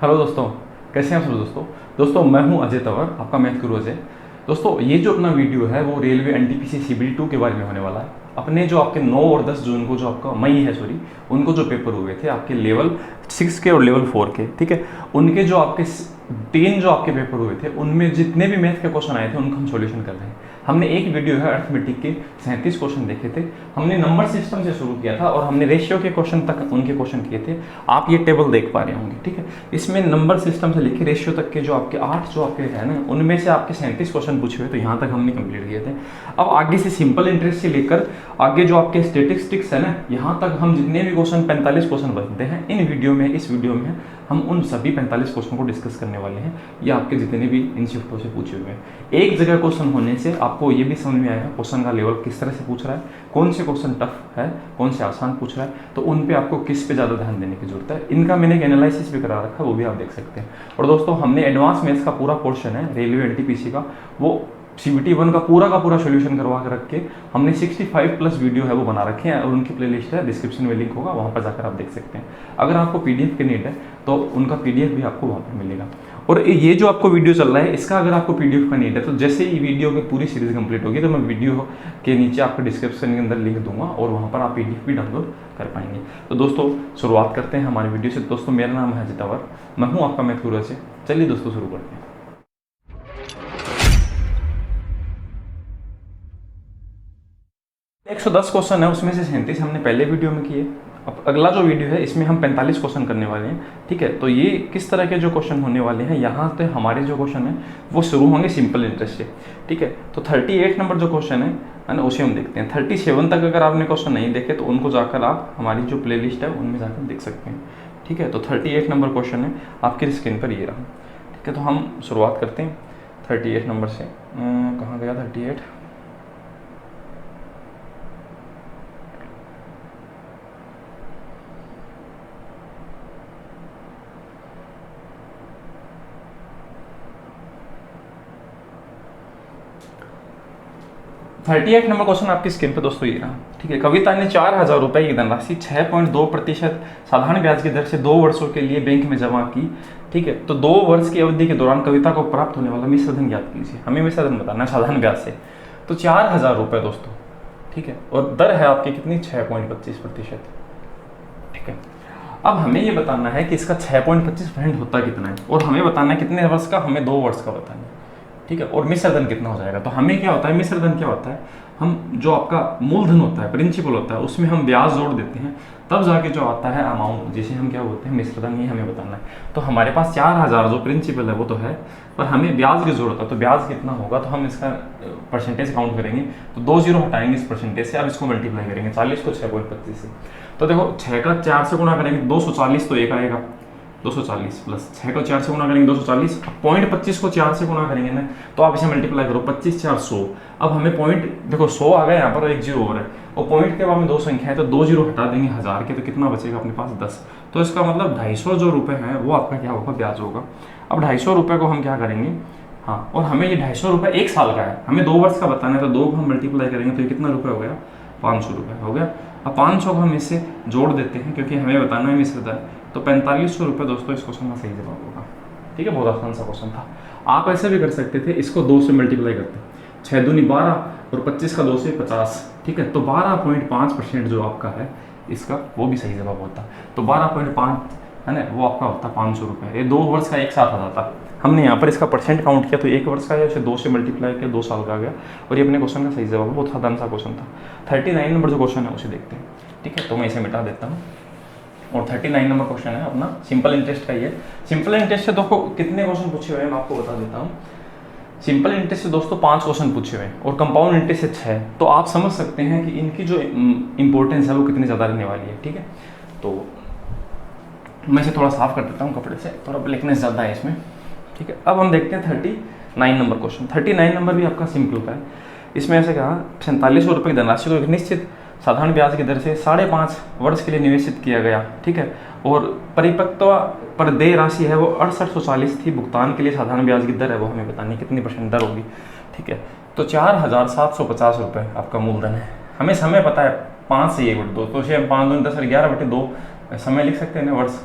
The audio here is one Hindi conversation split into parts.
हेलो दोस्तों, कैसे हैं आप सब दोस्तों मैं हूं अजय तंवर, आपका मैथ गुरु अजय। दोस्तों ये जो अपना वीडियो है वो रेलवे एनटीपीसी सीबीडी 2 के बारे में होने वाला है। अपने जो आपके 9 और 10 जून को जो आपका मई है सॉरी, उनको जो पेपर हुए थे आपके लेवल 6 के और लेवल 4 के, ठीक है, उनके जो आपके 3 जो आपके पेपर हुए थे उनमें जितने भी मैथ के क्वेश्चन आए थे उनका हम सॉल्यूशन कर रहे हैं। हमने एक वीडियो है अर्थमेटिक के 37 क्वेश्चन देखे थे। हमने नंबर सिस्टम से शुरू किया था और हमने रेशियो के क्वेश्चन तक उनके क्वेश्चन किए थे। आप ये टेबल देख पा रहे होंगे, ठीक है। इसमें नंबर सिस्टम से लेकर रेशियो तक के जो आपके 8 जो आपके है ना, उनमें से आपके 37 क्वेश्चन पूछे हुए, तो यहाँ तक हमने कंप्लीट किए थे। अब आगे से सिंपल इंटरेस्ट से लेकर आगे जो आपके स्टेटिस्टिक्स है ना, यहाँ तक हम जितने भी क्वेश्चन 45 क्वेश्चन बनते हैं इन वीडियो में, इस वीडियो में हम उन सभी 45 क्वेश्चन को डिस्कस करने वाले हैं। ये आपके जितने भी इन शिफ्टों से पूछे हुए हैं। एक जगह क्वेश्चन होने से आपको ये भी समझ में आएगा क्वेश्चन का लेवल किस तरह से पूछ रहा है, कौन से क्वेश्चन टफ है, कौन से आसान पूछ रहा है, तो उन पे आपको किस पे ज़्यादा ध्यान देने की जरूरत है। इनका मैंने एक एनालिसिस भी करा रखा है, वो भी आप देख सकते हैं। और दोस्तों हमने एडवांस मैथ्स का पूरा पोर्शन है रेलवे एनटीपीसी का, वो CBT 1 का पूरा सोल्यूशन करवा के रख के हमने 65+ वीडियो है वो बना रखे हैं और उनकी प्लेलिस्ट है, डिस्क्रिप्शन में लिंक होगा, वहाँ पर जाकर आप देख सकते हैं। अगर आपको PDF की नीड है तो उनका PDF भी आपको वहाँ पर मिलेगा। और ये जो आपको वीडियो चल रहा है इसका अगर आपको PDF का नीड है तो जैसे ही वीडियो की पूरी सीरीज कंप्लीट होगी तो मैं वीडियो के नीचे आपको डिस्क्रिप्शन के अंदर लिंक दूंगा और वहाँ पर आप PDF भी डाउनलोड कर पाएंगे। तो दोस्तों शुरुआत करते हैं हमारे वीडियो से। दोस्तों मेरा नाम है अजय तंवर, मैं हूँ आपका मैथ गुरु से। चलिए दोस्तों शुरू करते हैं। 110 क्वेश्चन है, उसमें से 37 हमने पहले वीडियो में किए। अब अगला जो वीडियो है इसमें हम 45 क्वेश्चन करने वाले हैं, ठीक है। तो ये किस तरह के जो क्वेश्चन होने वाले हैं, यहाँ पे हमारे जो क्वेश्चन है वो शुरू होंगे सिंपल इंटरेस्ट से, ठीक है। तो 38 नंबर जो क्वेश्चन है ना, उसे हम देखते हैं। 37 तक अगर आपने क्वेश्चन नहीं देखे तो उनको जाकर आप हमारी जो प्ले लिस्ट है उनमें जाकर देख सकते हैं, ठीक है। तो 38 नंबर क्वेश्चन है आपकी स्क्रीन पर ये रहा, ठीक है। तो हम शुरुआत करते हैं 38 नंबर से। कहाँ गया 38? 38 नंबर क्वेश्चन आपकी स्क्रीन पे दोस्तों ये रहा, ठीक है। कविता ने 4,000 रुपये की धनराशि 6.2% साधारण ब्याज की दर से 2 वर्षों के लिए बैंक में जमा की, ठीक है। तो 2 वर्ष की अवधि के दौरान कविता को प्राप्त होने वाला मिश्र धन ज्ञात कीजिए। हमें मिश्र धन बताना है साधारण ब्याज से। तो 4,000 रुपये दोस्तों, ठीक है, और दर है आपकी कितनी? 6.25%, ठीक है। अब हमें ये बताना है कि इसका 6.25% होता कितना है और हमें बताना है कितने वर्ष का, हमें 2 वर्ष का बताना है, ठीक है। और मिश्र धन कितना हो जाएगा? तो हमें क्या होता है, मिश्र धन क्या होता है, हम जो आपका मूलधन होता है, प्रिंसिपल होता है, उसमें हम ब्याज जोड़ देते हैं, तब जाके जो आता है अमाउंट, जिसे हम क्या बोलते हैं, मिश्र धन, ये हमें बताना है। तो हमारे पास 4,000 जो प्रिंसिपल है वो तो है, पर हमें ब्याज की जरूरत है। तो ब्याज कितना होगा, तो हम इसका परसेंटेज काउंट करेंगे, तो 2 जीरो हटाएंगे इस परसेंटेज से। अब इसको मल्टीप्लाई करेंगे 40 को 6.25 से। तो देखो 6 का 4 से गुणा करेंगे 240, तो एक आएगा 240 प्लस 6 को 4 से गुणा करेंगे 240। अब 0.25 को 4 से गुणा करेंगे ना, तो आप इसे मल्टीप्लाई करो, 25 4 100। अब हमें पॉइंट देखो 100 आ गया, यहाँ पर एक जीरो और है, और पॉइंट के बाद में 2 संख्या है, तो 2 जीरो हटा देंगे 1000 के, तो कितना बचेगा अपने पास? 10। तो इसका मतलब 250 जो रुपये है वो आपका क्या होगा, ब्याज होगा। अब 250 रुपये को हम क्या करेंगे, हाँ, और हमें ये 250 रुपये 1 साल का है, हमें 2 वर्ष का बताना है, तो 2 को हम मल्टीप्लाई करेंगे तो ये कितना रुपये हो गया? 500 रुपये हो गया। अब 500 को हम इससे जोड़ देते हैं क्योंकि हमें बताना है मिश्र धन, तो 4500 रुपये दोस्तों इस क्वेश्चन का सही जवाब होगा, ठीक है। बहुत आसान सा क्वेश्चन था। आप ऐसे भी कर सकते थे, इसको 2 से मल्टीप्लाई करते, 6 दूनी 12 और 25 का 2 से 50, ठीक है। तो 12.5% जो आपका है इसका, वो भी सही जवाब होता। तो 12.5 है ना, वो आपका होता 500 रुपये। ये 2 वर्ष का एक साथ आ जाता। हमने यहाँ पर इसका परसेंट काउंट किया तो 1 वर्ष का है, उसे 2 से मल्टीप्लाई किया, 2 साल का आ गया, और ये अपने क्वेश्चन का सही जवाब है। बहुत साधारण सा क्वेश्चन था। 39 नंबर जो क्वेश्चन है उसे देखते हैं, ठीक है। तो मैं इसे मिटा देता हूँ। और 39 नंबर क्वेश्चन है अपना सिंपल इंटरेस्ट का ही है। सिंपल इंटरेस्ट से देखो कितने क्वेश्चन पूछे हुए हैं, मैं आपको बता देता हूँ। सिंपल इंटरेस्ट से दोस्तों 5 क्वेश्चन पूछे हुए हैं और कंपाउंड इंटरेस्ट से 6। तो आप समझ सकते हैं कि इनकी जो इंपॉर्टेंस है वो कितनी ज़्यादा रहने वाली है, ठीक है। तो मैं इसे थोड़ा साफ कर देता हूँ कपड़े से, थोड़ा ब्लैकनेस ज़्यादा है इसमें, ठीक है। अब हम देखते हैं 39 नंबर क्वेश्चन। 39 नंबर भी आपका सिंपल का है। इसमें ऐसे कहा 4700 रुपये की धनराशि को एक निश्चित साधारण ब्याज की दर से 5.5 वर्ष के लिए निवेशित किया गया, ठीक है। और परिपक्वता पर देय राशि है वो 6840 थी। भुगतान के लिए साधारण ब्याज की दर है वो हमें बतानी कितनी % दर होगी, ठीक है। तो 4750 रुपये आपका मूलधन है। हमें समय पता है 5 से 1/2, तो उसे हम 5 दूनी 10 और 11/2 समय लिख सकते हैं ना, वर्ष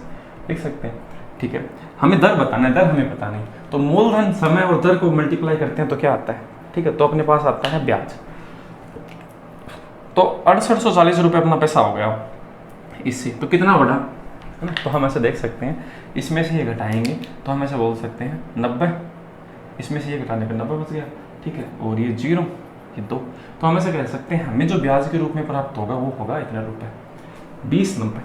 लिख सकते हैं। ठीक है, हमें दर बताना है, दर हमें पता नहीं, तो मूलधन समय और दर को मल्टीप्लाई करते हैं तो क्या आता है। ठीक है, तो अपने पास आता है ब्याज। तो 6840 रुपये अपना पैसा हो गया इससे, तो कितना बढ़ा है ना। तो हम ऐसे देख सकते हैं, इसमें से ये घटाएंगे तो हम ऐसे बोल सकते हैं 90, इसमें से ये घटाने पर 90 बच गया। ठीक है, और ये 0 ये 2, तो हम ऐसे कह सकते हैं हमें जो ब्याज के रूप में प्राप्त होगा वो होगा इतने रुपये 2090।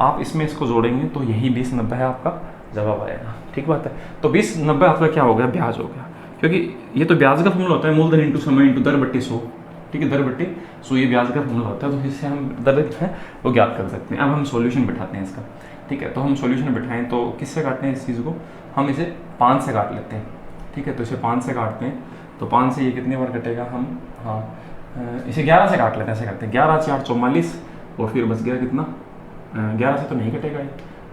आप इसमें इसको जोड़ेंगे तो यही 2090 है, आपका जवाब आएगा। ठीक बात है, तो 2090 आपका क्या हो गया, ब्याज हो गया, क्योंकि ये तो ब्याज का फॉर्मूला होता है, मूलधन इंटू समय इंटू दर बट्टी 100। ठीक है, दर बट्टी 100 ये ब्याज का फॉर्मूला होता है, तो इससे हम दर है वो ज्ञात कर सकते हैं। अब हम सॉल्यूशन बिठाते हैं इसका। ठीक है, तो हम सॉल्यूशन बिठाएं तो किससे काटते हैं इस चीज़ को, हम इसे 5 से काट लेते हैं। ठीक है, तो इसे 5 से काटते हैं, तो 5 से ये कितनी बार कटेगा, हम इसे 11 से काट लेते हैं। ऐसे करते हैं 11 4 44, और फिर बच गया कितना, 11 से तो नहीं कटेगा ये,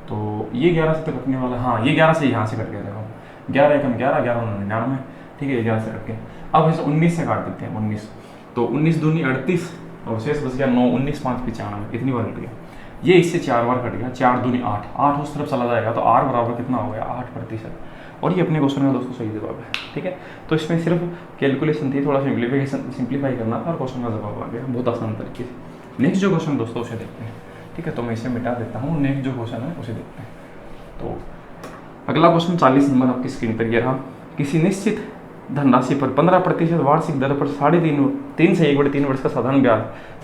तो ये 11 से तो कटने वाला, हाँ ये 11 से यहाँ से कट गया, देखो 11 एकम 11 11 99। ठीक है, ये 11 से कट के अब इसे 19 से काट देते हैं, 19, तो 19 दूनी 38 और शेष बच गया 9, 19 5 95, इतनी बार कट गया। ये इससे 4 बार कट गया, 4 दूनी 8, 8 उस तरफ चला जाएगा, तो R बराबर कितना हो गया 8%। और ये अपने क्वेश्चन का दोस्तों सही जवाब है। ठीक है, तो इसमें सिर्फ कैलकुलेशन थी, थोड़ा सिंप्लीफाई करना था और क्वेश्चन का जवाब आ गया बहुत आसान तरीके से। नेक्स्ट जो क्वेश्चन दोस्तों उसे देखते हैं। ठीक है, तो मैं इसे मिटा देता हूँ, नेक्स्ट जो क्वेश्चन है उसे देखते हैं। तो अगला क्वेश्चन 40 नंबर आपकी स्क्रीन पर ये रहा। किसी निश्चित धनराशि पर 15% वार्षिक दर पर 3.5 से 1/3 वर्ष का साधारण ब्याज,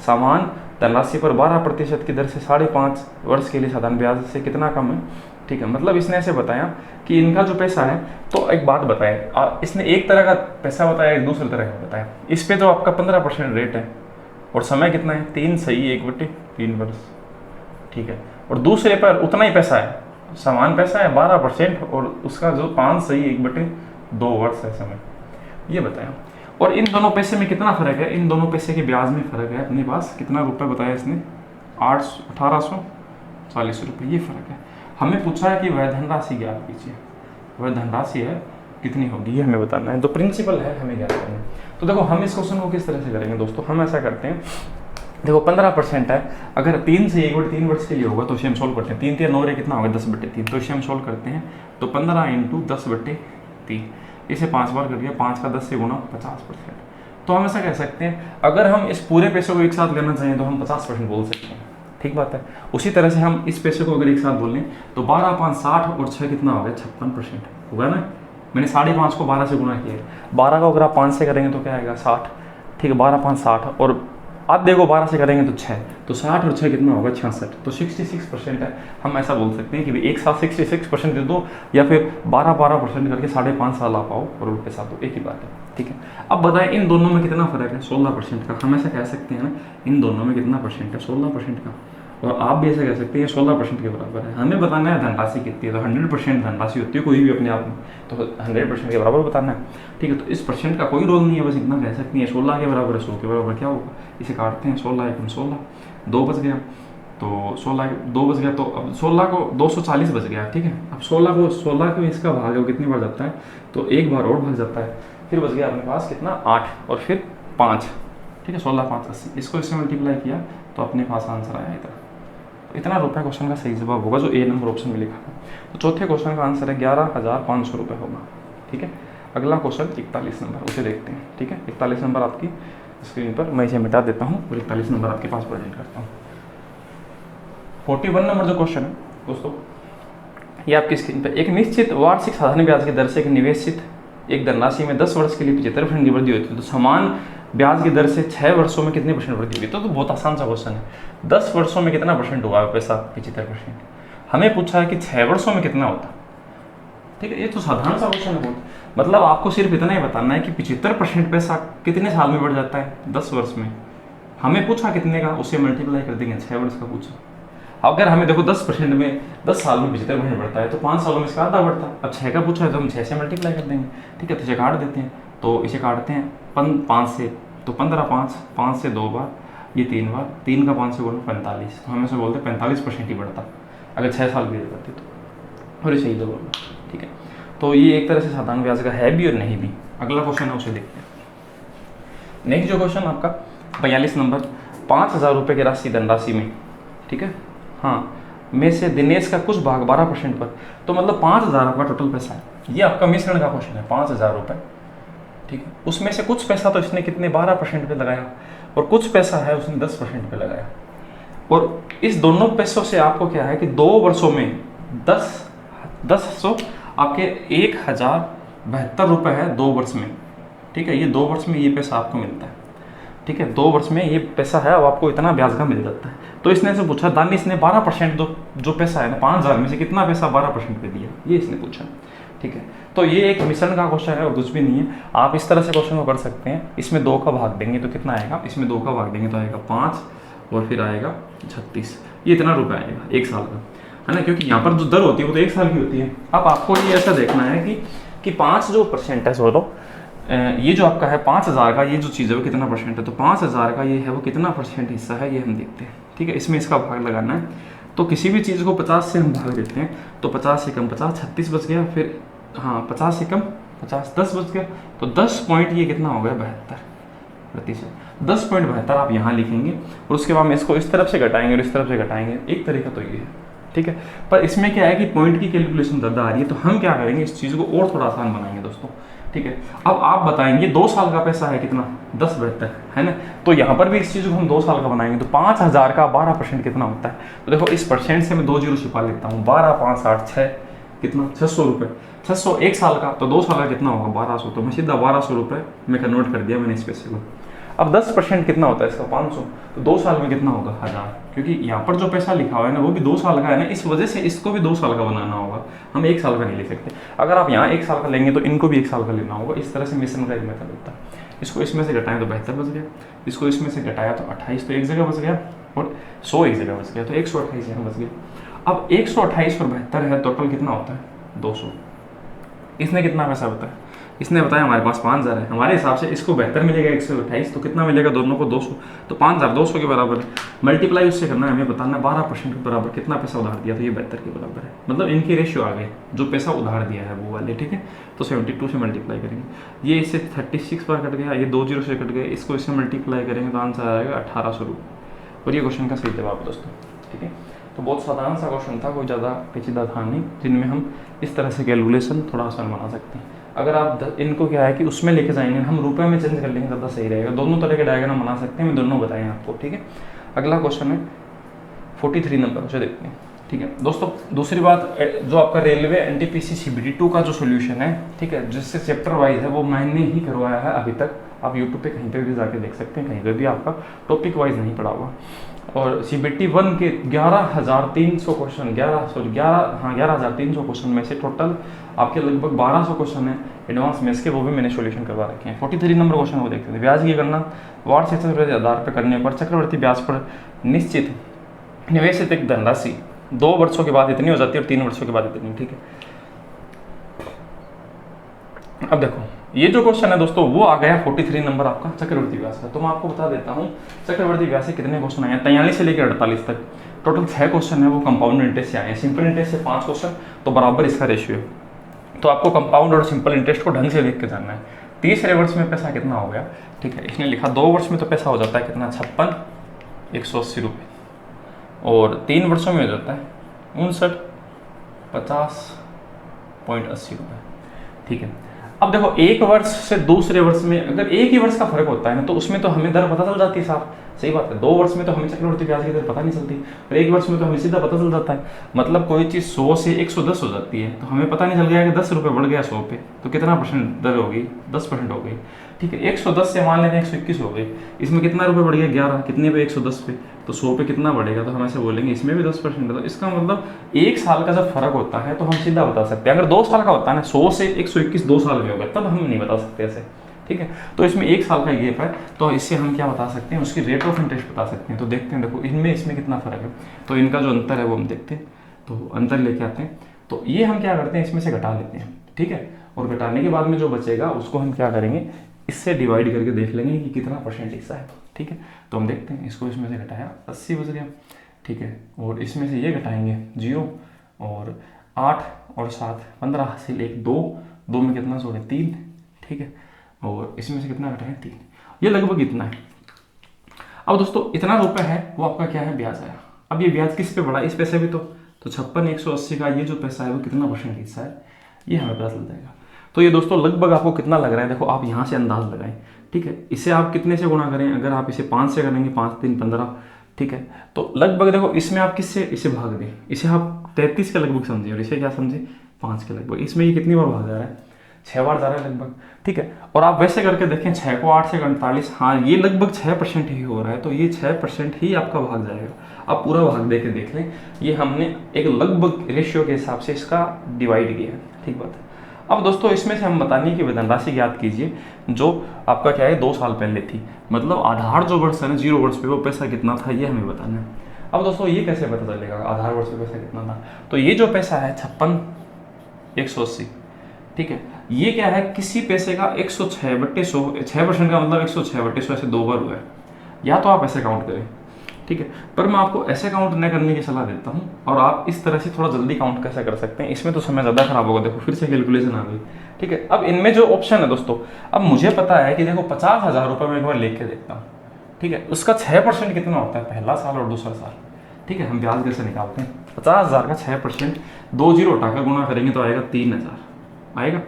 समान धनराशि पर 12% की दर से 5.5 वर्ष के लिए साधारण ब्याज से कितना कम है। ठीक है, मतलब इसने ऐसे बताया कि इनका जो पैसा है, तो एक बात बताए, इसने एक तरह का पैसा बताया, एक दूसरे तरह का बताया। इस पे तो आपका 15% रेट है और समय कितना है 3 सही 1/3 वर्ष। ठीक है, और दूसरे पर उतना ही पैसा है, समान पैसा है 12% और उसका जो 5 सही 1/2 वर्ष है समय, ये बताया। और इन दोनों पैसे में कितना फर्क है, इन दोनों पैसे के ब्याज में फर्क है अपने पास, कितना रुपए बताया इसने 1840 रुपये, ये फर्क है। हमें पूछा है कि वह धनराशि ज्ञात कीजिए, वह धनराशि है कितनी होगी ये हमें बताना है, तो प्रिंसिपल है हमें ज्ञात करना है। तो देखो हम इस क्वेश्चन को किस तरह से करेंगे दोस्तों, हम ऐसा करते हैं, देखो 15% है, अगर 3 से 1/3 वर्ष के लिए होगा तो इसे हम सोल्व करते हैं। 3 3 9 कितना होगा 10/3, तो इसे हम सोल्व करते हैं, तो 15 × 10/3, इसे 5 बार कर दिया, 5 का 10 से गुणा 50%। तो हम ऐसा कह सकते हैं, अगर हम इस पूरे पैसे को एक साथ लेना चाहें तो हम 50% बोल सकते हैं। ठीक बात है, उसी तरह से हम इस पैसे को अगर एक साथ बोल लें तो 12 5 60 और 6 कितना हो गया 56% होगा ना। मैंने 5.5 को 12 से गुणा किया, 12 का अगर आप 5 से करेंगे तो क्या आएगा 60। ठीक है, 12 5 60, और आप देखो 12 से करेंगे तो 6, तो 60 और 6 कितना होगा 66, तो 66% है। हम ऐसा बोल सकते हैं कि एक साथ 66% दे दो, या फिर 12% करके 5.5 साल आप आओ और उनके साथ दो, एक ही बात है। ठीक है, अब बताएं इन दोनों में कितना फर्क है 16% का। हम ऐसा कह सकते हैं ना, इन दोनों में कितना परसेंट है 16% का, और आप भी ऐसा कह सकते हैं 16% के बराबर है। हमें बताना है धनराशि कितनी है, तो 100% धनराशि होती है कोई भी अपने आप में, तो 100% के बराबर बताना है। ठीक है, तो इस परसेंट का कोई रोल नहीं है, बस इतना कह सकती है 16 के बराबर है, 100 के बराबर क्या होगा, इसे काटते हैं 16 × 16, 2 बच गया, तो 16 2 बच गया, तो अब 16 को 240 बच गया। ठीक है, अब 16 को इसका भाग है वो कितनी बार जाता है, तो एक बार और भाग जाता है, फिर बच गया अपने पास कितना 8 और फिर 5। ठीक है, 16 5 80, इसको इससे मल्टीप्लाई किया तो अपने पास आंसर आया इतना। तो इतना रुपये क्वेश्चन का सही जवाब होगा जो ए नंबर ऑप्शन में लिखा है। तो चौथे क्वेश्चन का आंसर है 11,500 रुपये होगा। ठीक है, अगला क्वेश्चन 41 नंबर, उसे देखते हैं। ठीक है, 41 नंबर आपकी स्क्रीन पर, मैं इसे मिटा देता हूँ और 41 नंबर आपके पास प्रेजेंट करता हूँ। 41 नंबर जो क्वेश्चन है दोस्तों, ये आपकी स्क्रीन पर, एक निश्चित वार्षिक साधारण ब्याज की दर से एक निवेशित एक धनराशि में 10 वर्ष के लिए 75% की वृद्धि होती है, तो समान ब्याज की दर से 6 वर्षों में कितने परसेंट वृद्धि होगी। तो बहुत आसान सा क्वेश्चन है, 10 वर्षों में कितना परसेंट हुआ पैसा 75%। हमें पूछा है कि 6 वर्षों में कितना होता। ठीक है, ये तो साधारण सा क्वेश्चन है बहुत, मतलब आपको सिर्फ इतना ही बताना है कि 75% पैसा कितने साल में बढ़ जाता है 10 वर्ष में। हमें पूछा कितने का, उससे मल्टीप्लाई कर देंगे, 6 वर्ष का पूछा। अगर हमें देखो 10% में 10 साल में 75% बढ़ता है, तो 5 सालों में इसका आधा बढ़ता है। अब 6 का पूछा है तो हम 6 से मल्टीप्लाई कर देंगे। ठीक है, तो इसे काट देते हैं, तो इसे काटते हैं 5 से, तो 15 5 से 2 बार, ये 3 बार, 3 का 5 से गुणा 45, तो हम ऐसे बोलते हैं 45% ही बढ़ता अगर 6 साल भी रहते तो, और ये सही जवाब। ठीक है, तो ये एक तरह से साधारण ब्याज का है भी और नहीं भी। अगला क्वेश्चन है उसे देखते हैं। नेक्स्ट जो क्वेश्चन आपका 42 नंबर, 5,000 रुपये की राशि धनराशि में, ठीक है, हाँ में से दिनेश का कुछ भाग 12% पर, तो मतलब 5,000 आपका टोटल पैसा है। ये आपका मिश्रण का क्वेश्चन है, 5,000 रुपये, ठीक है। उसमें से कुछ पैसा तो इसने कितने 12% पे लगाया, और कुछ पैसा है उसने 10% पे लगाया। और इस दोनों पैसों से आपको क्या है कि 2 वर्षों में 10 आपके 1,072 रुपये है 2 वर्ष में, ठीक है। ये 2 वर्ष में ये पैसा आपको मिलता है, ठीक है। 2 वर्ष में ये पैसा है, अब आपको इतना ब्याज का मिल जाता है। तो इसने से पूछा दानिश ने 12% जो पैसा है ना 5,000 में से कितना पैसा 12% पे दिया, ये इसने पूछा, ठीक है। तो ये एक मिश्रण का क्वेश्चन है और कुछ भी नहीं है। आप इस तरह से क्वेश्चन को कर सकते हैं, इसमें 2 का भाग देंगे तो कितना आएगा, इसमें 2 का भाग देंगे तो आएगा 5 और फिर आएगा 36, ये इतना रुपये आएगा 1 साल का, है ना। क्योंकि यहाँ पर जो दर होती है वो तो 1 साल की होती है। अब आपको ये ऐसा देखना है कि 5 जो परसेंट है, सोलो ये जो आपका है 5,000 का, ये जो चीज़ है वो कितना परसेंट है, तो 5,000 का ये है वो कितना परसेंट हिस्सा है, ये हम देखते हैं, ठीक है। इसमें इसका भाग लगाना है, तो किसी भी चीज़ को 50 से हम भाग देते हैं, तो 50 से कम 50, 36 बच गया, फिर हाँ 50 से कम 50, 10 बच गया, तो 10 पॉइंट ये कितना हो गया 72%। 10.72 आप यहाँ लिखेंगे, और उसके बाद में इसको इस तरफ से घटाएंगे और इस तरफ से घटाएंगे, एक तरीका तो ये है, ठीक है। पर इसमें क्या है कि पॉइंट की कैलकुलेशन ज़्यादा आ रही है, तो हम क्या करेंगे, इस चीज़ को और थोड़ा आसान बनाएंगे दोस्तों, ठीक है। अब आप बताएंगे 2 साल का पैसा है कितना 10.72, है ना। तो यहाँ पर भी इस चीज़ को हम 2 साल का बनाएंगे, तो 5,000 का 12% कितना होता है, तो देखो इस परसेंट से मैं 2 जीरो छिपा लेता हूँ, 12 5 8 6 कितना 600 रुपये, 600 1 साल का, तो 2 साल का कितना होगा 1200, तो मैं सीधा 1200 रुपये में कन्वर्ट कर दिया मैंने इस पैसे को। अब 10% कितना होता है इसका 500, तो 2 साल में कितना होगा 1000, क्योंकि यहाँ पर जो पैसा लिखा हुआ है ना वो भी 2 साल का है ना, इस वजह से इसको भी 2 साल का बनाना होगा, हम 1 साल का नहीं ले सकते। अगर आप यहाँ 1 साल का लेंगे तो इनको भी 1 साल का लेना होगा। इस तरह से मिश्रण का एक मेथड होता है। इसको इसमें से घटाएं तो 72 बच गया, इसको इसमें से घटाया तो 28, तो एक जगह बच गया, और 100 एक जगह बच गया, तो 128 यहाँ बच गया। अब 128 और 72 है, टोटल कितना होता है 200। इसने कितना पैसा बताया, इसने बताया हमारे पास 5,000 है, हमारे हिसाब से इसको 72 मिलेगा, 128, तो कितना मिलेगा दोनों को 200, तो 5,200 के बराबर है। मल्टीप्लाई उससे करना है, हमें बताना 12% के बराबर कितना पैसा उधार दिया, तो ये 72 के बराबर है। मतलब इनकी रेशियो आ गई, जो पैसा उधार दिया है वो वाले, ठीक है। तो 72 से मल्टीप्लाई करेंगे, ये इससे 36 बार कट गया, ये 2 जीरो से कट गए, इसको इससे मल्टीप्लाई करेंगे तो आंसर आएगा 1800 रुपये, और ये क्वेश्चन का सही जवाब है दोस्तों, ठीक है। तो बहुत साधारण सा क्वेश्चन था, कोई ज़्यादा पेचीदा था नहीं, जिनमें हम इस तरह से कैलकुलेशन थोड़ा आसान बना सकते हैं। अगर आप इनको क्या है कि उसमें लेके जाएंगे, हम रुपए में चेंज कर लेंगे ज़्यादा सही रहेगा। दोनों तरह के डायग्राम बना सकते हैं, मैं दोनों बताएं आपको, ठीक है। अगला क्वेश्चन है 43 नंबर, उसे देखते हैं, ठीक है दोस्तों। दूसरी बात, जो आपका रेलवे एनटीपीसी सीबीटी 2 का जो सोल्यूशन है, ठीक है, जिससे चैप्टर वाइज है, वो मैंने ही करवाया है अभी तक। आप यूट्यूब पे कहीं पे भी जाके देख सकते हैं, कहीं पे भी आपका टॉपिक वाइज नहीं पढ़ा हुआ। और सीबीटी 1 के 11,300 क्वेश्चन, 11,300 क्वेश्चन में से टोटल आपके लगभग 1,200 क्वेश्चन है एडवांस मैथ्स के, वो भी मैंने सॉल्यूशन करवा रखे हैं। 43 नंबर क्वेश्चन वो देखते हैं। ब्याज की गणना वार्षिक चक्रवृद्धि आधार पर करने पर चक्रवृद्धि ब्याज पर निश्चित निवेशित एक धनराशि 2 वर्षों के बाद इतनी हो जाती है और 3 वर्षों के बाद इतनी, ठीक है। अब देखो ये जो क्वेश्चन है दोस्तों, वो आ गया 43 नंबर आपका चक्रवृद्धि ब्याज का। तो मैं आपको बता देता हूँ चक्रवृद्धि ब्याज से कितने क्वेश्चन आए हैं। 43 से लेकर 48 तक टोटल 6 क्वेश्चन है, वो कंपाउंड इंटरेस्ट से आए हैं। सिंपल इंटरेस्ट से 5 क्वेश्चन, तो बराबर इसका रेशियो है। तो आपको कंपाउंड और सिंपल इंटरेस्ट को ढंग से देख के जानना है। तीसरे वर्ष में पैसा कितना हो गया, ठीक है, इसने लिखा 2 वर्ष में तो पैसा हो जाता है कितना 56,180 रुपये, और 3 वर्षों में हो जाता है 59,50.80 रुपये, ठीक है। अब देखो 1 वर्ष से दूसरे वर्ष में अगर 1 ही वर्ष का फर्क होता है ना, तो उसमें तो हमें दर पता चल जाती है साफ, सही बात है। 2 वर्ष में तो हमें चक्रवृद्धि ब्याज की दर पता नहीं चलती, और 1 वर्ष में तो हमें सीधा पता चल जाता है। मतलब कोई चीज़ 100 से 110 हो जाती है, तो हमें पता नहीं चल गया कि 10 रुपये बढ़ गया 100 पे, तो कितना परसेंट दर होगी, 10% हो गई, ठीक है। 110 से मान लेते हैं 121 हो गई, इसमें कितना रुपये बढ़ गया 11, कितने पे 110 पे, तो 100 पे कितना बढ़ेगा, तो हम ऐसे बोलेंगे इसमें भी 10% है। तो इसका मतलब 1 साल का जब फर्क होता है तो हम सीधा बता सकते हैं। अगर 2 साल का होता है ना, 100 से 121 2 साल में होगा, तब हम नहीं बता सकते ऐसे, ठीक है। तो इसमें 1 साल का गैप है, तो इससे हम क्या बता सकते हैं, उसकी रेट ऑफ इंटरेस्ट बता सकते हैं। तो देखते हैं, देखो इनमें इसमें कितना फर्क है, तो इनका जो अंतर है वो हम देखते हैं। तो अंतर लेके आते हैं, तो ये हम क्या करते हैं, इसमें से घटा लेते हैं, ठीक है। और घटाने के बाद में जो बचेगा उसको हम क्या करेंगे, इससे डिवाइड करके देख लेंगे कि कितना परसेंट हिस्सा है, ठीक है। तो हम देखते हैं, इसको इसमें से घटाया 80 बच गया, ठीक है। और इसमें से ये घटाएंगे 0, और 8 और 7 15 हासिल 1 2 में कितना जोड़े 3, ठीक है। और इसमें से कितना घटाएं 3, ये लगभग इतना है। अब दोस्तों इतना रुपए है वो आपका क्या है, ब्याज आया। अब ये ब्याज किस पे बढ़ा, इस पे से भी तो तो 56,180 का ये जो पैसा है वो कितना परसेंट हिस्सा है, ये हमें पता चल जाएगा। तो ये दोस्तों लगभग आपको कितना लग रहा है, देखो आप यहाँ से अंदाज लगाएं, ठीक है। इसे आप कितने से गुणा करें, अगर आप इसे 5 से करेंगे, 5 3 15, ठीक है। तो लगभग देखो इसमें आप किससे इसे भाग दें, इसे आप 33 के लगभग समझें और इसे क्या समझें 5 के लगभग। इसमें ये कितनी बार भाग जा रहा है, 6 बार जा रहा है लगभग, ठीक है। और आप वैसे करके देखें 6 को 8 से 48, हाँ ये लगभग 6% ही हो रहा है, तो ये 6% ही आपका भाग जाएगा। आप पूरा भाग दे के देख लें, ये हमने एक लगभग रेशियो के हिसाब से इसका डिवाइड किया है, ठीक बात है। अब दोस्तों इसमें से हम बताने की वेतन राशि ज्ञात कीजिए जो आपका क्या है 2 साल पहले थी, मतलब आधार जो वर्ष है ना 0 वर्ष पे वो पैसा कितना था ये हमें बताना है। अब दोस्तों ये कैसे पता चलेगा आधार वर्ष पे पैसा कितना था, तो ये जो पैसा है 56,180, ठीक है, ये क्या है किसी पैसे का 106/100, 6% का मतलब 106/100 ऐसे 2 बार हुआ है, या तो आप ऐसे काउंट करें, ठीक है। पर मैं आपको ऐसे काउंट न करने की सलाह देता हूँ, और आप इस तरह से थोड़ा जल्दी काउंट कैसे कर सकते हैं, इसमें तो समय ज़्यादा खराब होगा। देखो फिर से कैलकुलेशन आ गई, ठीक है। अब इनमें जो ऑप्शन है दोस्तों, अब मुझे पता है कि देखो 50,000 रुपये मैं एक बार लिख के देखता हूँ, ठीक है, उसका 6% कितना होता है, पहला साल और दूसरा साल, ठीक है। हम ब्याज कैसे निकालते हैं, 50,000 का 6%, 2 जीरो उठाकर गुणा करेंगे तो आएगा 3,000 आएगा,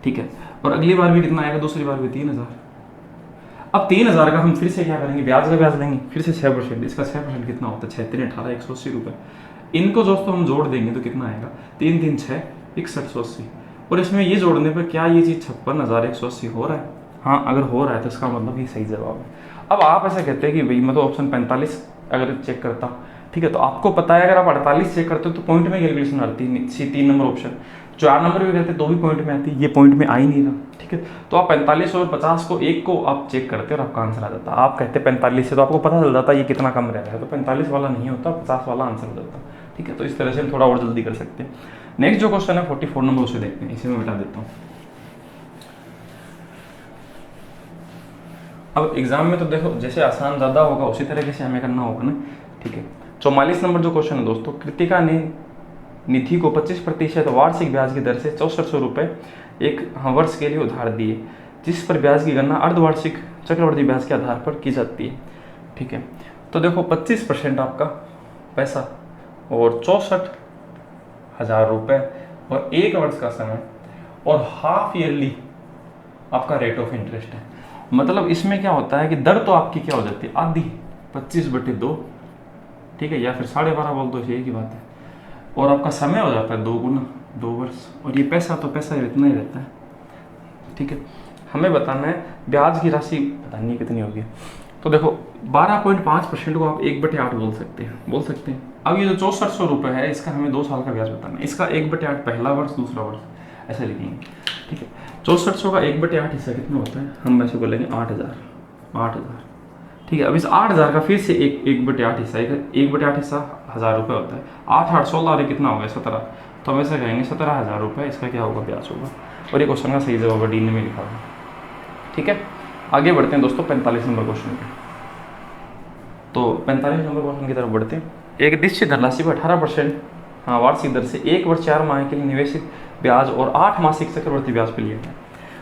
ठीक है। और अगली बार भी कितना आएगा, दूसरी बार भी 3,000। अब 3,000 का हम फिर से क्या करेंगे, ब्याज का ब्याज लेंगे, फिर से 6%, इसका 6% कितना होता है, 6 3 18, 180 रुपये। इनको दोस्तों हम जोड़ देंगे तो कितना आएगा, 3 3 6 6180। और इसमें ये जोड़ने पर क्या ये चीज़ 56,180 हो रहा है, हाँ अगर हो रहा है तो इसका मतलब ये सही जवाब है। अब आप ऐसा कहते हैं कि भाई मैं तो ऑप्शन 45 अगर चेक करता, ठीक है, तो आपको पता है अगर आप 48 चेक करते हो तो पॉइंट में कैलकुलेशन आती है, 3 नंबर ऑप्शन, 4 नंबर भी कहते तो भी पॉइंट में आती है, ये पॉइंट में आ ही नहीं रहा, ठीक है। तो आप 45 और 50 को एक को आप चेक करते और आपका आंसर आ जाता। आप कहते 45 से तो आपको पता चल जाता ये कितना कम रह रहा है, तो 45 वाला नहीं होता, 50 वाला आंसर हो जाता, ठीक है। तो इस तरह से हम थोड़ा और जल्दी कर सकते हैं। नेक्स्ट जो क्वेश्चन है 44 नंबर, उसे देखते हैं, इसे मैं बता देता हूँ। अब एग्जाम में तो देखो जैसे आसान ज़्यादा होगा उसी तरीके से हमें करना होगा ना, ठीक है। 44 नंबर जो क्वेश्चन है दोस्तों, कृतिका ने निधि को 25% वार्षिक ब्याज की दर से 6400 रुपये एक वर्ष के लिए उधार दिए, जिस पर ब्याज की गणना अर्धवार्षिक चक्रवृद्धि ब्याज के आधार पर की जाती है, ठीक है। तो देखो 25% आपका पैसा और 64,000 रुपये और 1 वर्ष का समय और हाफ ईयरली आपका रेट ऑफ इंटरेस्ट है। मतलब इसमें क्या होता है कि दर तो आपकी क्या हो जाती है, आधी, 25/2, ठीक है, या फिर 12.5 बोल दो, एक ही बात है। और आपका समय हो जाता है 2 गुना, 2 वर्ष, और ये पैसा तो पैसा इतना ही रहता है, ठीक है। हमें बताना है ब्याज की राशि पता नहीं कितनी होगी, तो देखो 12.5% को आप 1/8 बोल सकते हैं। अब ये जो 6400 रुपये है इसका हमें 2 साल का ब्याज बताना है, इसका 1/8 पहला वर्ष दूसरा वर्ष ऐसे लिखेंगे, ठीक है। 6400 का 1/8 हिस्सा कितना होता है, हम वैसे बोलेंगे 8,000, ठीक है। अब इस 8,000 का फिर से 1/8 हिस्सा, 1/8 हिस्सा 1,000 रुपये होता है, 8 8 16 और कितना हो गया 17, तो हम ऐसे कहेंगे 17,000 रुपये इसका क्या होगा, ब्याज होगा। और ये क्वेश्चन का सही जवाब है, डी में लिखा हुआ, ठीक है। आगे बढ़ते हैं दोस्तों 45 नंबर क्वेश्चन पे। तो 45 नंबर क्वेश्चन की तरफ बढ़ते हैं। एक निश्चित धनराशि पर 18% हाँ वार्षिक दर से 1 वर्ष 4 माह के लिए निवेशित ब्याज और 8 मासिक चक्रवृद्धि ब्याज पे लिया गया।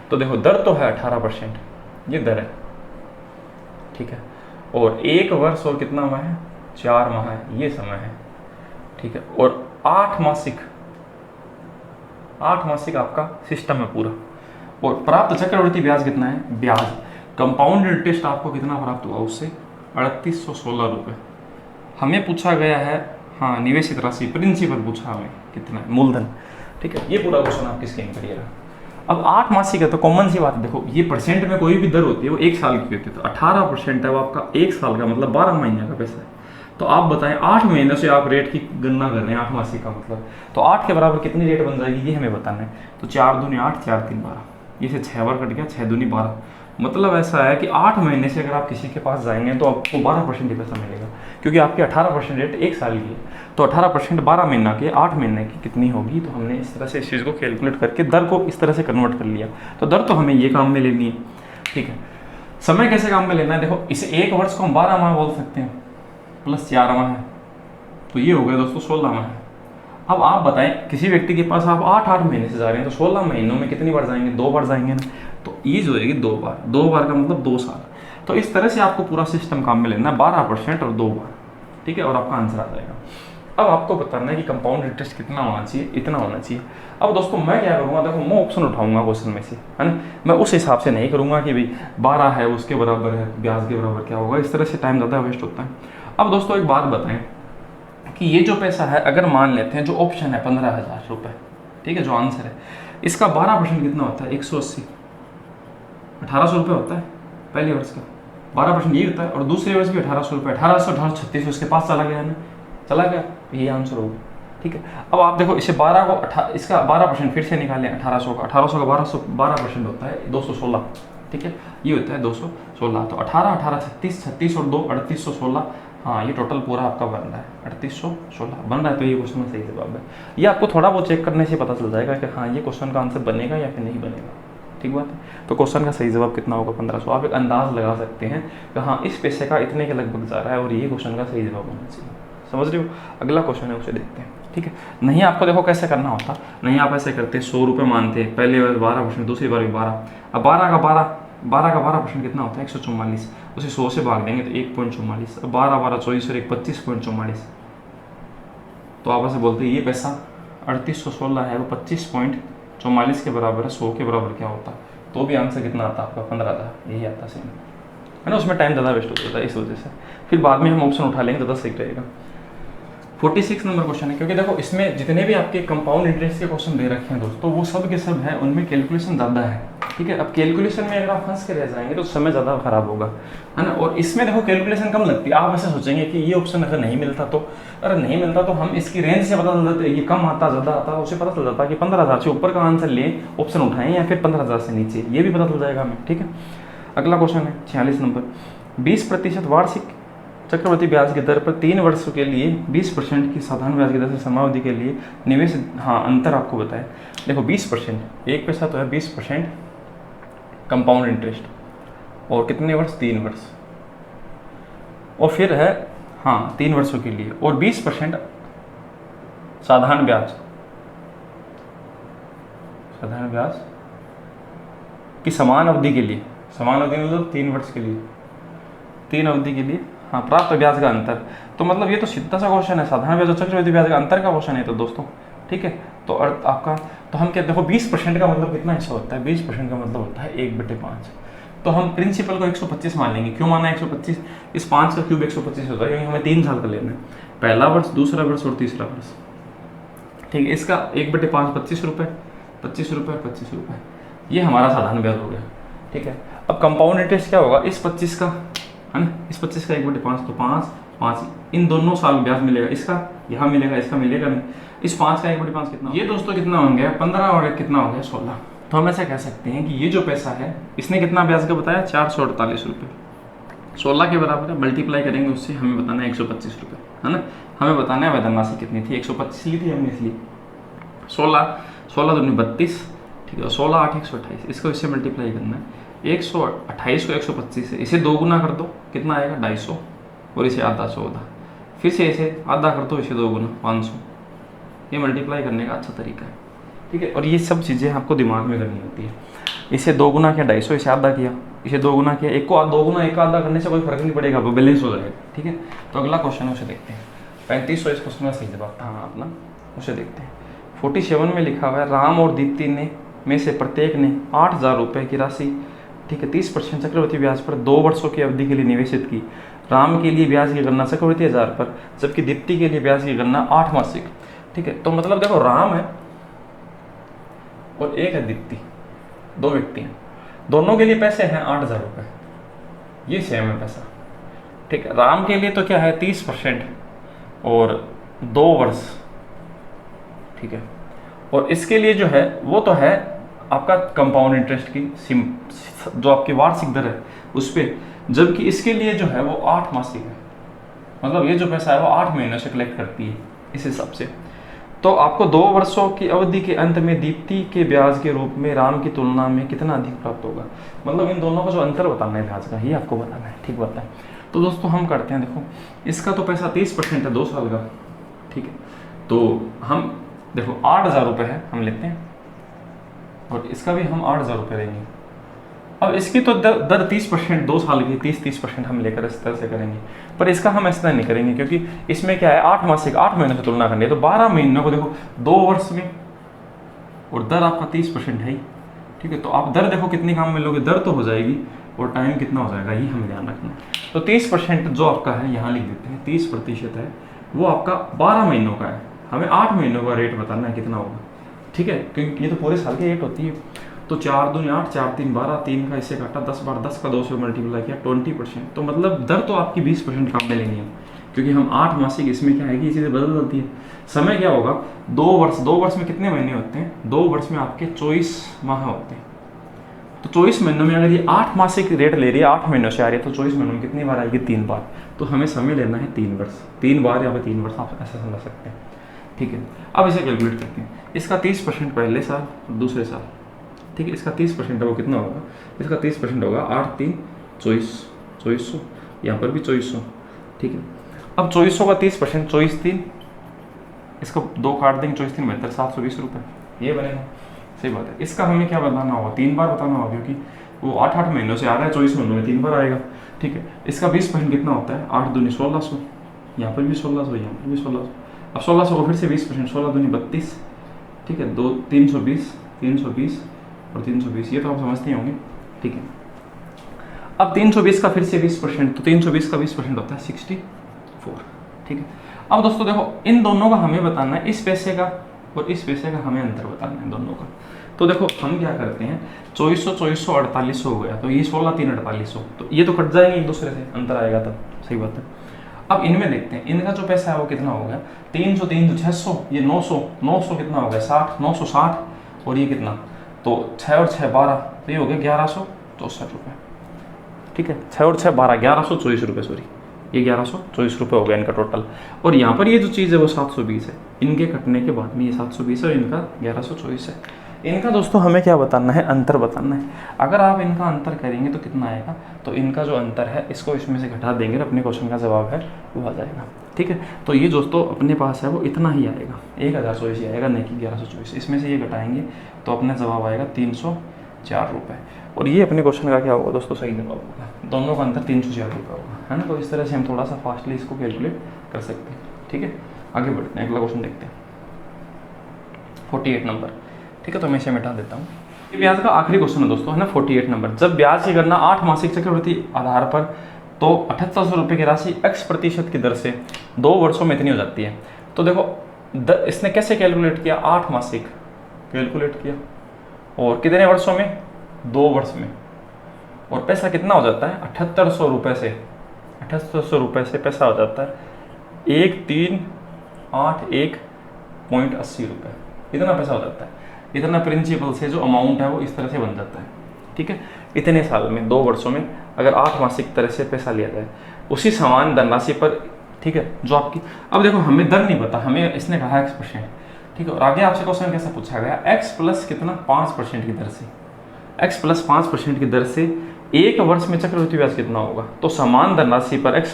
तो देखो दर तो है 18%, ये दर है, ठीक है। और 1 वर्ष और कितना माह है, 4 माह है, ये समय है, ठीक है। और 8 मासिक आपका सिस्टम है पूरा। और प्राप्त चक्रवृद्धि ब्याज कितना है, ब्याज कंपाउंड इंटरेस्ट आपको कितना प्राप्त हुआ उससे 3816 रुपये। हमें पूछा गया है हाँ निवेशित राशि, प्रिंसिपल पूछा हमें कितना है, मूलधन, ठीक है। ये पूरा क्वेश्चन आपकी स्क्रीन पर करिएगा। अब 8 मासिक है तो कॉमन सी बात है, देखो ये परसेंट में कोई भी दर होती है वो 1 साल की होती है, तो 18% है वो आपका 1 साल का, मतलब 12 महीने का पैसा है। तो आप बताएं 8 महीने से आप रेट की गणना कर रहे हैं, 8 मासिक का मतलब, तो 8 के बराबर कितनी रेट बन जाएगी ये हमें बताना है। तो 4 दूनी 8, 4 3 12, ये से 6 बार कट गया, 6 दूनी 12। मतलब ऐसा है कि 8 महीने से अगर आप किसी के पास जाएंगे तो आपको 12% ही पैसा मिलेगा, क्योंकि आपकी 18% रेट 1 साल की है, तो 18% 12 महीना के 8 महीने की कितनी होगी। तो हमने इस तरह से इस चीज़ को कैलकुलेट करके दर को इस तरह से कन्वर्ट कर लिया। तो दर तो हमें ये काम में लेनी है, ठीक है। समय कैसे काम में लेना है, देखो इसे 1 वर्ष को हम 12 माह बोल सकते हैं, प्लस 4 माह है, तो ये हो गया दोस्तों 16 माह है। अब आप बताएं किसी व्यक्ति के पास आप 8 महीने से जा रहे हैं, तो 16 महीनों में कितनी बार जाएंगे, 2 बार जाएंगे ना, तो ये जो होगी 2 बार, 2 बार का मतलब 2 साल। तो इस तरह से आपको पूरा सिस्टम काम में लेना है, 12% और 2 बार, ठीक है, और आपका आंसर आ जाएगा। अब आपको बताना है कि कंपाउंड इंटरेस्ट कितना होना चाहिए, इतना होना चाहिए। अब दोस्तों मैं क्या करूँगा, देखो मैं ऑप्शन उठाऊंगा क्वेश्चन में से, है ना। मैं उस हिसाब से नहीं करूँगा कि भाई 12 है उसके बराबर है ब्याज के बराबर क्या होगा, इस तरह से टाइम ज़्यादा वेस्ट होता है। अब दोस्तों एक बात बताएं कि ये जो पैसा है, अगर मान लेते हैं जो ऑप्शन है 15,000 रुपये, ठीक है, जो आंसर है इसका 12% कितना होता है, 180, 1800 रुपये होता है पहले वर्ष का, 12% यही होता है, और दूसरे वर्ष भी 1800 रुपये, 1800 1836 उसके पास चला गया ना, चला गया, यही आंसर होगा, ठीक है। अब आप देखो इसे 12 को इसका 12% फिर से निकालें, 1800 का 12% होता है 216, ठीक है, ये होता है 216, तो 18 18 36 36 और 2 3816, हाँ ये टोटल पूरा आपका बन रहा है 3816 बन रहा है। तो ये क्वेश्चन का सही जवाब है। ये आपको थोड़ा बहुत चेक करने से पता चल जाएगा कि हाँ ये क्वेश्चन का आंसर बनेगा या फिर नहीं बनेगा, ठीक बात है। तो क्वेश्चन का सही जवाब कितना होगा 1500, आप एक अंदाज लगा सकते हैं कि हाँ इस पैसे का इतने के लगभग जा रहा है और ये क्वेश्चन का सही जवाब होना चाहिए, समझ रहे हो। अगला क्वेश्चन है उसे देखते हैं, ठीक है। नहीं आपको देखो कैसे करना होता, नहीं आप ऐसे करते 100 रुपये मानते, पहले बार 12%, दूसरी बार भी 12, अब 12 का 12% कितना होता है 144, उसे 100 से भाग देंगे तो 1.44, अब 12 12 24 और 1 25.44, तो आप ऐसे बोलते हैं ये पैसा 3816 है वो 25.44 के बराबर है, 100 के बराबर क्या होता, तो भी आंसर कितना आता आपका 15,000, यही आता सेम, है ना। उसमें टाइम ज़्यादा वेस्ट होता है इस वजह से, फिर बाद में हम ऑप्शन उठा लेंगे ज़्यादा सही रहेगा। 46 नंबर क्वेश्चन है, क्योंकि देखो इसमें जितने भी आपके कंपाउंड इंटरेस्ट के क्वेश्चन दे रखे हैं दोस्तों, वो सब के सब है, उनमें कैलकुलेशन ज़्यादा है, ठीक है। अब कैलकुलेशन में अगर आप फंस के रह जाएंगे तो समय ज़्यादा खराब होगा, है ना। और इसमें देखो कैलकुलेशन कम लगती है, आप ऐसे सोचेंगे कि ये ऑप्शन अगर नहीं मिलता तो, अगर नहीं मिलता तो हम इसकी रेंज से पता चल जाता है ये कम आता ज़्यादा आता, उसे पता चल जाता है कि 15,000 से ऊपर का आंसर ले ऑप्शन उठाएं या फिर 15,000 से नीचे, ये भी पता चल जाएगा हमें, ठीक है। अगला क्वेश्चन है 46 नंबर, 20% वार्षिक चक्रवृद्धि ब्याज की दर पर 3 वर्षों के लिए 20% की साधारण ब्याज की दर से समावधि के लिए निवेश, हाँ अंतर आपको बताएं। देखो 20%, एक पैसा तो है 20% कंपाउंड इंटरेस्ट, और कितने वर्ष, 3 वर्ष, और फिर है हाँ 3 वर्षों के लिए, और 20% साधारण ब्याज की समान अवधि के लिए, समान अवधि मतलब 3 वर्ष के लिए, 3 अवधि के लिए, हाँ प्राप्त ब्याज का अंतर। तो मतलब ये तो सीधा सा क्वेश्चन है, साधारण ब्याज और चक्रवृद्धि ब्याज का अंतर का क्वेश्चन है तो दोस्तों, ठीक है। तो अर्थ आपका, तो हम क्या देखो 20% का मतलब कितना हिस्सा होता है, 20% का मतलब होता है 1/5, तो हम प्रिंसिपल को 125 मान लेंगे। क्यों माना 125, इस 5 का क्यूब 125 होता है, क्योंकि हमें 3 साल का लेना है, पहला वर्ष, दूसरा वर्ष और तीसरा वर्ष, ठीक है। इसका 1/5 25 रुपये, 25 रुपये और 25 रुपये, ये हमारा साधारण ब्याज हो गया, ठीक है। अब कंपाउंड इंटरेस्ट क्या होगा, इस 25 का, है ना, इस 25 का 1/5, तो 5 इन दोनों साल ब्याज मिलेगा, इसका यहाँ मिलेगा, इसका मिलेगा नहीं। इस 5 का 1/5 कितना, ये दोस्तों कितना हो गया 15, और एक कितना हो गया 16। तो हम ऐसा कह सकते हैं कि ये जो पैसा है इसने कितना ब्याज का बताया 448 रुपये, 16 के बराबर है, मल्टीप्लाई करेंगे उससे, हमें बताना है 125 रुपये, है ना। हमें बताना है वेतन राशि कितनी थी, 125 ली थी हमने, इसलिए 16 दूनी 32, ठीक है, 16 8 128, इसको इससे मल्टीप्लाई करना है, 128 को 125 से इसे 2 गुना कर दो, कितना आएगा 250, और इसे आधा 14, फिर से इसे आधा कर दो, इसे 2 गुना 500, ये मल्टीप्लाई करने का अच्छा तरीका है, ठीक है। और ये सब चीज़ें आपको दिमाग में करनी होती है। इसे 2 गुना किया 250, इसे आधा किया, इसे 2 गुना किया, एक को 2 गुना एक का आधा करने से कोई फर्क नहीं पड़ेगा, वो बैलेंस हो जाएगा, ठीक है। तो अगला क्वेश्चन है उसे देखते हैं, 3500 इस क्वेश्चन का सही जवाब था अपना, उसे देखते हैं। 47 में लिखा हुआ है, राम और दीप्ति ने में से प्रत्येक ने 8,000 रुपये की राशि, ठीक है, 30% चक्रवृद्धि ब्याज पर 2 वर्षों की अवधि के लिए निवेशित की। राम के लिए ब्याज की गणना चक्रवृद्धि 1000 पर, जबकि दीप्ति के लिए ब्याज की गणना 8 मासिक, ठीक है। तो मतलब देखो राम है और एक है दीप्ति, 2 व्यक्ति हैं, दोनों के लिए पैसे हैं 8,000 रुपये, ये सेम है पैसा, ठीक है। राम के लिए तो क्या है 30% और 2 वर्ष, ठीक है, और इसके लिए जो है वो तो है आपका कंपाउंड इंटरेस्ट की जो आपकी वार्षिक दर है उस पर, जबकि इसके लिए जो है वो 8 मासिक है, मतलब ये जो पैसा है वो 8 महीनों से कलेक्ट करती है इस हिसाब से। तो आपको 2 वर्षों की अवधि के अंत में दीप्ति के ब्याज के रूप में राम की तुलना में कितना अधिक प्राप्त होगा, मतलब इन दोनों का जो अंतर बताना है ब्याज का, ये आपको बताना है, ठीक बात है। तो दोस्तों हम करते हैं, देखो इसका तो पैसा 30% है 2 साल का, ठीक है। तो हम देखो 8,000 रुपये है हम लेते हैं, और इसका भी हम 8,000 रुपये देंगे, अब इसकी तो दर 30%, 2 साल की 30% हम लेकर इस तरह से करेंगे, पर इसका हम इस तरह नहीं करेंगे, क्योंकि इसमें क्या है 8 मासिक 8 महीनों से तुलना करनी है, तो 12 महीनों को देखो 2 वर्ष में, और दर आपका 30% है ही, ठीक है। तो आप दर देखो कितनी काम में लोगे, दर तो हो जाएगी और टाइम कितना हो जाएगा, ये हमें ध्यान रखना। तो 30% जो आपका है यहाँ लिख देते हैं, 30% है वो आपका 12 महीनों का है, हमें 8 महीनों का रेट बताना है कितना होगा, ठीक है, क्योंकि ये तो पूरे साल की रेट होती है। तो 4 दूनी 8, 4 3 12, 3 का इससे काटा 10 बार 10 का 2 से मल्टीप्लाई किया 20%, तो मतलब दर तो आपकी 20% काम में लेनी है, क्योंकि हम 8 मासिक, इसमें क्या है कि ये चीज़ें बदल जाती है। समय क्या होगा 2 वर्ष में कितने महीने होते हैं, 2 वर्ष में आपके 24 माह होते हैं। तो 24 महीनों में अगर ये 8 मासिक रेट ले रही है, 8 महीनों से आ रही है, तो 24 महीनों में कितनी बार आएगी, 3 बार। तो हमें समय लेना है 3 वर्ष, 3 बार या फिर 3 वर्ष, आप ऐसा समझ सकते हैं, ठीक है। अब इसे कैलकुलेट करते हैं, इसका 30% पहले साल और दूसरे साल, ठीक है। इसका 30% है वो कितना होगा, इसका 30% होगा 8 3 24, 2400, यहाँ पर भी 2400, ठीक है। अब 2400 का 30%, 24 3, इसको 2 काट देंगे, 24 3 बेहतर 720 रुपये, ये बनेगा, सही बात है। इसका हमें क्या बताना होगा, 3 बार बताना होगा, क्योंकि वो 8 महीनों से आ रहा है, 24 महीनों में 3 बार आएगा, ठीक है। इसका 20% कितना होता है, 8 दूनी 1600, यहाँ पर भी 1600, यहाँ पर भी 1600। अब 1600 को फिर से 20%, 16 दूनी 32, ठीक है, 320 320 और 320, ये तो आप समझते ही होंगे, ठीक है। अब 320 का फिर से 20%, तो 320 का 20% होता है 64, ठीक है। अब दोस्तों देखो इन दोनों का हमें बताना है, इस पैसे का और इस पैसे का हमें अंतर बताना है दोनों का। तो देखो हम क्या करते हैं, 2400 2400 4800 हो गया, तो ये 16 3 4800, तो ये तो कट जाएंगे एक दूसरे से, अंतर आएगा तब, सही बात है। अब इनमें देखते हैं, इनका जो पैसा है वो कितना हो गया, 300 300 600, ये 900 900 कितना हो गया 60 960, और ये कितना, तो 6 और 6 12, तो ये हो गया 1164 रुपये, ठीक है। 6 और 6 12, 1124 रुपये, सॉरी, ये 1124 रुपये हो गया इनका टोटल। और यहाँ पर ये जो चीज़ है वो 720 है, इनके कटने के बाद में ये 720 है और इनका 1124 है। इनका दोस्तों हमें क्या बताना है, अंतर बताना है। अगर आप इनका अंतर करेंगे तो कितना आएगा, तो इनका जो अंतर है इसको इसमें से घटा देंगे, अपने क्वेश्चन का जवाब है वो आ जाएगा, ठीक है। तो ये दोस्तों अपने पास है वो इतना ही आएगा, 1024 ही आएगा, नहीं कि 1124। इसमें से ये घटाएंगे तो अपना जवाब आएगा 304 रुपये, और ये अपने क्वेश्चन का क्या होगा दोस्तों, सही जवाब होगा। दोनों का अंतर 304 रुपये होगा, है ना। तो इस तरह से हम थोड़ा सा फास्टली इसको कैलकुलेट कर सकते हैं, ठीक है। आगे बढ़ते हैं, अगला क्वेश्चन देखते हैं, 48 नंबर, ठीक है। तो मैं इसे मिटा देता हूँ। ये ब्याज का आखिरी क्वेश्चन है दोस्तों, है ना, 48 नंबर। जब ब्याज की गणना 8 मासिक चक्रवृद्धि आधार पर, तो 7800 रुपये की राशि x% की दर से 2 वर्षों में इतनी हो जाती है। तो देखो इसने कैसे कैलकुलेट किया, 8 मासिक कैलकुलेट किया, और कितने वर्षों में, 2 वर्ष में, और पैसा कितना हो जाता है 7800 रुपये से, 7800 रुपये से पैसा हो जाता है 1381.80 रुपये, इतना पैसा हो जाता है। इतना प्रिंसिपल से जो अमाउंट है वो इस तरह से बन जाता है, ठीक है। इतने साल में, 2 वर्षों में, अगर 8 मासिक तरह से पैसा लिया जाए उसी समान धनराशि पर, ठीक है, जो आपकी, अब देखो हमें दर नहीं पता, हमें इसने कहा x%, ठीक है। और आगे आपसे क्वेश्चन कैसे पूछा गया, x प्लस कितना 5% की दर से, x प्लस 5% की दर से 1 वर्ष में चक्रवृद्धि ब्याज कितना होगा। तो समान धनराशि पर x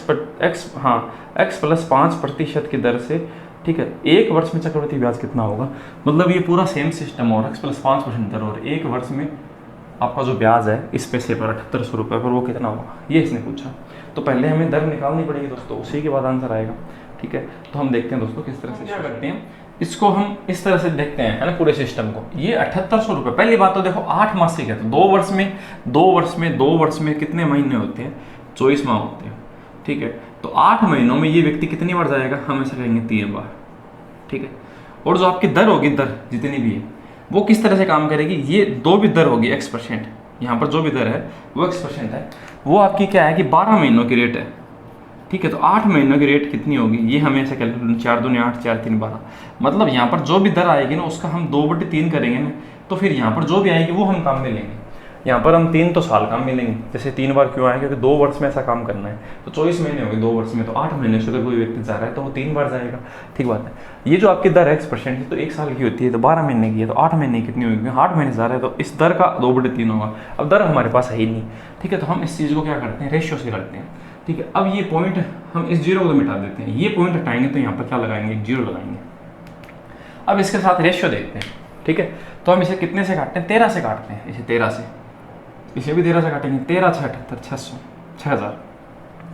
प्लस 5% की दर से, ठीक है, 1 वर्ष में चक्रवृद्धि ब्याज कितना होगा। मतलब ये पूरा सेम सिस्टम, और x प्लस 5% दर, और 1 वर्ष में आपका जो ब्याज है इस पैसे पर 7800 रुपये पर, वो कितना होगा, ये इसने पूछा। तो पहले हमें दर निकालनी पड़ेगी दोस्तों, उसी के बाद आंसर आएगा, ठीक है। तो हम देखते हैं दोस्तों किस तरह से क्या करते हैं, इसको हम इस तरह से देखते हैं, है ना, पूरे सिस्टम को। ये 7800 रुपये, पहली बात तो देखो 8 मासिक है, तो 2 वर्ष में कितने महीने होते हैं, 24 माह होते हैं, ठीक है। तो 8 महीनों में ये व्यक्ति कितनी बार जाएगा, हम ऐसा कहेंगे 3 बार, ठीक है। और जो आपकी दर होगी, दर जितनी भी है वो किस तरह से काम करेगी, ये 2 भी दर होगी x%, यहाँ पर जो भी दर है वो x% है, वो आपकी क्या है कि 12 महीनों की रेट है, ठीक है। तो 8 महीनों की रेट कितनी होगी, ये हमें ऐसे कैलकुलेट, 4 दूनी 8 4 3 12, मतलब यहाँ पर जो भी दर आएगी ना उसका हम 2/3 करेंगे ना, तो फिर यहाँ पर जो भी आएगी वो हम काम में लेंगे। यहाँ पर हम 3 तो साल काम में लेंगे, जैसे 3 बार क्यों आए, क्योंकि 2 वर्ष में ऐसा काम करना है, तो 24 महीने हो गए 2 वर्ष में, तो 8 महीने से अगर कोई व्यक्ति जा रहा है तो वो 3 बार जाएगा, ठीक बात है। ये जो आपकी दर x% है, तो 1 साल की होती है, तो 12 महीने की है, तो 8 महीने कितनी होगी, 8 महीने जा रहा है, तो इस दर का 2/3 होगा। अब दर हमारे पास है ही नहीं, ठीक है। तो हम इस चीज़ को क्या करते हैं, रेशियो से करते हैं, ठीक है। अब ये पॉइंट हम इस 0 को मिटा देते हैं, ये पॉइंट हटाएंगे तो यहाँ पर क्या लगाएंगे, 0 लगाएंगे। अब इसके साथ रेशियो देखते हैं, ठीक है। तो हम इसे कितने से काटते हैं, 13 से काटते हैं, इसे 13 से, इसे भी 13 से काटेंगे, 13 6 78 600 6000,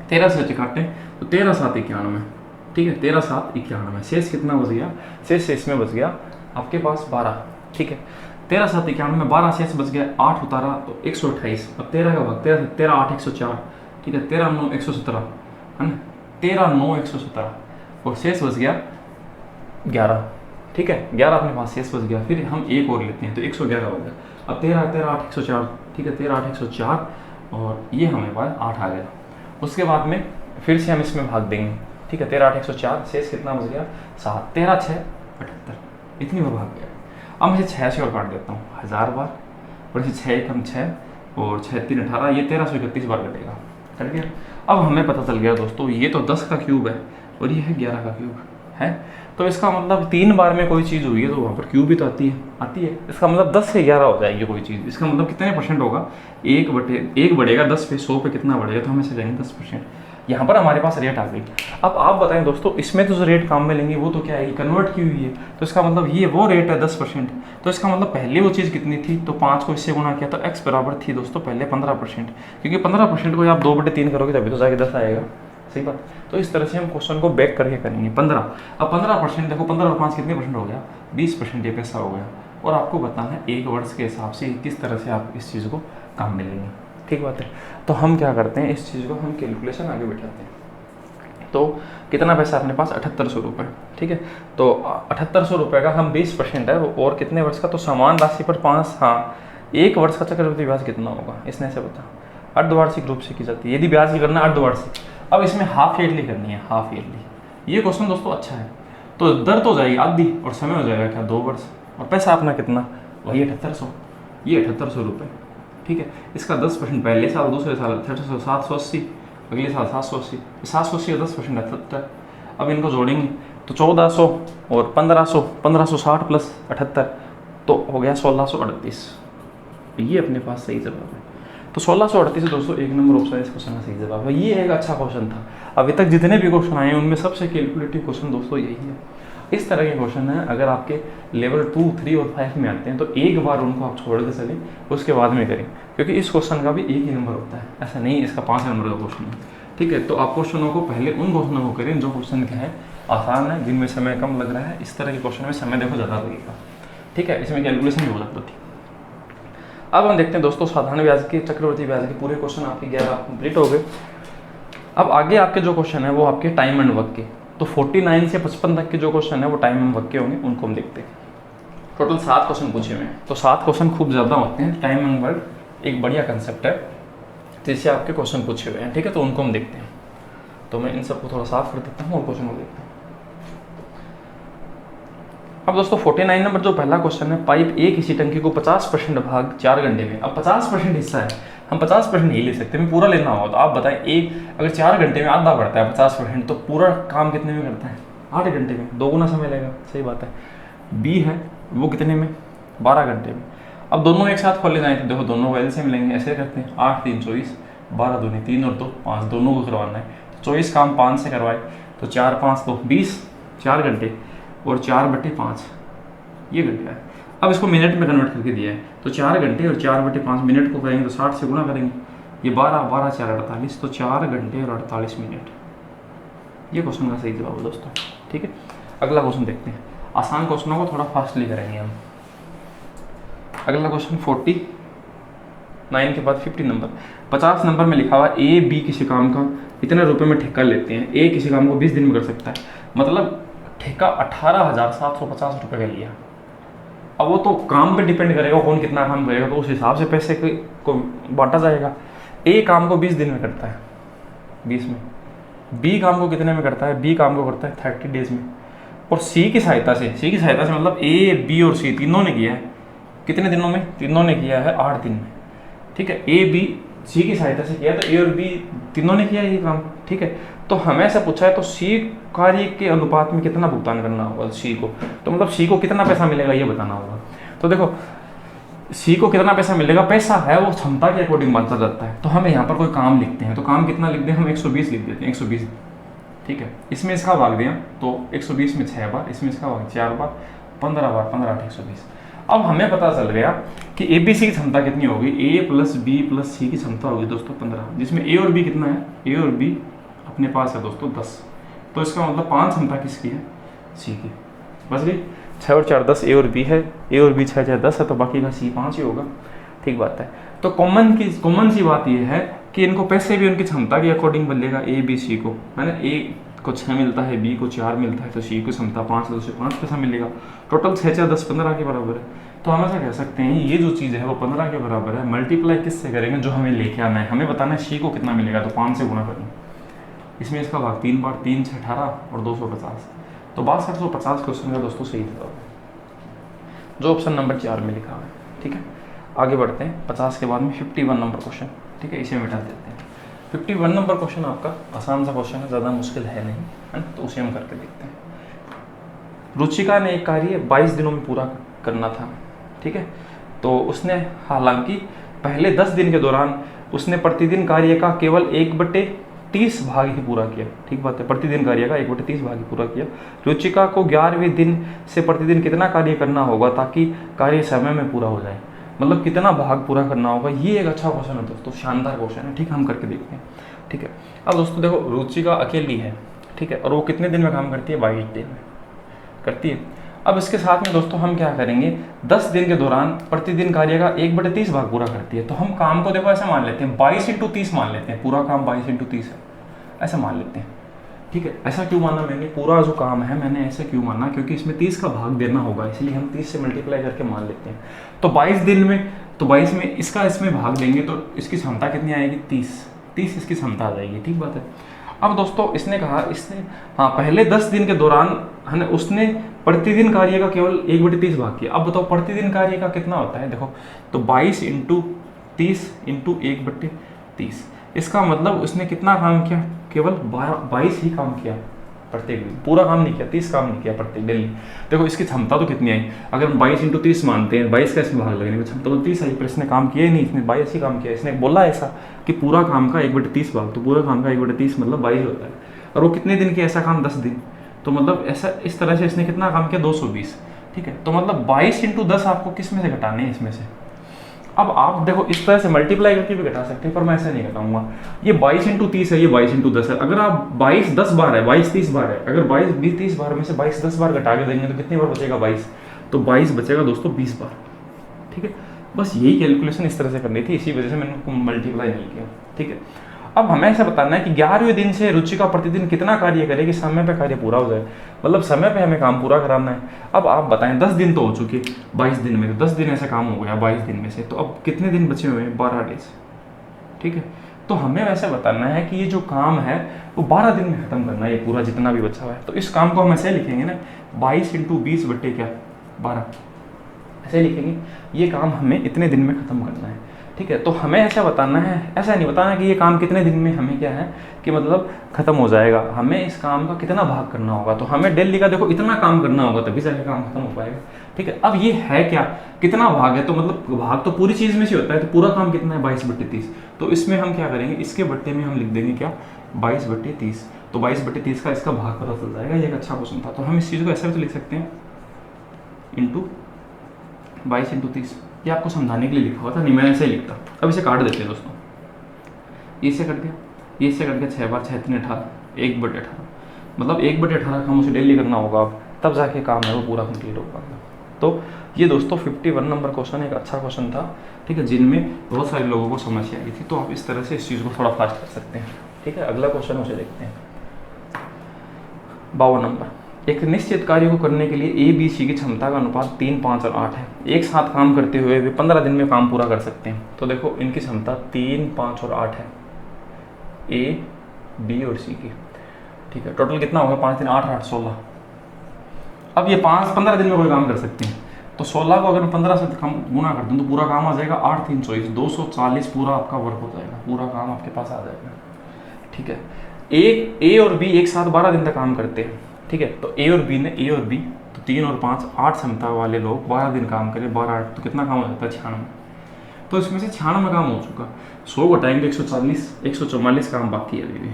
13 से काटें तो 13 7 91, ठीक है, 13 7 91, शेष कितना बच गया, शेष इसमें बच गया आपके पास 12, ठीक है, 13 7 91 में 12 शेष बच गया, 8 उतारा तो 128, अब 13 का भाग 13 13 8 104, ठीक है, 13 9 117 है ना, 13 9 117 और शेष बच गया 11, ठीक है, 11 अपने पास शेष बच गया। फिर हम एक और लेते हैं तो 111 हो गया। अब 13 13 8 104, ठीक है, 13 8 104 और ये हमें पास 8 आ गया। उसके बाद में फिर से हम इसमें भाग देंगे, ठीक है, 13 8 104, शेष कितना बच गया 7, 13 6 78, इतनी बार भाग गया। अब मैं इसे 6 से और काट देता हूँ 1000 बार, और इसे 6 एकम 6 और 6 3 18, ये 1331 बार कटेगा, कट गया। अब हमें पता चल गया दोस्तों ये तो 10 का क्यूब है और ये है 11 का क्यूब है, तो इसका मतलब 3 बार में कोई चीज़ हुई है तो वहाँ पर क्यूब भी तो आती है, इसका मतलब 10 से 11 हो जाएगी कोई चीज़। इसका मतलब कितने परसेंट होगा, 1 बढ़ेगा 10 पे, 100 पे कितना बढ़ेगा, तो हमें से जाएंगे 10%। यहाँ पर हमारे पास रेट आ गई। अब आप बताएं दोस्तों, इसमें तो जो रेट काम में लेंगे वो तो क्या है, कन्वर्ट की हुई है, तो इसका मतलब ये वो रेट है 10%। तो इसका मतलब पहले वो चीज़ कितनी थी, तो 5 को इससे गुना किया तो x बराबर थी दोस्तों पहले 15%, क्योंकि 15% को आप 2/3 करोगे तभी तो जाके 10 आएगा, सही बात। तो इस तरह से हम क्वेश्चन को बैक करके करेंगे 15। अब 15% देखो, 15 और 5 कितने परसेंट हो गया, 20% ये पैसा हो गया। और आपको बताना है एक वर्ष के हिसाब से किस तरह से आप इस चीज़ को काम में लेंगे, ठीक बात है। तो हम क्या करते हैं, इस चीज़ को हम कैलकुलेशन आगे बैठाते हैं। तो कितना पैसा अपने पास, 7800 रुपये, ठीक है। तो 7800 रुपये का हम 20% है और कितने वर्ष का, तो समान राशि पर 5, हाँ, एक वर्ष का चक्रवृद्धि ब्याज कितना होगा, इसने से बता, अर्धवार्षिक रूप से की जाती है। यदि ब्याज की करना अर्धवार्षिक, अब इसमें हाफ ईयरली करनी है, हाफ ईयरली। ये क्वेश्चन दोस्तों अच्छा है, तो दर तो जाएगी आधी और समय हो जाएगा क्या 2 वर्ष, और पैसा अपना कितना, वही 7800, ये 7800 रुपये, ठीक है। इसका 10% पहले साल, दूसरे साल 7800, 780, अगले साल 780, 780 का 10% 78। अब इनको जोड़ेंगे तो 1400 और 1500, 1560 प्लस 78 तो हो गया 1638। ये अपने पास सही जवाब है। तो 1638 दोस्तों 1 नंबर ऑप्शन इस क्वेश्चन का सही जवाब है। ये एक अच्छा क्वेश्चन था। अभी तक जितने भी क्वेश्चन आए हैं उनमें सबसे कैलकुलेटिव क्वेश्चन दोस्तों यही है। इस तरह के क्वेश्चन है, अगर आपके लेवल 2, 3 और 5 में आते हैं तो एक बार उनको आप छोड़ के चलें, उसके बाद में करें, क्योंकि इस क्वेश्चन का भी एक ही नंबर होता है, ऐसा नहीं इसका 5 नंबर का क्वेश्चन है, ठीक है। तो आप क्वेश्चनों को पहले उन क्वेश्चनों को करें जो क्वेश्चन क्या है आसान है, जिनमें समय कम लग रहा है। इस तरह के क्वेश्चन में समय देखो ज़्यादा लगेगा, ठीक है, इसमें कैलकुलेशन भी हो सकती थी। अब हम देखते हैं दोस्तों साधारण ब्याज के, चक्रवृद्धि ब्याज के पूरे क्वेश्चन आपके 11 कंप्लीट हो गए। अब आगे आपके जो क्वेश्चन है वो आपके टाइम एंड वर्क के, तो 49 से 55 तक के जो क्वेश्चन है वो टाइम एंड वर्क के होंगे, उनको हम देखते हैं। टोटल 7 क्वेश्चन पूछे हुए हैं, तो 7 क्वेश्चन खूब ज़्यादा होते हैं। टाइम एंड वर्क एक बढ़िया कंसेप्ट है जिससे आपके क्वेश्चन पूछे हुए हैं, ठीक है, तो उनको हम देखते हैं। तो मैं इन सबको थोड़ा साफ कर देता हूँ और क्वेश्चन को देखते हैं। अब दोस्तों 49 नंबर जो पहला क्वेश्चन है, पाइप ए किसी टंकी को 50% भाग 4 घंटे में। अब 50% हिस्सा है, हम 50% नहीं ले सकते, हमें पूरा लेना होगा। तो आप बताएं, ए अगर 4 घंटे में आधा बढ़ता है 50%, तो पूरा काम कितने में करता है, 8 घंटे में, 2 गुना समय लगेगा, सही बात है। बी है वो कितने में, 12 घंटे में। अब दोनों एक साथ खोले जाएँ तो देखो दोनों को एलसीएम लेंगे, ऐसे करते हैं, 8 3 24, 12 दूनी 3 और 2 5, दोनों को करवाना है। 24 काम 5 से करवाए तो 4 5 2 20, 4 घंटे और 4/5 ये घंटे है। अब इसको मिनट में कन्वर्ट करके दिया है, तो 4 घंटे और 4/5 मिनट को करेंगे तो 60 से गुणा करेंगे, ये 12 12 4 48, तो 4 घंटे और 48 मिनट। ये क्वेश्चन का सही जवाब है दोस्तों, ठीक है। अगला क्वेश्चन देखते हैं, आसान क्वेश्चनों को थोड़ा फास्टली करेंगे हम। अगला क्वेश्चन 49 के बाद 50 नंबर, 50 नंबर में लिखा हुआ ए बी किसी काम का इतने रुपए में ठेका लेते हैं। ए किसी काम को 20 दिन में कर सकता है, मतलब ठेका 18,750 रुपये का लिया। अब वो तो काम पे डिपेंड करेगा कौन कितना काम करेगा, तो उस हिसाब से पैसे को बांटा जाएगा। ए काम को 20 दिन में करता है, 20 में। बी काम को कितने में करता है, बी काम को करता है 30 डेज में। और सी की सहायता से मतलब ए बी और सी तीनों ने किया है कितने दिनों में, तीनों ने किया है 8 दिन में, ठीक है। ए बी सी की सहायता से किया, तो ए और बी तीनों ने किया ये काम, ठीक है। तो हमें ऐसा पूछा है, तो सी कार्य के अनुपात में कितना भुगतान करना होगा सी को, तो मतलब सी को कितना पैसा मिलेगा ये बताना होगा। तो देखो सी को कितना पैसा मिलेगा, पैसा है वो क्षमता के अकॉर्डिंग बांटा जाता है। तो हम यहाँ पर कोई काम लिखते हैं, तो काम कितना लिख दें हम, 120 लिख देते हैं, 120, ठीक है। इसमें इसका भाग दिया तो 120 में 6 बार, इसमें इसका भाग 4 बार, 15 बार, 15 8 120। अब हमें पता चल गया कि ए बी सी की क्षमता कितनी होगी, ए प्लस बी प्लस सी की क्षमता होगी दोस्तों 15, जिसमें ए और बी कितना है, ए और बी अपने पास है दोस्तों 10। तो इसका मतलब 5 क्षमता किसकी है, सी की। बस गई, 6 और 4 10, ए और बी है, ए और बी 6 6 10 है, तो बाकी का सी 5 ही होगा। ठीक बात है। तो कॉमन सी बात यह है कि इनको पैसे भी उनकी क्षमता के अकॉर्डिंग बदलेगा, ए बी सी को, है ना। ए को 6 मिलता है, बी को 4 मिलता है, तो सी को क्षमता 5 है, तो उसे 5 पैसा मिलेगा। टोटल 6 4 10 15 के बराबर है। तो हम ऐसा कह सकते हैं ये जो चीज़ है वो 15 के बराबर है। मल्टीप्लाई किससे करेंगे, जो हमें लेके आना है, हमें बताना है सी को कितना मिलेगा, तो 5 से गुणा करेंगे। इसमें इसका भाग 3 बार, 3 6 18 और 250, तो 6250 क्वेश्चन का दोस्तों सही जवाब है, जो ऑप्शन नंबर 4 में लिखा हुआ है। ठीक है, आगे बढ़ते हैं। 50 के बाद में 51 नंबर क्वेश्चन। ठीक है, इसे मिटा देते हैं। 51 नंबर क्वेश्चन आपका आसान सा क्वेश्चन है, ज़्यादा मुश्किल है नहीं, है ना। तो उसे हम करके देखते हैं। रुचिका ने एक कार्य 22 दिनों में पूरा करना था। ठीक है, तो उसने हालांकि पहले 10 दिन के दौरान उसने प्रतिदिन कार्य का केवल 1/30 भाग ही पूरा किया। ठीक बात है, प्रतिदिन कार्य का 1/30 भाग ही पूरा किया। रुचिका को 11वें दिन से प्रतिदिन कितना कार्य करना होगा ताकि कार्य समय में पूरा हो जाए, मतलब कितना भाग पूरा करना होगा। ये एक अच्छा क्वेश्चन है दोस्तों, शानदार क्वेश्चन है। ठीक है, हम करके देखते हैं। ठीक है, अब दोस्तों देखो, रुचिका अकेली है, ठीक है, और वो कितने दिन में काम करती है, 22 दिन में करती है। अब इसके साथ में दोस्तों हम क्या करेंगे, 10 दिन के दौरान प्रतिदिन कार्य का 1/30 भाग पूरा करती है। तो हम काम को देखो ऐसे मान लेते हैं, 22 × 30 मान लेते हैं, पूरा काम 22 × 30 है, ऐसे मान लेते हैं। ठीक है, ऐसा क्यों माना मैंने, पूरा जो काम है मैंने ऐसे क्यों माना, क्योंकि इसमें 30 का भाग देना होगा, इसलिए हम 30 से मल्टीप्लाई करके मान लेते हैं। तो 22 दिन में, तो 22 में इसका इसमें भाग देंगे तो इसकी क्षमता कितनी आएगी, 30 इसकी क्षमता आ जाएगी। ठीक बात है। अब दोस्तों इसने कहा, इसने हाँ पहले 10 दिन के दौरान, है ना, उसने प्रतिदिन कार्य का केवल 1/30 भाग किया। अब बताओ प्रतिदिन कार्य का कितना होता है, देखो तो 22 × 30 × 1/30, इसका मतलब उसने कितना काम किया, केवल 22 ही काम किया प्रत्येक दिन, पूरा काम नहीं किया, 30 काम नहीं किया प्रत्येक डेली। देखो इसकी क्षमता तो कितनी आई, अगर हम 22 × 30 मानते हैं, 22 का इसमें भाग लगने की क्षमता तो 30 आई, पर इसने काम किया ही नहीं, इसने 22 ही काम किया। इसने बोला ऐसा कि पूरा काम का 1/30 भाग, तो पूरा काम का 1/30 मतलब 22 होता है। और वो कितने दिन किया ऐसा काम, 10 दिन, तो मतलब ऐसा इस तरह से इसने कितना काम किया, 220। ठीक है, तो मतलब 22 × 10 आपको किस में से घटाने हैं, इसमें से। अब आप देखो इस तरह से मल्टीप्लाई करके भी घटा सकते हैं, पर मैं ऐसे नहीं घटाऊंगा। ये 22 × 30 है, ये 22 × 10 है। अगर आप 22 10 बार है, 22 30 बार है, अगर 22 20 30 बार में से 22 10 बार घटा के देंगे तो कितनी बार बचेगा, 22, तो 22 बचेगा दोस्तों 20 बार। ठीक है, बस यही कैलकुलेशन इस तरह से करनी थी, इसी वजह से मैंने मल्टीप्लाई नहीं किया। ठीक है, अब हमें ऐसा बताना है कि 11वें दिन से रुचिका प्रतिदिन कितना कार्य करे कि समय पे कार्य पूरा हो जाए, मतलब समय पे हमें काम पूरा कराना है। अब आप बताएं, 10 दिन तो हो चुके 22 दिन में, तो 10 दिन ऐसा काम हो गया 22 दिन में से, तो अब कितने दिन बचे हुए हैं, 12 डेज। ठीक है, तो हमें वैसे बताना है कि ये जो काम है वो 12 दिन में खत्म करना है, ये पूरा जितना भी बचा हुआ है। तो इस काम को हम ऐसे लिखेंगे ना, 22 × 20 बटे क्या 12, ऐसे लिखेंगे। ये काम हमें इतने दिन में खत्म करना है। ठीक है, तो हमें ऐसा बताना है, ऐसा नहीं बताना कि ये काम कितने दिन में हमें क्या है कि मतलब खत्म हो जाएगा, हमें इस काम का कितना भाग करना होगा। तो हमें डेली का देखो इतना काम करना होगा तभी जाके काम खत्म हो पाएगा। ठीक है, अब ये है क्या, कितना भाग है, तो मतलब भाग तो पूरी चीज़ में से होता है, तो पूरा काम कितना है, 22/30। तो इसमें हम क्या करेंगे, इसके बट्टे में हम लिख देंगे क्या, 22/30। तो 22/30 का इसका भाग पता चल जाएगा। ये एक अच्छा क्वेश्चन था। तो हम इस चीज़ को ऐसे भी तो लिख सकते हैं, इंटू 22 × 30। ये आपको समझाने के लिए लिखा हुआ था, नहीं मैं ऐसे ही लिखता। अब इसे काट देते हैं दोस्तों, ये से कट गया, ये से कट गया, 6 बार 6 3 18, 1/18, मतलब 1/18 काम उसे डेली करना होगा, अब तब जाके काम है वो पूरा कंप्लीट हो पाएगा। तो ये दोस्तों 51 नंबर क्वेश्चन एक अच्छा क्वेश्चन था। ठीक है, जिनमें बहुत सारे लोगों को समस्या आई थी, तो आप इस तरह से इस चीज़ को थोड़ा फास्ट कर सकते हैं। ठीक है, अगला क्वेश्चन उसे देखते हैं। 52 नंबर, एक निश्चित कार्य को करने के लिए ए बी सी की क्षमता का अनुपात 3 5 और 8 है। एक साथ काम करते हुए वे 15 दिन में काम पूरा कर सकते हैं। तो देखो इनकी क्षमता 3 5 और 8 है, ए बी और सी की। ठीक है, टोटल कितना होगा, 5 3 8 8 16। अब ये 15 दिन में कोई काम कर सकते हैं, तो 16 को अगर मैं 15 से कम गुना कर दूँ तो पूरा काम आ जाएगा 8 3 24, 240 पूरा आपका वर्क हो जाएगा, पूरा काम आपके पास आ जाएगा। ठीक है, ए और बी एक साथ 12 दिन तक काम करते हैं। ठीक है, तो ए और बी तो 3 और 5 8 क्षमता वाले लोग 12 दिन काम करें, 12 8 तो कितना काम हो जाता है, 96। तो इसमें से 96 काम हो चुका, 100 घटाएंगे 140, 144 काम बाकी है अभी भी।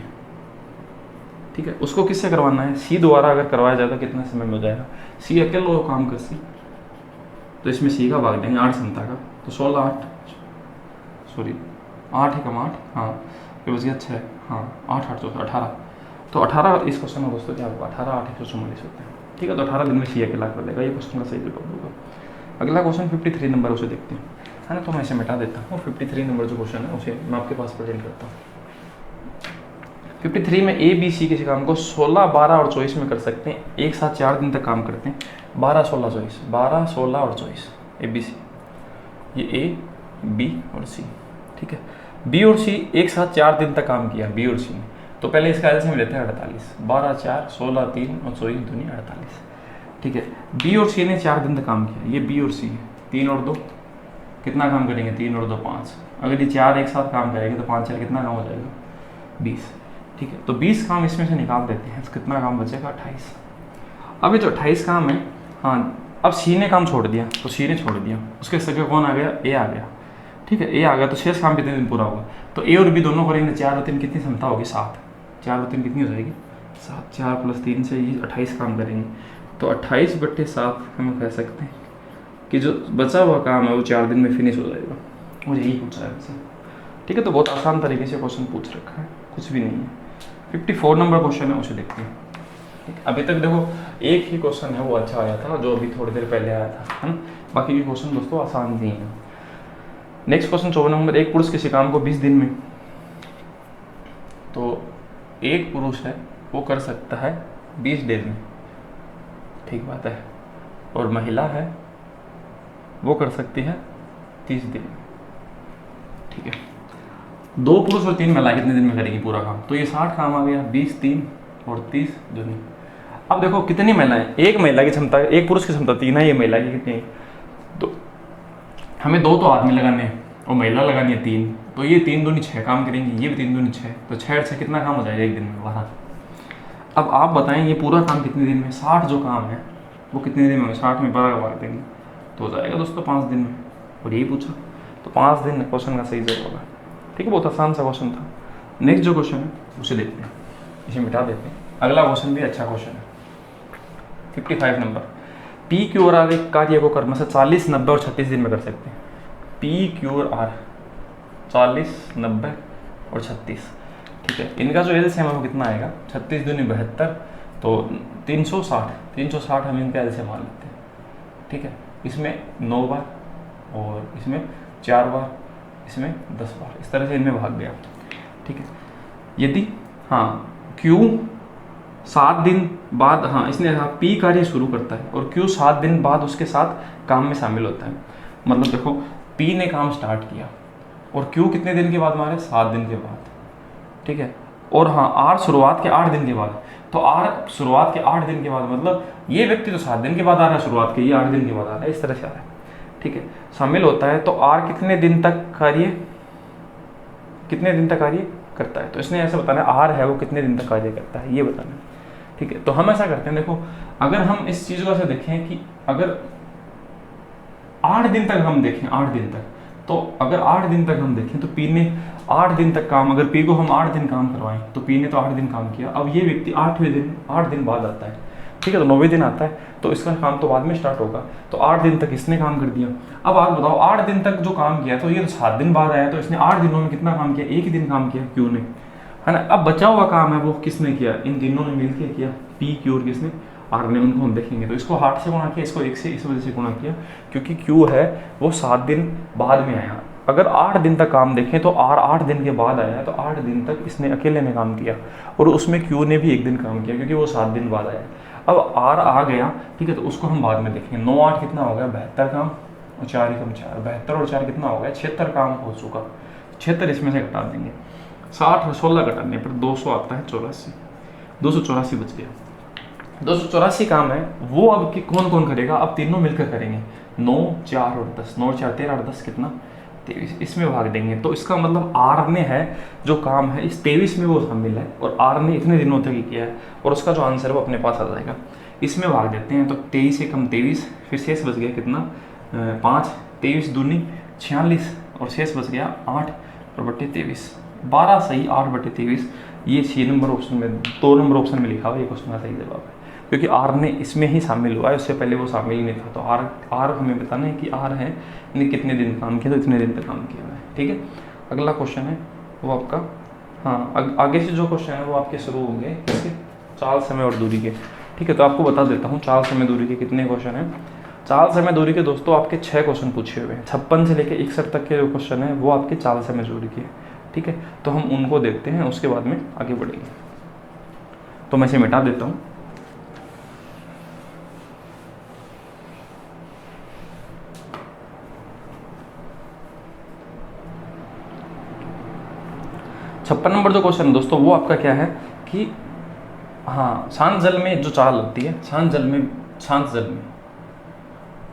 ठीक है, उसको किससे करवाना है, सी द्वारा अगर करवाया जाए तो कितना समय में हो जाएगा, सी अकेले वो काम कर सी, तो इसमें सी का भाग देंगे 8 क्षमता का, तो 16 8 सॉरी 8 ही कम 8, हाँ ये बच गया 6, हाँ 8 8 14 18, तो 18 इस क्वेश्चन में दोस्तों क्या होगा 18 8 144 होते हैं। ठीक है, तो 18 दिन में सी अकेला कर देगा, ये क्वेश्चन का सही जवाब होगा। अगला क्वेश्चन 53 नंबर, उसे देखते हैं, है ना। तो मैं इसे मिटा देता हूँ, 53 नंबर जो क्वेश्चन है उसे मैं आपके पास प्रेजेंट करता हूँ। 53 में ए बी सी किसी काम को 16 12 और 24 में कर सकते हैं, एक साथ 4 दिन तक काम करते हैं, 12 16 24, 12 16 और 24 ए बी सी, ये ए बी और सी। ठीक है, बी और सी एक साथ 4 दिन तक काम किया बी और सी ने, तो पहले इसका एलसीएम लेते हैं 48, 12 4 16 3 और 24 दूनी 48। ठीक है, बी और सी ने 4 दिन तक काम किया, ये बी और सी है, 3 और 2 कितना काम करेंगे, 3 और 2 5, अगर ये 4 एक साथ काम करेंगे तो 5 4 कितना काम हो जाएगा 20। ठीक है, तो 20 काम इसमें से निकाल देते हैं, तो कितना काम बचेगा 28। अब ये जो 28 काम है, हाँ अब सी ने काम छोड़ दिया, तो सी ने छोड़ दिया, उसके सगे कौन आ गया, ए आ गया। ठीक है, ए आ गया, तो शेष काम कितने दिन पूरा होगा, तो ए और बी दोनों करेंगे, 4 और 3 कितनी क्षमता होगी 7, 4 और 3 कितनी हो जाएगी 7, 4 + 3 से ये 28 काम करेंगे, तो 28/7 हम कह सकते हैं कि जो बचा हुआ काम है वो 4 दिन में फिनिश हो जाएगा, मुझे यही पूछा है वैसे। ठीक है, तो बहुत आसान तरीके से क्वेश्चन पूछ रखा है, कुछ भी नहीं है। 54 नंबर क्वेश्चन है, उसे देखते हैं। अभी तक देखो एक ही क्वेश्चन है वो अच्छा आया था, जो अभी थोड़ी देर पहले आया था, है ना, बाकी के क्वेश्चन दोस्तों आसान नहीं है। नेक्स्ट क्वेश्चन 54 नंबर, एक पुरुष किसी काम को 20 दिन में, तो एक पुरुष है वो कर सकता है 20 डेज में, ठीक बात है, और महिला है वो कर सकती है 30 दिन में। ठीक है, 2 पुरुष और 3 महिला कितने दिन में करेगी पूरा काम, तो ये 60 काम आ गया, 20 3 और 30 दूनी। अब देखो कितनी महिलाएं, एक महिला की क्षमता, एक पुरुष की क्षमता 3 है, ये महिला की कितनी है, तो हमें 2 तो आदमी लगाने हैं और महिला लगानी है 3, तो ये 3 दूनी 6 काम करेंगी, ये भी 3 दूनी 6, तो 6 6 कितना काम हो जाएगा एक दिन में 12। अब आप बताएं ये पूरा काम कितने दिन में, 60 जो काम है वो कितने दिन में, 60 में 12 का देंगे तो हो जाएगा दोस्तों 5 दिन में, और यही पूछा, तो 5 दिन क्वेश्चन का सही जवाब है। ठीक है, बहुत आसान सा क्वेश्चन था। नेक्स्ट जो क्वेश्चन है उसे देखते हैं, इसे मिटा देते हैं। अगला क्वेश्चन भी अच्छा क्वेश्चन है, 55 नंबर, पी क्यू और आर एक कार्य को क्रम से 40 90 और 36 दिन में कर सकते हैं। पी क्यू और आर 40 90 और 36। ठीक है, इनका जो एलसीएम है वो कितना आएगा, 36 दूनी 72, तो 360 हम इनका एलसीएम मान लेते हैं। ठीक है, इसमें 9 बार और इसमें 4 बार, इसमें 10 बार, इस तरह से इनमें भाग गया। ठीक है, यदि हाँ Q 7 दिन बाद, हाँ इसने कहा P कार्य शुरू करता है और Q 7 दिन बाद उसके साथ काम में शामिल होता है, मतलब देखो P ने काम स्टार्ट किया और Q कितने दिन के बाद मारे, 7 दिन के बाद। ठीक है, और हाँ R शुरुआत के 8 दिन के बाद, तो R शुरुआत के 8 दिन के बाद, मतलब ये व्यक्ति तो 7 दिन के बाद आ रहा है शुरुआत के, ये 8 दिन के बाद आ रहा है, इस तरह से आ रहा है। ठीक है, शामिल होता है, तो R कितने दिन तक कार्य करता है, तो इसने ऐसे बताना है R है वो कितने दिन तक कार्य करता है, ये बताना है। ठीक है, तो हम ऐसा करते हैं, देखो अगर हम इस चीज़ को ऐसे देखें कि अगर 8 दिन तक हम देखें, 8 दिन तक, तो अगर 8 दिन तक हम देखें तो P ने 8 दिन तक काम, अगर P को हम 8 दिन काम करवाएं तो P ने तो 8 दिन काम किया। अब ये व्यक्ति 8 दिन बाद आता है, ठीक है, तो 9वें दिन आता है, तो इसका काम तो बाद में स्टार्ट होगा, तो 8 दिन तक इसने काम कर दिया। अब आप बताओ 8 दिन तक जो काम किया, तो ये तो 7 दिन बाद आया, तो इसने 8 दिनों में कितना काम किया, 1 ही दिन काम किया Q ने, है ना। अब बचा हुआ काम है वो किसने किया, इन तीनों ने मिलकर किया, P Q और किसने, R ने, उनको हम देखेंगे। तो इसको 8 से गुणा किया, इसको 1 से इस वजह से गुणा किया क्योंकि Q है वो 7 दिन बाद में आया। अगर 8 दिन तक काम देखें तो R 8 दिन के बाद आया है, तो 8 दिन तक इसने अकेले ने काम किया और उसमें Q ने भी 1 दिन काम किया क्योंकि वो 7 दिन बाद आया। अब R आ गया, ठीक है, तो उसको हम बाद में देखेंगे। 9 8 कितना हो गया, 72 काम, और 4 एकम 4, 72 और 4 कितना हो गया, 76 काम हो चुका। 76 इसमें से घटा देंगे, 60 और 16 घटाने पर 200 आता है, 84, 284 बच गया। 284 काम है वो अब कि कौन कौन करेगा, अब तीनों मिलकर करेंगे, 9 4 और 10, 9 4 13 और 10 कितना 23, इसमें भाग देंगे। तो इसका मतलब R ने है जो काम है इस 23 में वो शामिल है और R ने इतने दिनों तक ही किया है और उसका जो आंसर है वो अपने पास आ जाएगा। इसमें भाग देते हैं, तो 23 से कम 23, फिर शेष बच गया कितना 5, 23 दूनी 46 और शेष बच गया 8 और बट्टे 23, 12 सही, 8 बट्टे 23, ये 6 नंबर ऑप्शन में, 2 नंबर ऑप्शन में लिखा हुआ ये क्वेश्चन का सही जवाब है। क्योंकि आर ने इसमें ही शामिल हुआ है, उससे पहले वो शामिल नहीं था। तो आर हमें बताना है कि आर है ने कितने दिन काम किया, तो इतने दिन तक काम किया है। ठीक है, अगला क्वेश्चन है वो आपका, हाँ आगे से जो क्वेश्चन है वो आपके शुरू होंगे किसके, चाल, समय और दूरी के। ठीक है, तो आपको बता देता हूँ चाल, समय, दूरी के कितने क्वेश्चन हैं। चाल, समय, दूरी के दोस्तों आपके 6 क्वेश्चन पूछे हुए हैं। 56 से लेकर 61 तक के जो क्वेश्चन है वो आपके चाल, समय, दूरी के। ठीक है, तो हम उनको देखते हैं, उसके बाद में आगे बढ़ेंगे। तो मैं इसे मिटा देता हूँ। छप्पन नंबर जो क्वेश्चन है दोस्तों वो आपका क्या है कि हाँ, शांत जल में जो चाल होती है, शांत जल में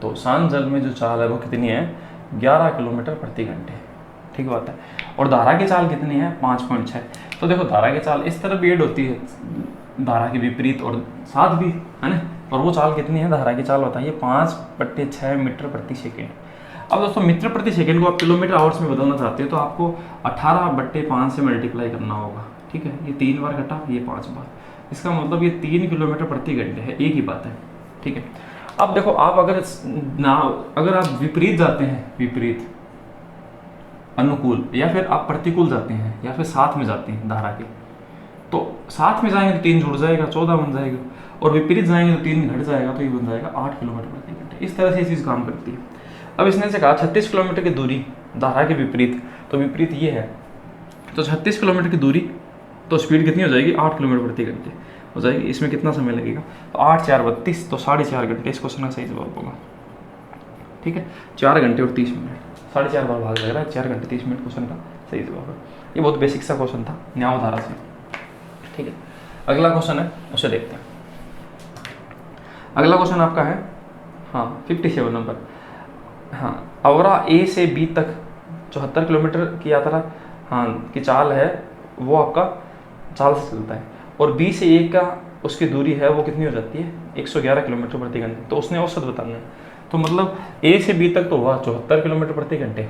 तो शांत जल में जो चाल है वो कितनी है, 11 किलोमीटर प्रति घंटे। ठीक बात है। और धारा की चाल कितनी है, 5.6। तो देखो धारा की चाल इस तरफ भी एड होती है, धारा के विपरीत और साथ भी, है ना। और वो चाल कितनी है, धारा की चाल बताइए, 5/6 मीटर प्रति सेकेंड। अब दोस्तों मीटर प्रति सेकेंड को आप किलोमीटर आवर्स में बदलना चाहते हो तो आपको 18/5 से मल्टीप्लाई करना होगा। ठीक है, ये 3 बार घटा, ये 5 बार, इसका मतलब ये 3 किलोमीटर प्रति घंटे है, एक ही बात है। ठीक है, अब देखो आप अगर आप विपरीत जाते हैं, विपरीत अनुकूल, या फिर आप प्रतिकूल जाते हैं, या फिर साथ में जाते हैं धारा के, तो साथ में जाएंगे तो 3 जुड़ जाएगा, 14 बन जाएगा, और विपरीत जाएंगे तो 3 घट जाएगा, तो ये बन जाएगा 8 किलोमीटर प्रति घंटे। इस तरह से ये चीज़ काम करती है। अब इसने से कहा 36 किलोमीटर की दूरी धारा के विपरीत, तो विपरीत ये है, तो 36 किलोमीटर की दूरी, तो स्पीड कितनी हो जाएगी, 8 किलोमीटर प्रति घंटे हो जाएगी। इसमें कितना समय लगेगा, तो 8 4 32, तो 4.5 घंटे इस क्वेश्चन का सही जवाब होगा। ठीक है, 4 घंटे और 30 मिनट, 4.5 बार भाग लग रहा है, 4 घंटे 30 मिनट क्वेश्चन का सही जवाब है। ये बहुत बेसिक सा क्वेश्चन था न्याय धारा से। ठीक है, अगला क्वेश्चन है उसे देखते हैं। अगला क्वेश्चन आपका है, हाँ 57 नंबर, हाँ अवरा ए से बी तक 74 किलोमीटर की यात्रा, हाँ की चाल है, वो आपका चाल से चलता है, और बी से ए का उसकी दूरी है वो कितनी हो जाती है, 111 किलोमीटर प्रति घंटे। तो उसने औसत बताना है, तो मतलब ए से बी तक तो हुआ 74 किलोमीटर प्रति घंटे,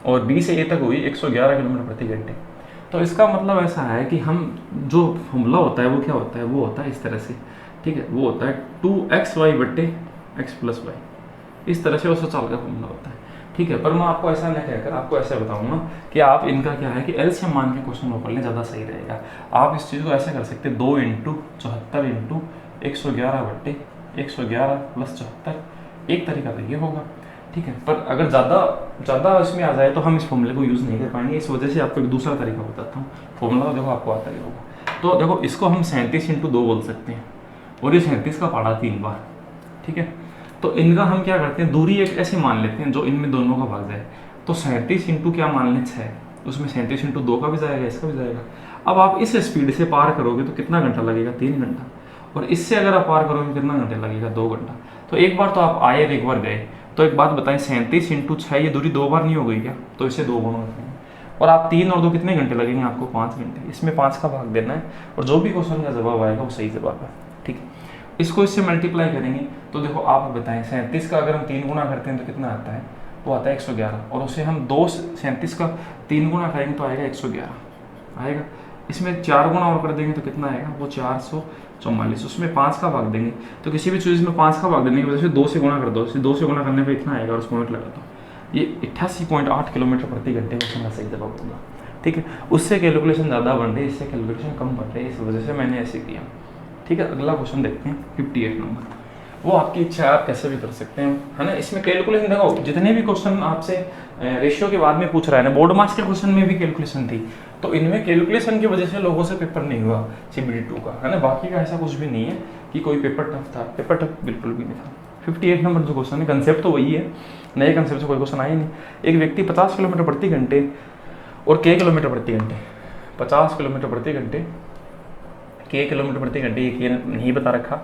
और बी से ए तक हुई 111 किलोमीटर प्रति घंटे। तो इसका मतलब ऐसा है कि हम जो फॉर्मूला होता है वो क्या होता है, वो होता है इस तरह से। ठीक है, वो होता है 2xy/x + y, इस तरह से औसत चाल का फॉर्मूला होता है। ठीक है, पर मैं आपको ऐसा नहीं कहकर आपको ऐसे बताऊंगा कि आप इनका क्या है कि एलसीएम मान के क्वेश्चन कर लें, ज़्यादा सही रहेगा। आप इस चीज़ को ऐसे कर सकते हैं, 2 × 74 × 111/111 + 74, एक तरीका तो ये होगा। ठीक है, पर अगर ज़्यादा इसमें आ जाए तो हम इस फॉर्मूले को यूज़ नहीं कर पाएंगे, इस वजह से आपको एक दूसरा तरीका बताता हूँ। फॉर्मूला तो देखो आपको आता ही होगा। तो देखो इसको हम 37 × 2 बोल सकते हैं, और ये 37 का पढ़ा 3 बार। ठीक है, तो इनका हम क्या करते हैं, दूरी एक ऐसे मान लेते हैं जो इनमें दोनों का भाग जाए। तो 37 × क्या मान लें 6, उसमें 37 × 2 का भी जाएगा, इसका भी जाएगा। अब आप इस स्पीड से पार करोगे तो कितना घंटा लगेगा, 3 घंटा, और इससे अगर आप पार करोगे कितना घंटे लगेगा, 2 घंटा। तो एक बार तो आप आए और एक बार गए। तो एक बात बताएं, 37 × 6 ये दूरी 2 बार नहीं हो गई क्या, तो इसे 2 गुना करेंगे, और आप 3 और 2 कितने घंटे लगेंगे, आपको 5 घंटे। इसमें 5 का भाग देना है, और जो भी क्वेश्चन का जवाब आएगा वो सही जवाब है। ठीक है, इसको इससे मल्टीप्लाई करेंगे तो देखो आप बताएं, 37 का अगर हम 3 गुना करते हैं तो कितना आता है, वो आता है 111, और उसे हम 37 का 3 गुना करेंगे तो आएगा 111 आएगा। इसमें 4 गुना और कर देंगे तो कितना आएगा, वो 444, उसमें 5 का भाग देंगे। तो किसी भी चीज़ में 5 का भाग देने की वजह से 2 से गुना कर दो, 2 से गुना करने पर इतना आएगा, और उस पॉइंट लगा दो, ये 88.8 किलोमीटर प्रति घंटे क्वेश्चन का सही जवाब होगा। ठीक है, उससे कैलकुलेशन ज़्यादा बन रही है, इससे कैलकुलेशन कम बन रही है, इस वजह से मैंने ऐसे किया। ठीक है, अगला क्वेश्चन देखते हैं 58 नंबर, वो आपकी इच्छा है, आप कैसे भी कर सकते हैं, है ना। इसमें कैलकुलेशन देखो, जितने भी क्वेश्चन आपसे रेशियो के बाद में पूछ रहा है ना, बोर्ड मार्क्स के क्वेश्चन में भी कैलकुलेशन थी, तो इनमें कैलकुलेशन की वजह से लोगों से पेपर नहीं हुआ CBD 2 का, है ना। बाकी का ऐसा कुछ भी नहीं है कि कोई पेपर टफ था, पेपर टफ बिल्कुल भी नहीं था। 58 नंबर जो क्वेश्चन है, कंसेप्ट तो वही है, नए कंसेप्ट से कोई क्वेश्चन आया नहीं। एक व्यक्ति 50 किलोमीटर प्रति घंटे और k किलोमीटर प्रति घंटे, 50 किलोमीटर प्रति घंटे, k किलोमीटर प्रति घंटे, ये नहीं बता रखा,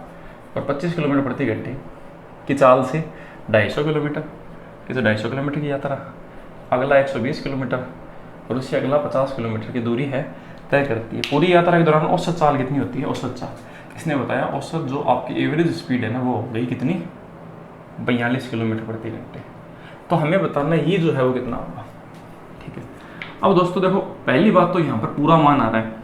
और 25 किलोमीटर प्रति घंटे की चाल से 250 किलोमीटर, किसी 250 किलोमीटर की यात्रा, अगला 120 किलोमीटर, और उससे अगला 50 किलोमीटर की दूरी है तय करती है। पूरी यात्रा के दौरान औसत चाल कितनी होती है, औसत चाल इसने बताया, औसत जो आपकी एवरेज स्पीड है ना, वो हो गई कितनी, 42 किलोमीटर प्रति घंटे। तो हमें बताना ये जो है वो कितना होगा। ठीक है, अब दोस्तों देखो, पहली बात तो यहाँ पर पूरा मान आ रहा है,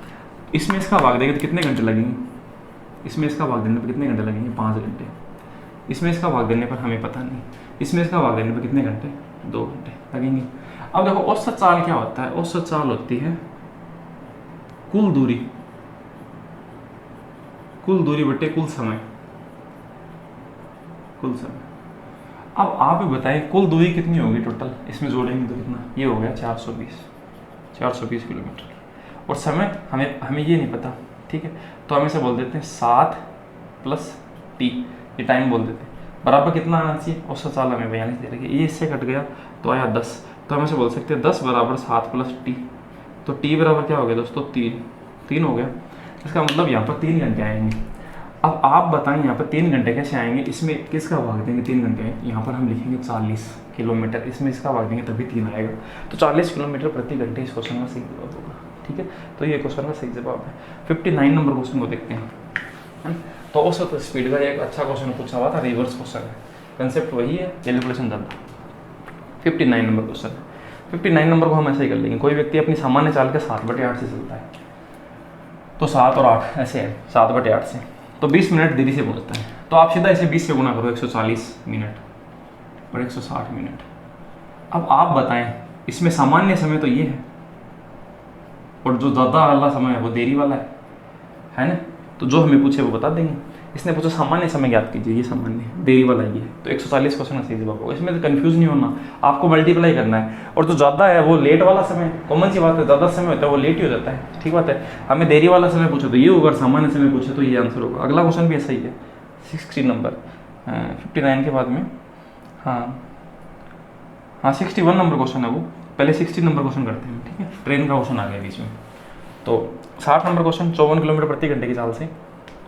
इसमें इसका भाग देंगे तो कितने घंटे लगेंगे, इसमें इसका भाग देने पर कितने घंटे लगेंगे? 5 घंटे। इसमें इसका भाग देने पर हमें पता नहीं, इसमें इसका भाग देने पर कितने घंटे? 2 घंटे लगेंगे। अब देखो औसत चाल क्या होता है? औसत चाल होती है कुल दूरी, कुल दूरी बटे कुल समय, कुल समय। अब आप ही बताएं कुल दूरी कितनी होगी टोटल? इसमें जोड़ेंगे तो कितना? ये हो गया 420 किलोमीटर। और समय हमें हमें ये नहीं पता, ठीक है, तो हम इसे बोल देते हैं 7 + t, ये टाइम बोल देते हैं, बराबर कितना आना चाहिए? औसत चाल हमें 42 दे रखी है, ये इससे कट गया तो आया 10, तो हम इसे बोल सकते हैं 10 = 7 + t। तो t बराबर क्या हो गया दोस्तों? 3 हो गया। इसका मतलब यहाँ पर 3 घंटे आएंगे। अब आप बताएं यहाँ पर 3 घंटे कैसे आएंगे? इसमें किसका भाग देंगे? 3 घंटे, यहाँ पर हम लिखेंगे 40 किलोमीटर, इसमें इसका भाग देंगे तभी 3 आएगा। तो 40 किलोमीटर प्रति घंटे इस क्वेश्चन का सही जवाब होगा, ठीक है। तो ये क्वेश्चन का सही जवाब है। 59 नंबर क्वेश्चन को देखते हैं, है। तो औसत स्पीड का एक अच्छा क्वेश्चन पूछा हुआ था, रिवर्स क्वेश्चन है, कंसेप्ट वही है, कैलकुलेशन ज़्यादा। 59 नंबर क्वेश्चन। 59 नंबर को हम ऐसे ही कर लेंगे। कोई व्यक्ति अपनी सामान्य चाल के 7/8 से चलता है, तो 7 और 8 ऐसे है, 7/8 से, तो 20 मिनट देरी से पहुंचता है। तो आप सीधा इसे 20 से गुना करो, 140 मिनट और 160 मिनट। अब आप बताएं इसमें सामान्य समय तो ये है, और जो ज़्यादा वाला समय है वो देरी वाला है ना। तो जो हमें पूछे वो बता देंगे। इसने पूछा सामान्य समय ज्ञात कीजिए, ये सामान्य है, देरी वाला ये है, तो 140 क्वेश्चन का सही जवाब होगा। इसमें तो कंफ्यूज नहीं होना, आपको मल्टीप्लाई करना है। और जो ज़्यादा है वो लेट वाला समय, कॉमन सी बात है, ज़्यादा समय होता है वो लेट ही हो जाता है, ठीक बात है। हमें देरी वाला समय पूछे तो ये होगा, सामान्य समय पूछे तो ये आंसर होगा। अगला क्वेश्चन भी ऐसा ही है, 60 नंबर, 59 के बाद में, हाँ 61 नंबर क्वेश्चन है वो। पहले 60 नंबर क्वेश्चन करते हैं, ठीक है, ट्रेन का क्वेश्चन आ गया बीच में। तो 60 नंबर क्वेश्चन, 54 किलोमीटर प्रति घंटे की चाल से,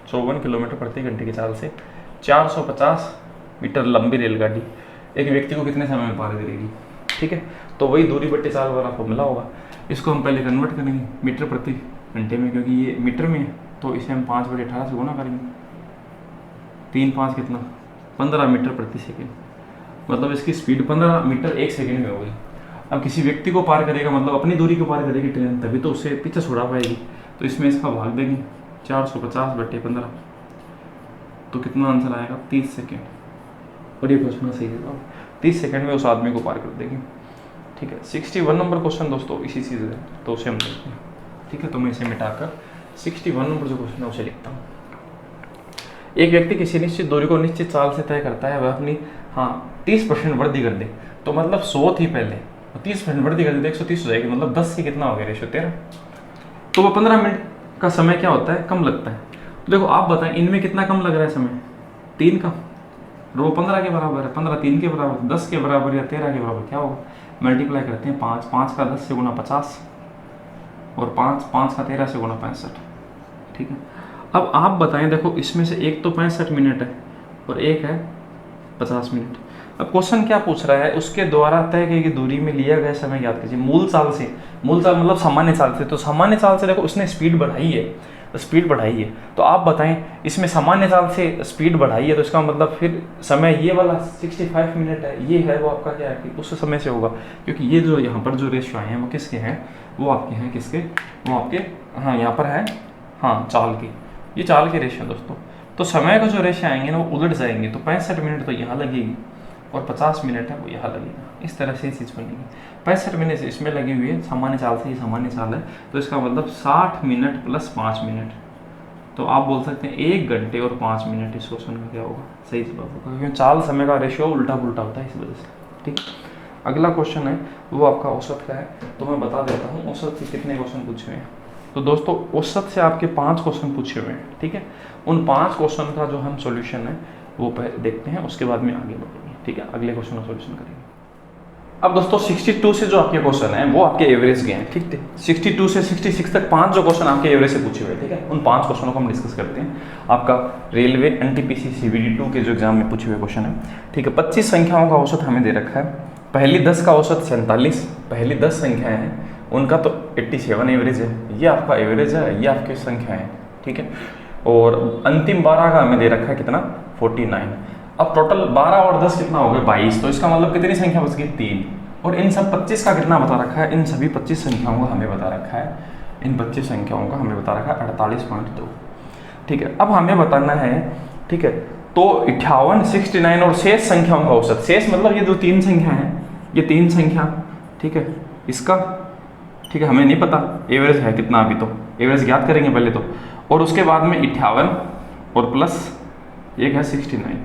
54 किलोमीटर प्रति घंटे की चाल से 450 मीटर लंबी रेलगाड़ी एक व्यक्ति को कितने समय में पार करेगी, ठीक है। तो वही दूरी बट्टे चाल वाला फॉर्मूला होगा। इसको हम पहले कन्वर्ट करेंगे मीटर प्रति घंटे में, क्योंकि ये मीटर में है, तो इसे हम 5/18 से गुना करेंगे। 3 5 कितना? 15 मीटर प्रति सेकेंड, मतलब इसकी स्पीड 15 मीटर 1 सेकेंड में होगी। अब किसी व्यक्ति को पार करेगा, मतलब अपनी दूरी को पार करेगी ट्रेन, तभी तो उसे पीछे छुड़ा पाएगी। तो इसमें इसका भाग देंगे 450/15, तो कितना आंसर आएगा? 30 सेकेंड। और ये क्वेश्चन सही है, 30 सेकेंड में उस आदमी को पार कर देगी, ठीक है। 61 नंबर क्वेश्चन दोस्तों इसी चीज़ है, तो उसे हम देखते हैं, ठीक है। तो मैं इसे मिटाकर 61 नंबर जो क्वेश्चन है उसे लिखता हूँ। एक व्यक्ति किसी निश्चित दूरी को निश्चित चाल से तय करता है, वह अपनी 30% वृद्धि कर दे, तो मतलब 100 थी पहले, 30% वृद्धि कर दे तो 130 हो जाएगी, मतलब 10 से कितना हो गया रेशो? 13। तो वो 15 मिनट का समय क्या होता है? कम लगता है। तो देखो आप बताएं इनमें कितना कम लग रहा है समय? 3 का, और वो 15 के बराबर है, 15 3 के बराबर, 10 के बराबर या 13 के बराबर, क्या होगा? मल्टीप्लाई करते हैं, 5 का 10 से गुना 50, और 5 का 13 से गुना 65, ठीक है। अब आप बताएं, देखो इसमें से एक तो 65 मिनट है और एक है 50 मिनट। अब क्वेश्चन क्या पूछ रहा है? उसके द्वारा तय की गई दूरी में लिया गया समय याद कीजिए मूल चाल से। मूल चाल मतलब सामान्य चाल से, तो सामान्य चाल से देखो उसने स्पीड बढ़ाई है, तो स्पीड बढ़ाई है, तो आप बताएं इसमें सामान्य चाल से स्पीड बढ़ाई है, तो इसका मतलब फिर समय ये वाला 65 मिनट है, ये है वो आपका क्या है कि उस समय से होगा, क्योंकि ये जो यहाँ पर जो रेशियो आए हैं वो किसके हैं? वो आपके हैं, किसके? वो आपके, हाँ यहाँ पर है, हाँ चाल की, ये चाल के रेशियो दोस्तों। तो समय का जो रेशियो आएंगे ना वो उलट जाएंगे, तो 65 मिनट तो यहाँ लगेगी और 50 मिनट है वो यहाँ लगेगा, इस तरह से चीज़ बनेगी। 65 मिनट इसमें लगी हुई है सामान्य चाल से, ये सामान्य चाल है, तो इसका मतलब 60 मिनट प्लस 5 मिनट, तो आप बोल सकते हैं 1 घंटे और 5 मिनट इस क्वेश्चन का क्या होगा? सही जवाब होगा, क्योंकि चाल समय का रेशियो उल्टा पुल्टा होता है इस वजह से, ठीक है। अगला क्वेश्चन है वो आपका औसत का है, तो मैं बता देता हूँ औसत से कितने क्वेश्चन पूछे हुए हैं। तो दोस्तों औसत से आपके 5 क्वेश्चन पूछे हुए हैं, ठीक है। उन 5 क्वेश्चन का जो हम सॉल्यूशन है वो पहले देखते हैं, उसके बाद में आगे बढ़ेंगे, ठीक है। अगले क्वेश्चन का सॉल्यूशन करेंगे। अब दोस्तों 62 से जो आपके क्वेश्चन हैं वो आपके एवरेज के हैं, ठीक है। 62 से 66 तक 5 जो क्वेश्चन आपके एवरेज से पूछे हुए, ठीक है। उन 5 क्वेश्चनों को हम डिस्कस करते हैं। आपका रेलवे एनटीपीसी सीबीडी 2 के जो एग्जाम में पूछे हुए क्वेश्चन है, ठीक है। 25 संख्याओं का औसत हमें दे रखा है। पहली 10 का औसत 47, पहली 10 संख्याएं हैं उनका तो 87 एवरेज है, ये आपका एवरेज है, ये आपकी संख्या है, ठीक है। और अंतिम 12 का हमें दे रखा है कितना? 49। अब टोटल 12 और 10 कितना हो गया? 22। तो इसका मतलब कितनी संख्या बच गई? 3। और इन सब 25 का कितना बता रखा है? इन सभी 25 संख्याओं का हमें बता रखा है, इन 25 संख्याओं का हमें बता रखा है 48.2। ठीक है, अब हमें बताना है, ठीक है, तो 58, 69 और शेष संख्याओं का औसत। शेष मतलब ये जो तीन संख्या है, ये तीन संख्या, ठीक है, इसका, ठीक है, हमें नहीं पता एवरेज है कितना, अभी तो एवरेज ज्ञात करेंगे पहले तो, और उसके बाद में 58 और प्लस एक है 69,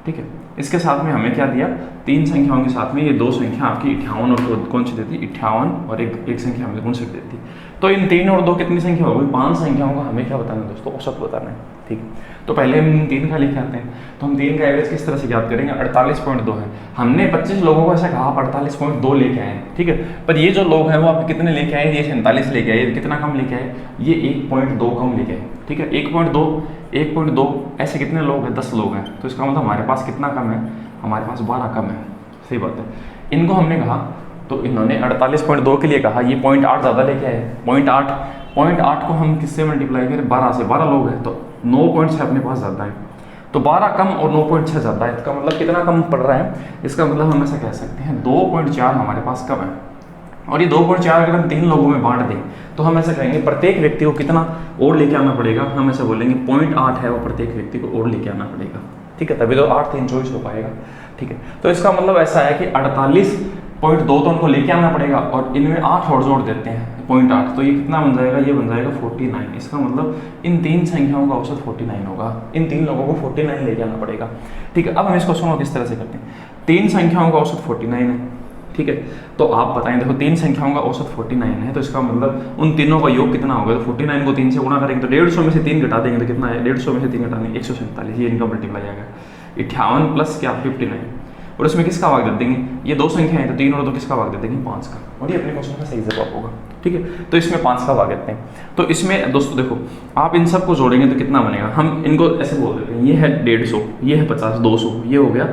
ठीक है, इसके साथ में हमें क्या दिया, तीन संख्याओं के साथ में ये दो संख्या आपकी 58 और कौन सी देती, 58 और एक संख्या हमें कौन सी देती। तो इन तीन और दो कितनी संख्या हो गई, 5 संख्याओं का हमें क्या बताना है दोस्तों, औसत बताना है, ठीक है। तो पहले हम तीन का लिख आते हैं, तो हम तीन का एवरेज किस तरह से ज्ञात करेंगे, 48.2 है। हमने 25 लोगों को ऐसा कहा आप 48.2 लेके आए, ठीक है, पर ये जो लोग हैं वो आप कितने लेके आए, ये 47 लेके आए, कितना कम लेके आए, ये 1.2 कम लेके आए, ठीक है, 1.2 ऐसे कितने लोग हैं, 10 लोग हैं, तो इसका मतलब हमारे पास कितना कम है, हमारे पास 12 कम है, सही बात है। इनको हमने कहा, तो इन्होंने 48.2 के लिए कहा, ये 0.8 ज़्यादा लेके आए, 0.8 को हम किससे मल्टीप्लाई करें, 12 से, 12 लोग हैं तो 9.6 अपने पास ज़्यादा है, तो 12 कम और 9.6 ज़्यादा है, इसका मतलब कितना कम पड़ रहा है, इसका मतलब हम ऐसा कह सकते हैं 2.4 हमारे पास कम है। और ये 2.4 अगर हम तीन लोगों में बांट दें तो हम ऐसा कहेंगे प्रत्येक व्यक्ति को कितना और लेके आना पड़ेगा, हम ऐसा बोलेंगे 0.8 है वो प्रत्येक व्यक्ति को और लेके आना पड़ेगा, ठीक है, तभी तो 8 3 24 हो पाएगा, ठीक है। तो इसका मतलब ऐसा है कि 48.2 तो उनको लेके आना पड़ेगा और इनमें 8 और जोड़ देते हैं 0.8, तो ये कितना बन जाएगा, ये बन जाएगा 49। इसका मतलब इन तीन संख्याओं का औसत 49 होगा, इन तीन लोगों को 49 लेके आना पड़ेगा, ठीक है। अब हम इस क्वेश्चन को किस तरह से करते हैं, तीन संख्याओं का औसत 49 है, ठीक है, तो आप बताएं, देखो तीन संख्याओं का औसत 49 है, तो इसका मतलब उन तीनों का योग कितना होगा, तो 49 को 3 से गुणा करेंगे तो 150 में से 3 घटा देंगे तो कितना है, 150 में से 3 घटा देंगे 147, ये इनका मल्टीप्लाई आएगा 58 प्लस क्या 59, और इसमें किसका भाग दे देंगे, ये दो संख्या है तो 3 और 2 किसका भाग दे देंगे 5 का, और ये अपने क्वेश्चन का सही जवाब होगा, ठीक है। तो इसमें 5 का भाग देते हैं, तो इसमें दोस्तों देखो आप इन सबको जोड़ेंगे तो कितना बनेगा, हम इनको ऐसे बोल देते हैं, ये है 150, ये है 50, 200, ये हो गया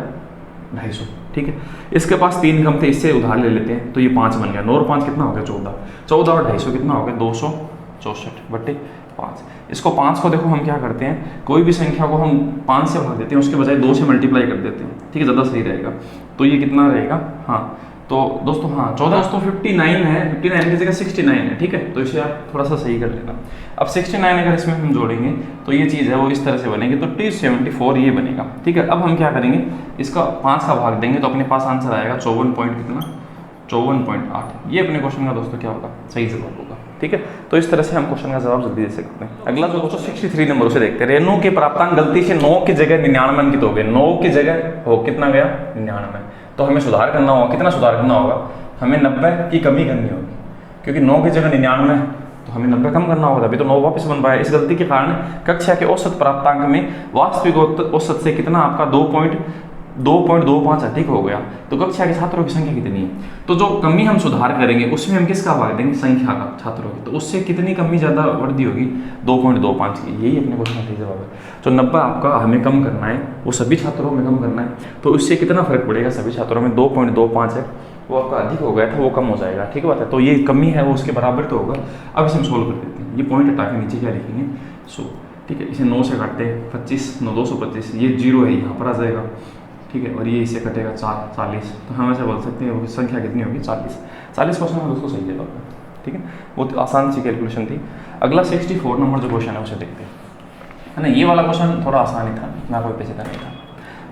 250, ठीक है। इसके पास 3 कम थे, इससे उधार ले लेते हैं तो ये 5 बन गया, 9 और 5 कितना हो गया 14, 14 और 250 कितना हो गया 264/5। इसको 5 को देखो हम क्या करते हैं, कोई भी संख्या को हम 5 से भाग देते हैं, उसके बजाय 2 से मल्टीप्लाई कर देते हैं, ठीक है, ज़्यादा सही रहेगा। तो ये कितना रहेगा, हाँ तो दोस्तों, हाँ 14 दोस्तों 59 है, 59 की जगह 69 है, ठीक है, तो इसे आप थोड़ा सा सही कर लेना। अब 69 अगर इसमें हम जोड़ेंगे तो ये चीज़ है वो इस तरह से बनेगी, तो 274 ये बनेगा, ठीक है। अब हम क्या करेंगे, इसका 5 का भाग देंगे तो अपने पास आंसर आएगा 54.8, ये अपने क्वेश्चन का दोस्तों क्या होगा, सही जवाब होगा, ठीक है। तो इस तरह से हम क्वेश्चन का जवाब जल्दी दे सकते हैं। अगला जो दोस्तों 63 नंबर उसे देखते हैं, रेणु के प्राप्तांक गलती से 9 की जगह 99 अंकित हो गए, 9 की जगह हो कितना गया 99, तो हमें सुधार करना होगा, कितना सुधार करना होगा, हमें 90 की कमी करनी होगी, क्योंकि 9 की जगह 99 तो हमें 90 कम करना होगा, तभी तो 9 वापस बन पाया। इस गलती के कारण कक्षा के औसत प्राप्तांक में वास्तविक औसत से कितना आपका 2.25 अधिक हो गया, तो कक्षा के छात्रों की संख्या कितनी है, तो जो कमी हम सुधार करेंगे उसमें हम किसका भाग देंगे, संख्या का, छात्रों की, तो उससे कितनी कमी ज़्यादा वृद्धि होगी 2.25 की, यही अपने क्वेश्चन का सही जवाब है। तो 90 आपका हमें कम करना है, वो सभी छात्रों में कम करना है, तो उससे कितना फर्क पड़ेगा, सभी छात्रों में 2.25 है, वो आपका अधिक हो गया था वो कम हो जाएगा, ठीक है बात है। तो ये कमी है वो उसके बराबर तो होगा। अब इसे हम सोल्व कर देते हैं, ये पॉइंट हटा के नीचे क्या लिखेंगे 100, ठीक है, इसे 9 से काटते हैं 25, 9 225, ये 0 है यहाँ पर आ जाएगा, ठीक है, और ये इससे कटेगा 40, तो हम ऐसे बोल सकते हैं वो संख्या कितनी होगी 40 क्वेश्चन है दोस्तों सही जवाब है, ठीक है, बहुत आसान सी कैलकुलेशन थी। अगला 64 नंबर जो क्वेश्चन है उसे देखते हैं, है ना, ये वाला क्वेश्चन थोड़ा आसान ही था, इतना कोई पेचीदा नहीं था।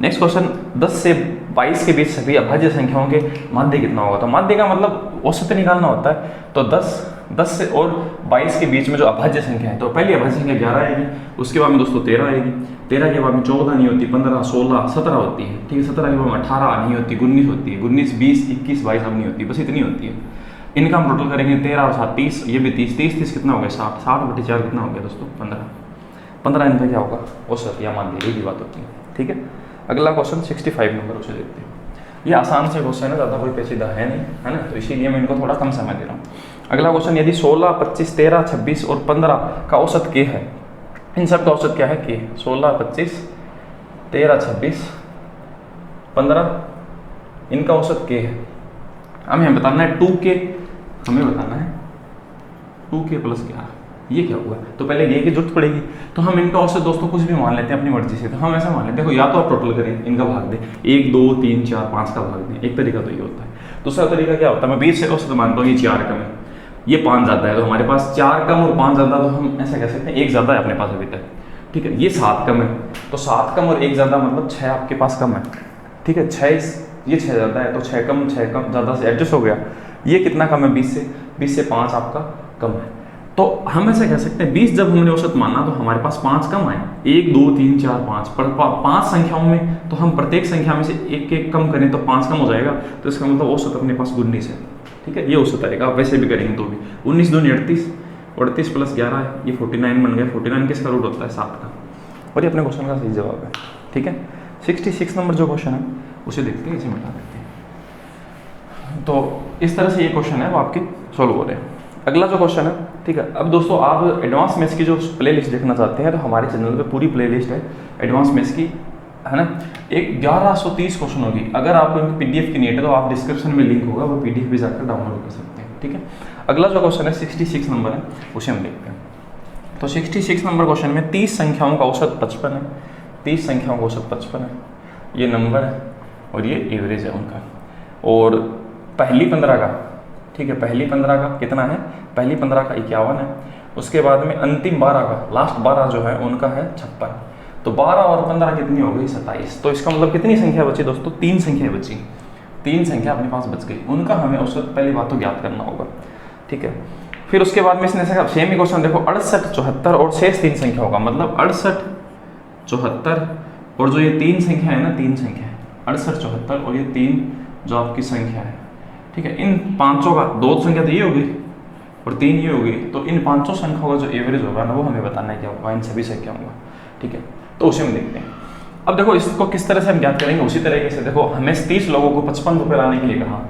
नेक्स्ट क्वेश्चन, 10 से 22 के बीच सभी अभाज्य संख्याओं के माध्य कितना होगा, तो माध्य का मतलब औसत निकालना होता है, तो 10 से और 22 के बीच में जो अभाज्य संख्या है, तो पहली अभाज्य संख्या 11 आएगी, उसके बाद में दोस्तों 13 आएगी, 13 के बाद में 14 नहीं होती, 15 16 17 होती है, ठीक है, 17 के बाद में 18 नहीं होती, 19 होती है, 19 20 21 22 अब नहीं होती, बस इतनी होती है। इनका हम टोटल करेंगे 13 और 7 30, ये भी 30 कितना हो गया 60/4 कितना हो गया दोस्तों 15 इनका क्या होगा औसत या माध्य, यही बात होती है, ठीक है। अगला क्वेश्चन 65 नंबर उसे देखते हैं, ये आसान से क्वेश्चन है, ज़्यादा कोई पेचीदा है नहीं, है ना, तो इसीलिए मैं इनको थोड़ा कम समय दे रहा हूँ। अगला क्वेश्चन, यदि 16 25 13 26 और 15 का औसत के है, इन सब का औसत क्या है के, 16 25 13 26 15 इनका औसत के है, हमें बताना है 2k, हमें बताना है 2k प्लस क्या, ये क्या हुआ, तो पहले ये की जरूरत पड़ेगी, तो हम इनका औसत दोस्तों कुछ भी मान लेते हैं अपनी मर्जी से, तो हम ऐसा मान लेते हैं, देखो या तो आप टोटल करें, इनका भाग दें 1 2 3 4 5 का भाग दें, एक तरीका तो ये होता है। दूसरा तरीका क्या होता है, मैं 20 से औसत मानता हूँ, ये 4 कम है, ये 5 ज़्यादा है, तो हमारे पास 4 कम और 5 ज़्यादा, तो हम ऐसा कह सकते हैं 1 ज़्यादा है अपने पास अभी तक, ठीक है, ये 7 कम है, तो 7 कम और 1 ज़्यादा मतलब 6 आपके पास कम है, ठीक है। 6 ये 6 ज़्यादा है, तो 6 कम ज़्यादा से एडजस्ट हो गया। ये कितना कम है 20 से 5 आपका कम है। तो हम ऐसे कह सकते हैं 20 जब हमने औसत माना तो हमारे पास 5 कम आए, 1 2 3 4 5 पर 5 संख्याओं में, तो हम प्रत्येक संख्या में से एक एक कम करें तो 5 कम हो जाएगा, तो इसका मतलब औसत अपने पास 19 है, ठीक है। ये औसत आएगा, आप वैसे भी करेंगे तो भी 19 दूनी 38, 38 प्लस 11 है, ये 49 बन गया। 49 किसका रूट होता है 7 का, और ये अपने क्वेश्चन का सही जवाब है, ठीक है। 66 नंबर जो क्वेश्चन है उसे देखते हैं, इसे मिटा देते हैं। तो इस तरह से ये क्वेश्चन है वो आपके सॉल्व हो रहे हैं। अगला जो क्वेश्चन है, ठीक है। अब दोस्तों आप एडवांस मैथ्स की जो प्ले लिस्ट देखना चाहते हैं तो हमारे चैनल पे पूरी प्ले लिस्ट है एडवांस मैथ्स की, है ना। एक 1130 क्वेश्चन होगी। अगर आपको इनकी पीडीएफ की नीड है तो आप डिस्क्रिप्शन में लिंक होगा, वो पीडीएफ भी जाकर डाउनलोड कर सकते हैं, ठीक है। अगला जो क्वेश्चन है 66 नंबर है, उसे हम देखते हैं। तो 66 नंबर क्वेश्चन में 30 संख्याओं का औसत 55 है, 30 संख्याओं का औसत 55 है, ये नंबर है और ये एवरेज है उनका। और पहली 15 का, ठीक है, पहली 15 का कितना है, पहली 15 का 51 है। उसके बाद में अंतिम 12 का, लास्ट 12 जो है उनका है 56। तो 12 और 15 कितनी हो गई 27। तो इसका मतलब कितनी संख्या बची दोस्तों, 3 संख्या बची, 3 संख्या अपने पास बच गई, उनका हमें औसत पहली बात तो ज्ञात करना होगा, ठीक है। फिर उसके बाद में इसने सेम ही क्वेश्चन देखो 68, 74 और शेष 3 संख्या होगा, मतलब 68, 74 और जो ये 3 संख्या है ना, 3 संख्या है 68, 74 और ये 3 जो आपकी संख्या है, ठीक है। इन पांचों का 2 संख्या तो ये होगी और 3 ये होगी, तो इन पांचों संख्याओं का जो एवरेज होगा ना वो हमें बताना है क्या होगा इन सभी संख्याओं का, ठीक है। तो उसे हम देखते हैं। अब देखो इसको किस तरह से हम ज्ञात करेंगे, उसी तरीके से देखो हमें 30 लोगों को 55 रुपये लाने के लिए कहा,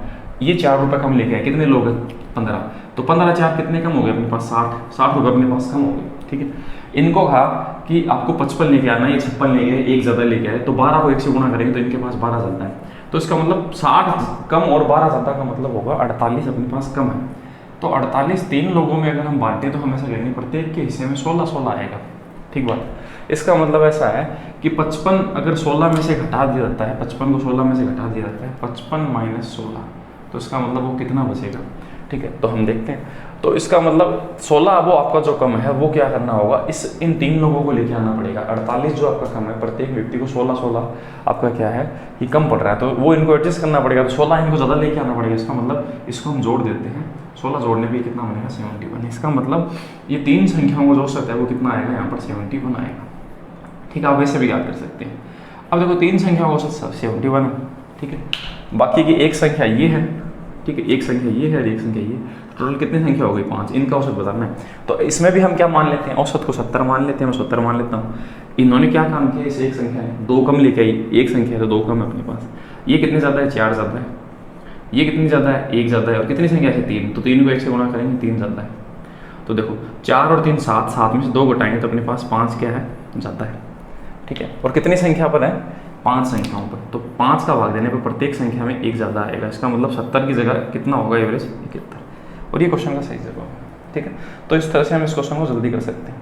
ये 4 रुपये कम लेके आए, कितने लोग हैं 15, तो 15 4 कितने कम हो गए अपने पास 60 रुपये अपने पास कम हो गए, ठीक है। इनको कहा कि आपको 55 लेके आना है, ये 56 ले गए, एक ज़्यादा लेके आए, तो 12 को 1 से गुणा करेंगे तो इनके पास 12 ज़्यादा है, तो इसका मतलब 60 कम और 12 ज़्यादा का मतलब होगा 48 अपने पास कम है। तो 48 3 लोगों में अगर हम बांटें तो हम ऐसा करेंगे प्रत्येक के हिस्से में 16 आएगा, ठीक बात। इसका मतलब ऐसा है कि 55 अगर 16 में से घटा दिया जाता है, 55 को 16 में से घटा दिया जाता है, 55 माइनस 16, तो इसका मतलब वो कितना बचेगा, ठीक है। तो हम देखते हैं, तो इसका मतलब 16 वो आपका जो कम है वो क्या करना होगा, इन 3 लोगों को लेके आना पड़ेगा। 48 जो आपका कम है, प्रत्येक व्यक्ति को 16 आपका क्या है कि कम पड़ रहा है, तो वो इनको एडजस्ट करना पड़ेगा, तो 16 इनको ज़्यादा लेके आना पड़ेगा। इसका मतलब इसको हम जोड़ देते हैं, 16 जोड़ने पे कितना बनेगा 71। इसका मतलब ये 3 संख्याओं का जो औसत है वो कितना आएगा यहाँ पर 71 आएगा, ठीक है। आप वैसे भी याद कर सकते हैं। अब देखो 3 संख्याओं का औसत 71 है, ठीक है। बाकी की एक संख्या ये है, ठीक है, एक संख्या ये है और एक संख्या ये, टोटल कितनी संख्या हो गई 5, इनका औसत बताना है। तो इसमें भी हम क्या मान लेते हैं, औसत को 70 मान लेते हैं, मैं 70 मान लेता हूँ। इन्होंने क्या काम किया, इस एक संख्या है 2 कम लेके आई, एक संख्या है तो 2 कम है अपने पास। ये कितने ज़्यादा है 4 ज़्यादा है, ये कितनी ज़्यादा है 1 ज़्यादा है, और कितनी संख्या है 3, तो 3 को 1 से गुणा करेंगे 3 ज़्यादा है। तो देखो 4 और 3 7, 7 में से 2 घटाएंगे तो अपने पास 5 क्या है ज़्यादा है, ठीक है। और कितनी संख्या पर है 5 संख्याओं पर, तो 5 का भाग देने पर प्रत्येक संख्या में 1 ज़्यादा आएगा। इसका मतलब 70 की जगह कितना होगा एवरेज 71, और ये क्वेश्चन का सही जवाब है, ठीक है। तो इस तरह से हम इस क्वेश्चन को जल्दी कर सकते हैं।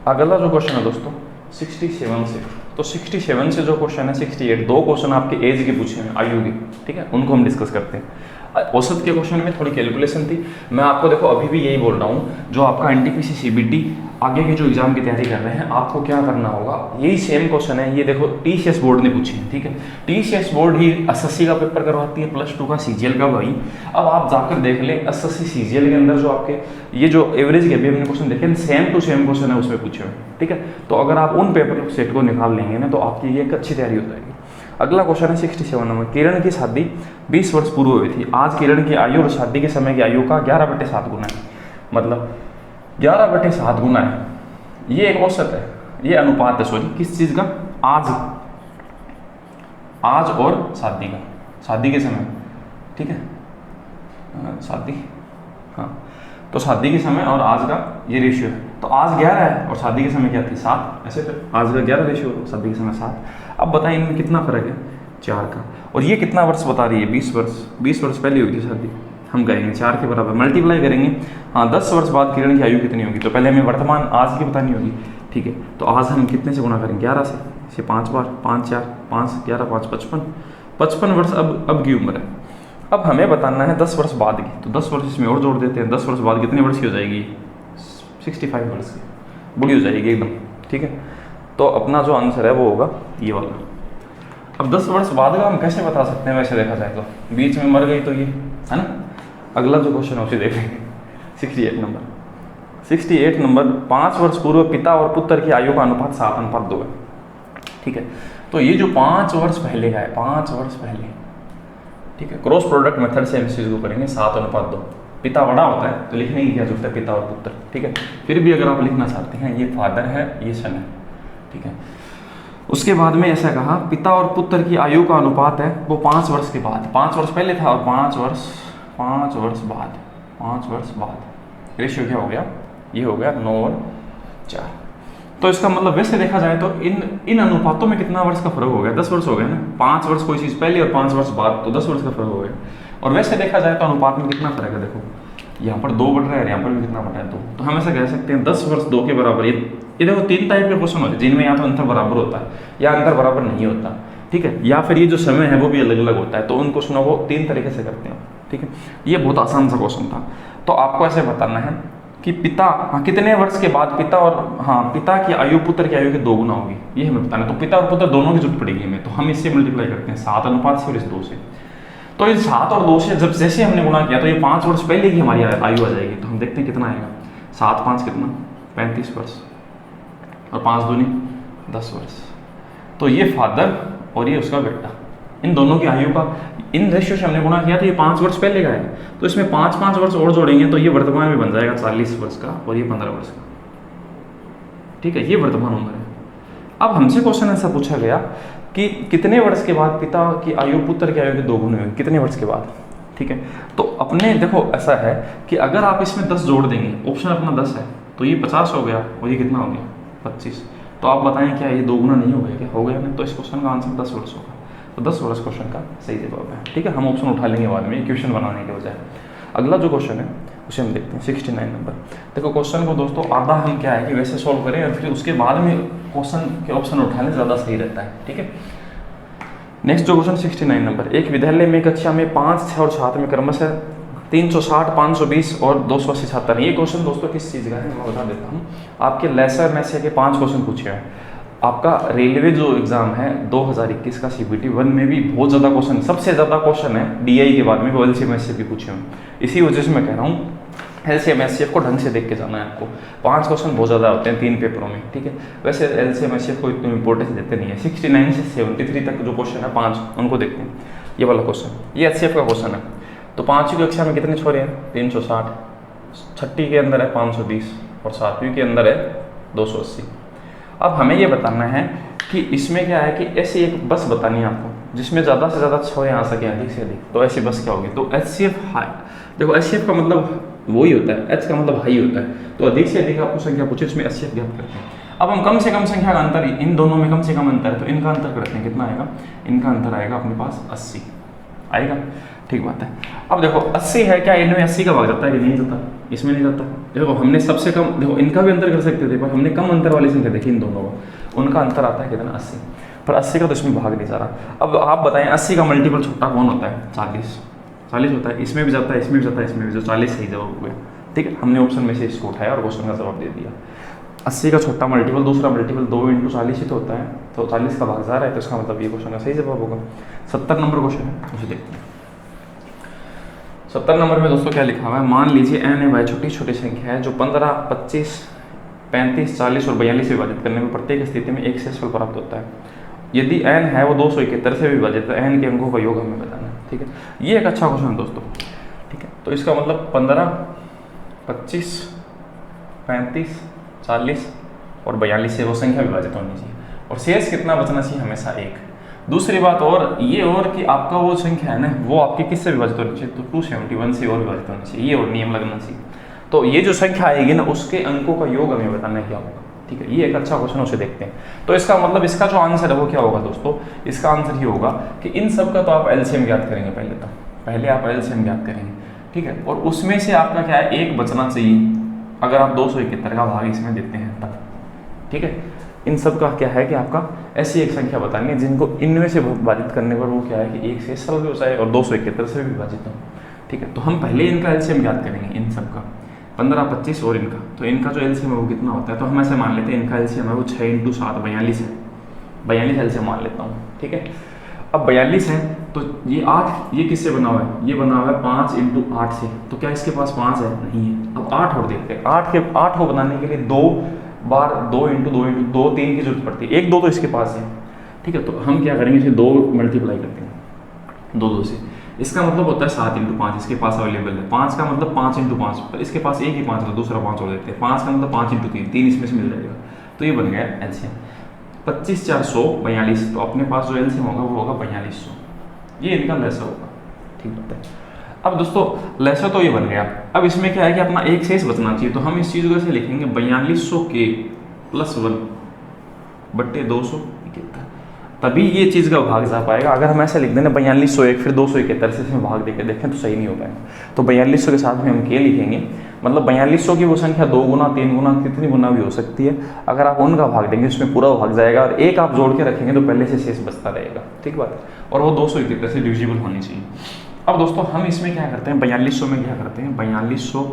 अगला जो क्वेश्चन है दोस्तों 67 से, तो 67 से जो क्वेश्चन है 68, 2 क्वेश्चन आपके एज के पूछे हैं, आयु के, ठीक है, उनको हम डिस्कस करते हैं। औसत के क्वेश्चन में थोड़ी कैलकुलेशन थी, मैं आपको देखो अभी भी यही बोल रहा हूँ, जो आपका एनटीपीसी सीबीटी आगे के जो एग्जाम की तैयारी कर रहे हैं आपको क्या करना होगा, यही सेम क्वेश्चन है। ये देखो टीसीएस बोर्ड ने पूछे हैं, ठीक है। टीसीएस बोर्ड ही एसएससी का पेपर करवाती है, +2 का सीजीएल का भाई। अब आप जाकर देख लें एसएससी सीजीएल के अंदर जो आपके ये जो एवरेज के अभी हमने क्वेश्चन देखे सेम टू सेम क्वेश्चन है उसमें पूछे हुए, ठीक है। तो अगर आप उन पेपर सेट को निकाल लेंगे ना तो आपकी ये एक अच्छी तैयारी हो जाएगी। अगला क्वेश्चन है 67 नंबर, किरण की शादी 20 वर्ष पूर्व हुई थी, आज किरण की आयु और शादी के समय की आयु का 11/7 गुना है, मतलब 11/7 गुना है। ये एक औसत है, ये अनुपात है, सॉरी किस चीज़ का, आज और शादी का, शादी के समय, ठीक है, शादी, हाँ, तो शादी के समय और आज का ये रेशियो है। तो आज 11 है और शादी के समय क्या थी 7, ऐसे फिर आज का 11 रेशियो, शादी के समय 7। अब बताइए इनमें कितना फर्क है 4 का, और ये कितना वर्ष बता रही है 20 वर्ष, 20 वर्ष पहले हुई थी शादी, हम कहेंगे 4 के बराबर मल्टीप्लाई करेंगे। हाँ 10 वर्ष बाद किरण की आयु कितनी होगी, तो पहले हमें वर्तमान आज की बतानी होगी, ठीक है। तो आज हम कितने से गुणा करेंगे 11 से 5 बार, 5 4 5 11 5 55 वर्ष अब की उम्र है। अब हमें बताना है 10 वर्ष बाद की, तो 10 वर्ष इसमें और जोड़ देते हैं, 10 वर्ष बाद कितने वर्ष की हो जाएगी 65 वर्ष की, बूढ़ी हो जाएगी एकदम, ठीक है। तो अपना जो आंसर है वो होगा ये वाला। अब 10 वर्ष बाद का हम कैसे बता सकते हैं, वैसे देखा जाए तो बीच में मर गई तो ये है ना। अगला जो क्वेश्चन है उसे देखेंगे 68 नंबर 5 वर्ष पूर्व पिता और पुत्र की आयु का अनुपात 7:2 है। ठीक है, तो ये जो 5 वर्ष पहले का है, 5 वर्ष पहले, ठीक है, क्रॉस प्रोडक्ट मेथड से हम इस चीज़ को करेंगे 7:2। पिता बड़ा होता है तो लिखने की क्या जरूरत है, पिता और पुत्र। ठीक है, फिर भी अगर आप लिखना चाहते हैं ये फादर है ये सन है। ठीक है, उसके बाद में ऐसा कहा पिता और पुत्र की आयु का अनुपात है वो 5 वर्ष के बाद, 5 वर्ष पहले था और 5 वर्ष बाद रेशियो क्या हो गया, ये हो गया 9:4। तो इसका मतलब वैसे देखा जाए तो इन अनुपातों में कितना वर्ष का फर्क हो गया, 10 वर्ष हो गया ना। 5 वर्ष कोई चीज़ पहले और 5 वर्ष बाद, तो 10 वर्ष का फर्क हो गया। और वैसे देखा जाए तो अनुपात में कितना फर्क है, देखो यहाँ पर 2 बढ़ रहा है, यहाँ पर भी कितना बढ़ रहा है 2। तो हम ऐसा कह सकते हैं 10 वर्ष 2 के बराबर। ये देखो 3 टाइप के क्वेश्चन होते हैं जिनमें या तो अंतर बराबर होता है या अंतर बराबर नहीं होता। ठीक है, या फिर ये जो समय है वो भी अलग अलग होता है। तो उन क्वेश्चनों को 3 तरीके से करते हैं। ठीक है, ये बहुत आसान सा क्वेश्चन था। तो आपको ऐसे बताना है कि पिता कितने वर्ष के बाद पिता की आयु पुत्र की आयु के 2 गुना होगी, ये हमें बताना है। तो पिता और पुत्र दोनों की जरूरत पड़ेगी हमें, तो हम इससे मल्टीप्लाई करते हैं 7 से और इस 2 से। तो इस 7 और 2 से जब जैसे हमने गुणा किया तो ये 5 वर्ष पहले की हमारी आयु आ जाएगी। तो हम देखते हैं कितना आएगा, 7 5 कितना 35 वर्ष और 5 दूनी 10 वर्ष। तो ये फादर और ये उसका बेटा, इन दोनों की आयु का इन रेशियो से हमने गुणा किया तो ये 5 वर्ष पहले का है। तो इसमें 5 वर्ष और जोड़ेंगे तो ये वर्तमान में बन जाएगा 40 वर्ष का और ये 15 वर्ष का। ठीक है, ये वर्तमान उम्र है। अब हमसे क्वेश्चन ऐसा पूछा गया कि कितने वर्ष के बाद पिता की आयु पुत्र की आयु के 2 गुने होगी, कितने वर्ष के बाद। ठीक है, तो अपने देखो ऐसा है कि अगर आप इसमें 10 जोड़ देंगे, ऑप्शन अपना 10 है तो ये 50 हो गया और ये कितना हो गया 25। तो आप बताएं क्या ये 2 गुना नहीं हो गया, क्या हो गया नहीं। तो इस क्वेश्चन का आंसर 10 वर्ष होगा। तो 10 वर्ष क्वेश्चन का सही जवाब है। ठीक है, हम ऑप्शन उठा लेंगे बाद में क्वेश्चन बनाने के बजाय। अगला जो क्वेश्चन है उसे हम देखते हैं 69 नंबर। देखो क्वेश्चन को दोस्तों आधा हम क्या है कि वैसे सॉल्व करें और फिर उसके बाद में क्वेश्चन के ऑप्शन उठाने ज़्यादा सही रहता है। ठीक है, नेक्स्ट जो क्वेश्चन 69 नंबर, एक विद्यालय में कक्षा में 5 6 और 7 में क्रमशः 360 520 और 276। ये क्वेश्चन दोस्तों किस चीज़ का है मैं बता देता हूँ। आपके लेसर में से के 5 क्वेश्चन पूछे हैं। आपका रेलवे जो एग्जाम है 2021 का CBT 1 में भी बहुत ज़्यादा क्वेश्चन, सबसे ज़्यादा क्वेश्चन है DI के बाद में वो LCMSF भी पूछे हैं। इसी वजह से मैं कह रहा हूँ LCMSF को ढंग से देख के जाना है आपको। 5 क्वेश्चन बहुत ज़्यादा होते हैं 3 पेपरों में। ठीक है, वैसे LCMSF को इतनी इंपॉर्टेंस देते नहीं है। 69 से 73 तक जो क्वेश्चन है 5 उनको देखते हैं। ये वाला क्वेश्चन ये HCF का क्वेश्चन है। तो 5वीं कक्षा में कितने छोरे हैं 360, 6ठी के अंदर है 520 और 7वीं के अंदर है 280। अब हमें ये बताना है कि इसमें क्या है कि ऐसी एक बस बतानी है आपको जिसमें ज़्यादा से ज़्यादा छोरे आ सके, अधिक से अधिक। तो ऐसी बस क्या होगी, तो HCF हाई। देखो HCF का मतलब वही होता है, H का मतलब हाई होता है। तो अधिक से अधिक आपको संख्या पूछे इसमें HCF ज्ञात करते हैं। अब हम कम से कम संख्या का अंतर, इन दोनों में कम से कम अंतर है तो इनका अंतर करते हैं। कितना आएगा, इनका अंतर आएगा अपने पास 80 आएगा। ठीक बात है। अब देखो 80 है, क्या इनमें 80 का भाग जाता है कि नहीं जाता, इसमें नहीं जाता। देखो हमने सबसे कम, देखो इनका भी अंतर कर सकते थे पर हमने कम अंतर वाली संख्या देखी इन दोनों का, उनका अंतर आता है कितना 80, पर 80 का तो इसमें भाग नहीं जा रहा। अब आप बताएं 80 का मल्टीपल छोटा कौन होता है, 40 होता है। इसमें भी जाता है, इसमें भी जाता है, इसमें भी, जो 40 सही जवाब हो गया। ठीक है, हमने ऑप्शन में से इसको उठाया और क्वेश्चन का जवाब दे दिया। 80 का छोटा मल्टीपल, दूसरा मल्टीपल 2 × 40 ही तो होता है, तो 40 का भाग जा रहा है तो इसका मतलब ये क्वेश्चन का सही जवाब होगा। 70 नंबर क्वेश्चन है, उसे देखते हैं। 70 नंबर में दोस्तों क्या लिखा हुआ है, मान लीजिए n है भाई छोटी छोटी संख्या है जो 15 25 35 40 और 42 से विभाजित करने में प्रत्येक स्थिति में एक शेषफल प्राप्त होता है। यदि n है वो 271 से विभाजित है, n के अंकों का योग हमें बताना है। ठीक है, ये एक अच्छा क्वेश्चन है दोस्तों। ठीक है, तो इसका मतलब 15 25 35 40 और 42 से वो संख्या विभाजित होनी चाहिए और शेष कितना बचना चाहिए, हमेशा 1। दूसरी बात और ये और कि आपका वो संख्या है ना वो आपकी किससे विभाजित होनी चाहिए, तो 271 से और विभाजित होनी चाहिए, ये और नियम लगना चाहिए। तो ये जो संख्या आएगी ना उसके अंकों का योग हमें बताना है क्या होगा। ठीक है, ये एक अच्छा क्वेश्चन, उसे देखते हैं। तो इसका मतलब इसका जो आंसर है वो क्या होगा दोस्तों, इसका आंसर ये होगा कि इन सब का तो आप LCM ज्ञात करेंगे, पहले आप LCM ज्ञात करेंगे। ठीक है, और उसमें से आपका क्या है 1 बचना चाहिए अगर आप 271 का भाग इसमें देते हैं तब। ठीक है, इन सब का क्या है कि आपका ऐसी एक संख्या बतानी है जिनको इनमें से विभाजित करने पर वो क्या है कि 1 शेषफल भी हो जाए और 271 से भी विभाजित हो। ठीक है, तो हम पहले इनका LCM ज्ञात करेंगे इन सब का, 15, 25 और इनका, तो इनका जो एलसीएम है वो कितना होता है, तो हम ऐसे मान लेते हैं इनका एलसीएम है वो 6 × 7 42 है, 42 एलसीएम मान लेता हूँ, ठीक है। अब 42 है तो ये 8, ये किससे बना हुआ है, ये बना हुआ है 5 × 8 से, तो क्या इसके पास 5 है, नहीं है। अब 8 और देखते हैं, 8 को बनाने के लिए 2 बार 2 × 2 × 2 3 की जरूरत पड़ती है, 1 2 तो इसके पास है, ठीक है। तो हम क्या करेंगे, इसे 2 मल्टीप्लाई करते हैं 2 2 से, इसका मतलब होता है 7 × 5 इसके पास अवेलेबल है, 5 का मतलब 5 × 5, पर इसके पास एक ही 5 है, दूसरा 5 और देते हैं, 5 का मतलब 5 × 3, 3 इसमें से मिल जाएगा, तो ये बन गया एलसीएम 25 4 100 42, तो अपने पास जो एलसीएम होगा वो होगा 4200, ये इनका लेसर होगा, ठीक है। अब दोस्तों लेसर तो ये बन गया, अब इसमें क्या है कि अपना एक शेष बचना चाहिए, तो हम इस चीज़ को ऐसे लिखेंगे 4200 के +1 बट्टे 271, तभी ये चीज़ का भाग जा पाएगा। अगर हम ऐसे लिख दें ना 4201 फिर 271 से इसमें भाग देके देखें तो सही नहीं हो पाएगा। तो 4200 के साथ में हम के लिखेंगे, मतलब 4200 की वो संख्या 2 गुना 3 गुना कितनी गुना भी हो सकती है, अगर आप उनका भाग देंगे उसमें पूरा भाग जाएगा, और एक आप जोड़ के रखेंगे तो पहले से शेष बचता रहेगा, ठीक बात है, और वो 271 से डिविजिबल होनी चाहिए। अब दोस्तों हम इसमें क्या करते हैं, 4200 में क्या करते हैं, 4200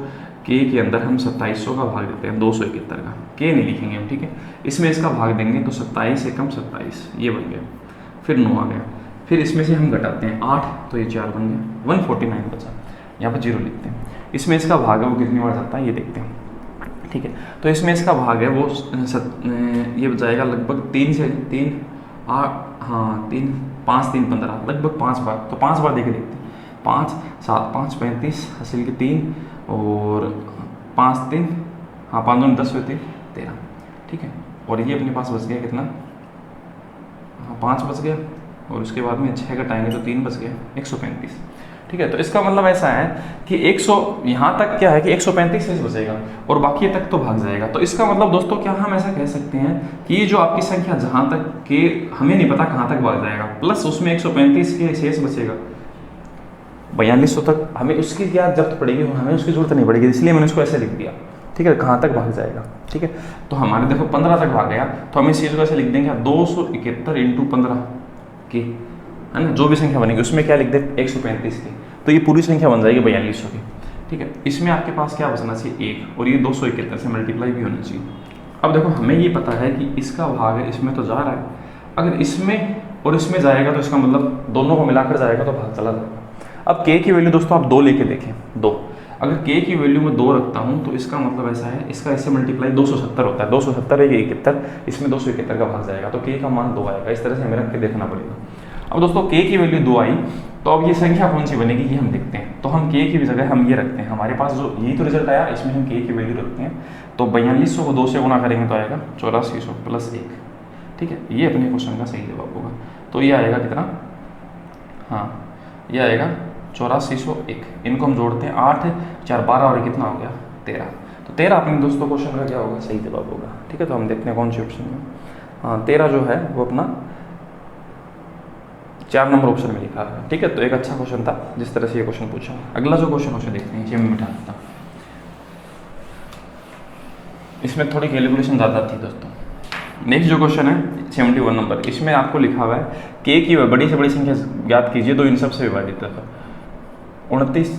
के अंदर हम 2700 का भाग देते हैं 271 का, के नहीं लिखेंगे हम, ठीक है। इसमें इसका भाग देंगे तो 27 एकम 27, ये बन गया, फिर 9 आ गया, फिर इसमें से हम घटाते हैं 8, तो ये 4 बन गया, 149 बचा, यहाँ पर 0 लिखते हैं। इसमें इसका भाग है वो कितनी बार जाता है ये देखते हैं, ठीक है। तो इसमें इसका भाग है वो ये बचाएगा लगभग 3 से 3 8 हाँ 3 5 3 15 लगभग 5 बार, तो 5 बार देखे देखते हैं, 5 7 5 35 हासिल के 3 और 5 3 हाँ 5 2 10 होते 13, ठीक है। और ये अपने पास बच गया कितना, हाँ 5 बच गया, और उसके बाद में 6 घटाएंगे तो 3 बच गया, 135, ठीक है। तो इसका मतलब ऐसा है कि 100 यहाँ तक क्या है कि 135 शेष बचेगा और बाकी तक तो भाग जाएगा। तो इसका मतलब दोस्तों क्या हम ऐसा कह सकते हैं कि ये जो आपकी संख्या जहाँ तक के हमें नहीं पता कहाँ तक भाग जाएगा, प्लस उसमें 135 के शेष बचेगा, 4200 तक हमें उसकी क्या जरूरत पड़ेगी, हमें उसकी जरूरत नहीं पड़ेगी, इसलिए मैंने उसको ऐसे लिख दिया, ठीक है, कहाँ तक भाग जाएगा, ठीक है। तो हमारे देखो 15 तक भाग गया, तो हम इस चीज़ को ऐसे लिख देंगे 271 × 15 की, है ना, जो भी संख्या बनेगी उसमें क्या लिख दे 135 की, तो ये पूरी संख्या बन जाएगी 4200 की, ठीक है। इसमें आपके पास क्या बचना चाहिए 1, और ये 271 से मल्टीप्लाई भी होना चाहिए। अब देखो हमें ये पता है कि इसका भाग है इसमें तो जा रहा है, अगर इसमें और इसमें जाएगा तो इसका मतलब दोनों को मिलाकर जाएगा तो भाग चला जाएगा। अब k की वैल्यू दोस्तों आप 2 लेके देखें, 2, अगर k की वैल्यू में 2 रखता हूँ तो इसका मतलब ऐसा है, इसका इससे मल्टीप्लाई 270 होता है, 270 है 71, इसमें 271 का भाग जाएगा, तो k का मान 2 आएगा, इस तरह से हमें रख के देखना पड़ेगा। अब दोस्तों k की वैल्यू 2 आई, तो अब ये संख्या कौन सी बनेगी ये हम देखते हैं, तो हम k की भी जगह हम ये रखते हैं, हमारे पास जो यही तो रिजल्ट आया, इसमें हम k की वैल्यू रखते हैं, तो 4200 को 2 से गुना करेंगे तो आएगा 8400 + 1, ठीक है। ये अपने क्वेश्चन का सही जवाब होगा, तो ये आएगा कितना, हाँ ये आएगा 8401, इनको हम जोड़ते हैं 8 4 12 और कितना हो गया 13, तो 13 अपने दोस्तों क्वेश्चन का क्या होगा सही जवाब होगा, ठीक है। तो हम देखते हैं कौन से ऑप्शन में, हाँ 13 जो है वो अपना 4 नंबर ऑप्शन में लिखा है, ठीक है। तो एक अच्छा क्वेश्चन था जिस तरह से ये क्वेश्चन पूछा। अगला जो क्वेश्चन उसे देखते हैं, ये मैं मिटा देता हूँ, इसमें थोड़ी कैलकुलेशन ज़्यादा थी दोस्तों। नेक्स्ट जो क्वेश्चन है 71 नंबर, इसमें आपको लिखा हुआ है k की बड़ी से बड़ी संख्या ज्ञात कीजिए तो इन सब से विभाजित है, 29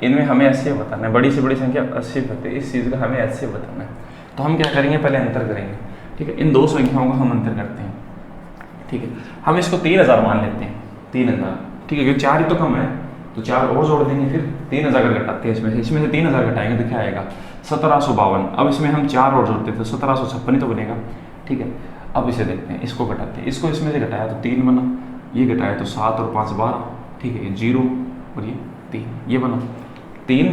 इनमें हमें 80 बताना है, बड़ी से बड़ी संख्या 80 होती है, इस चीज़ का हमें 80 बताना है। तो हम क्या करेंगे, पहले अंतर करेंगे, ठीक है, इन दो संख्याओं का हम अंतर करते हैं, ठीक है। हम इसको 3000 मान लेते हैं, 3000, ठीक है, क्योंकि 4 ही तो कम है, तो 4 और जोड़ देंगे, फिर 3000 घटाते हैं इसमें से 3000 घटाएंगे तो क्या आएगा 1752। अब इसमें हम 4 और जोड़ते हैं तो 1756 ही तो बनेगा, ठीक है। अब इसे देखते हैं, इसको घटाते हैं, इसको इसमें से घटाया तो 3 बना, ये घटाया तो 7 और 5 12, ठीक है, ये 0 और ये 3, ये बना 3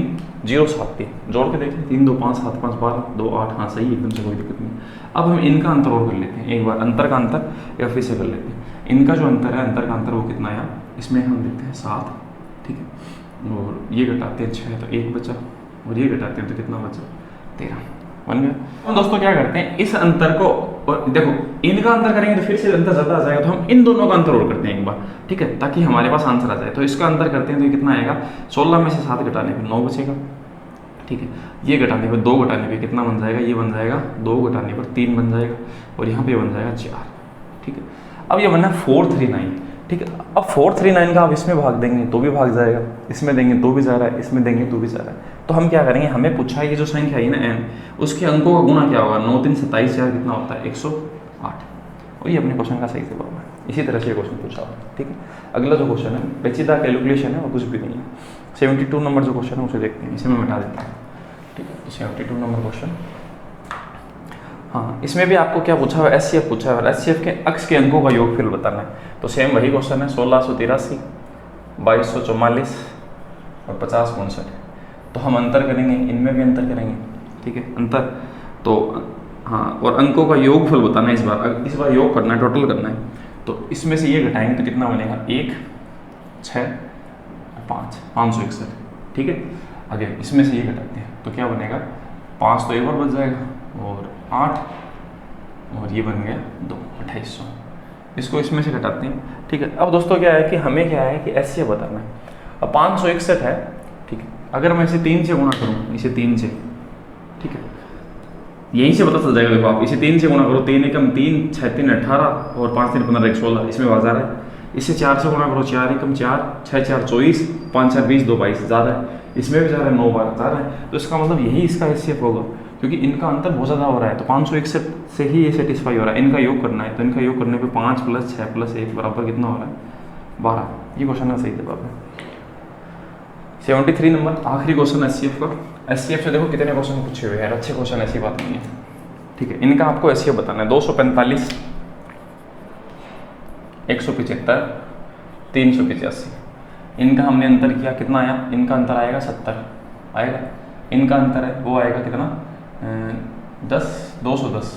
0 7 3, जोड़ के देखते हैं 3 2 5 7 5 12 2 8, हाँ सही एकदम से, कोई दिक्कत नहीं। अब हम इनका अंतर और कर लेते हैं, एक बार अंतर का अंतर या फिर से कर लेते हैं, इनका जो अंतर है, अंतर का अंतर वो कितना आया, इसमें हम देखते हैं 7, ठीक है, और ये घटाते हैं 6 तो 1 बचा, और ये घटाते हैं तो कितना बचा 13 बन गया। हम दोस्तों क्या करते हैं, इस अंतर को, और देखो इनका अंतर करेंगे तो फिर से अंतर ज़्यादा आ जाएगा, तो हम इन दोनों का अंतर और करते हैं एक बार, ठीक है, ताकि हमारे पास आंसर आ जाए। तो इसका अंतर करते हैं तो ये कितना आएगा, 16 में से 7 घटाने पर 9 बचेगा, ठीक है, ये घटाने पर 2 घटाने पर कितना बन जाएगा, ये बन जाएगा 2 घटाने पर 3 बन जाएगा, और यहाँ पे बन जाएगा 4, ठीक है। अब ये बनना 439, ठीक है। अब 439 का आप इसमें भाग देंगे तो भी भाग जाएगा, इसमें देंगे तो भी जा रहा है, इसमें देंगे तो भी जा रहा है। तो हम क्या करेंगे, हमें पूछा है ये जो संख्या है ना n, उसके अंकों का गुणा क्या होगा, 9 3 27 4 कितना होता है 108, और ये अपने क्वेश्चन का सही जवाब है। इसी तरह से ये क्वेश्चन पूछा हुआ है। ठीक है, अगला जो क्वेश्चन है पेचीदा कैलकुलेशन है और कुछ भी नहीं है। 72 नंबर जो क्वेश्चन है उसे देखते हैं, इसे मैं मिटा देता हूँ। ठीक है, तो 72 नंबर क्वेश्चन, हाँ इसमें भी आपको क्या पूछा हुआ है, एचसीएफ पूछा हुआ है, एचसीएफ के अक्ष के अंकों का योगफल बताना है। तो सेम वही क्वेश्चन है, 1683, 2244 और 5059। तो हम अंतर करेंगे, इनमें भी अंतर करेंगे। ठीक है, अंतर तो हाँ, और अंकों का योगफल बताना है इस बार योग करना है, टोटल करना है। तो इसमें से ये घटाएंगे तो कितना बनेगा, 1 6 5 561। ठीक है, आगे इसमें से ये घटाते हैं तो क्या बनेगा, 5 तो एक बार बच जाएगा और 8 और ये बन गया 2 2800। इसको इसमें से घटाते हैं। ठीक है, अब दोस्तों क्या है कि हमें क्या है कि ऐसे बताना है। अब 561 है, ठीक है, अगर मैं इसे 3 से गुणा करूँ, इसे 3 से, ठीक है, यहीं से पता चल जाएगा। देखो आप इसे 3 से गुणा करो, 3 एकम 3 6 3 18 और 5 3 15 1 16, इसमें बाजार है। इसे 4 से गुणा करो, 4 एकम 4 6 4 24 5 4 20 2 22 जा रहा है, इसमें भी जा रहा है, 9 बार जा रहा है। तो इसका मतलब यही इसका एचसीएफ होगा, क्योंकि इनका अंतर बहुत ज़्यादा हो रहा है। तो 561 से ही ये सेटिस्फाई हो रहा है। इनका योग करना है, तो इनका योग करने पे 5 + 6 + 1 बराबर कितना हो रहा है, 12। ये क्वेश्चन का सही जवाब है। 73 नंबर आखिरी क्वेश्चन एचसीएफ का। एचसीएफ से देखो कितने क्वेश्चन पूछे हुए हैं, अच्छे क्वेश्चन, ऐसी बात नहीं है। ठीक है, इनका आपको एचसीएफ बताना है। 245 175 385। इनका हमने अंतर किया, कितना आया, इनका अंतर आएगा 70 आएगा, इनका अंतर है वो आएगा कितना 10 210।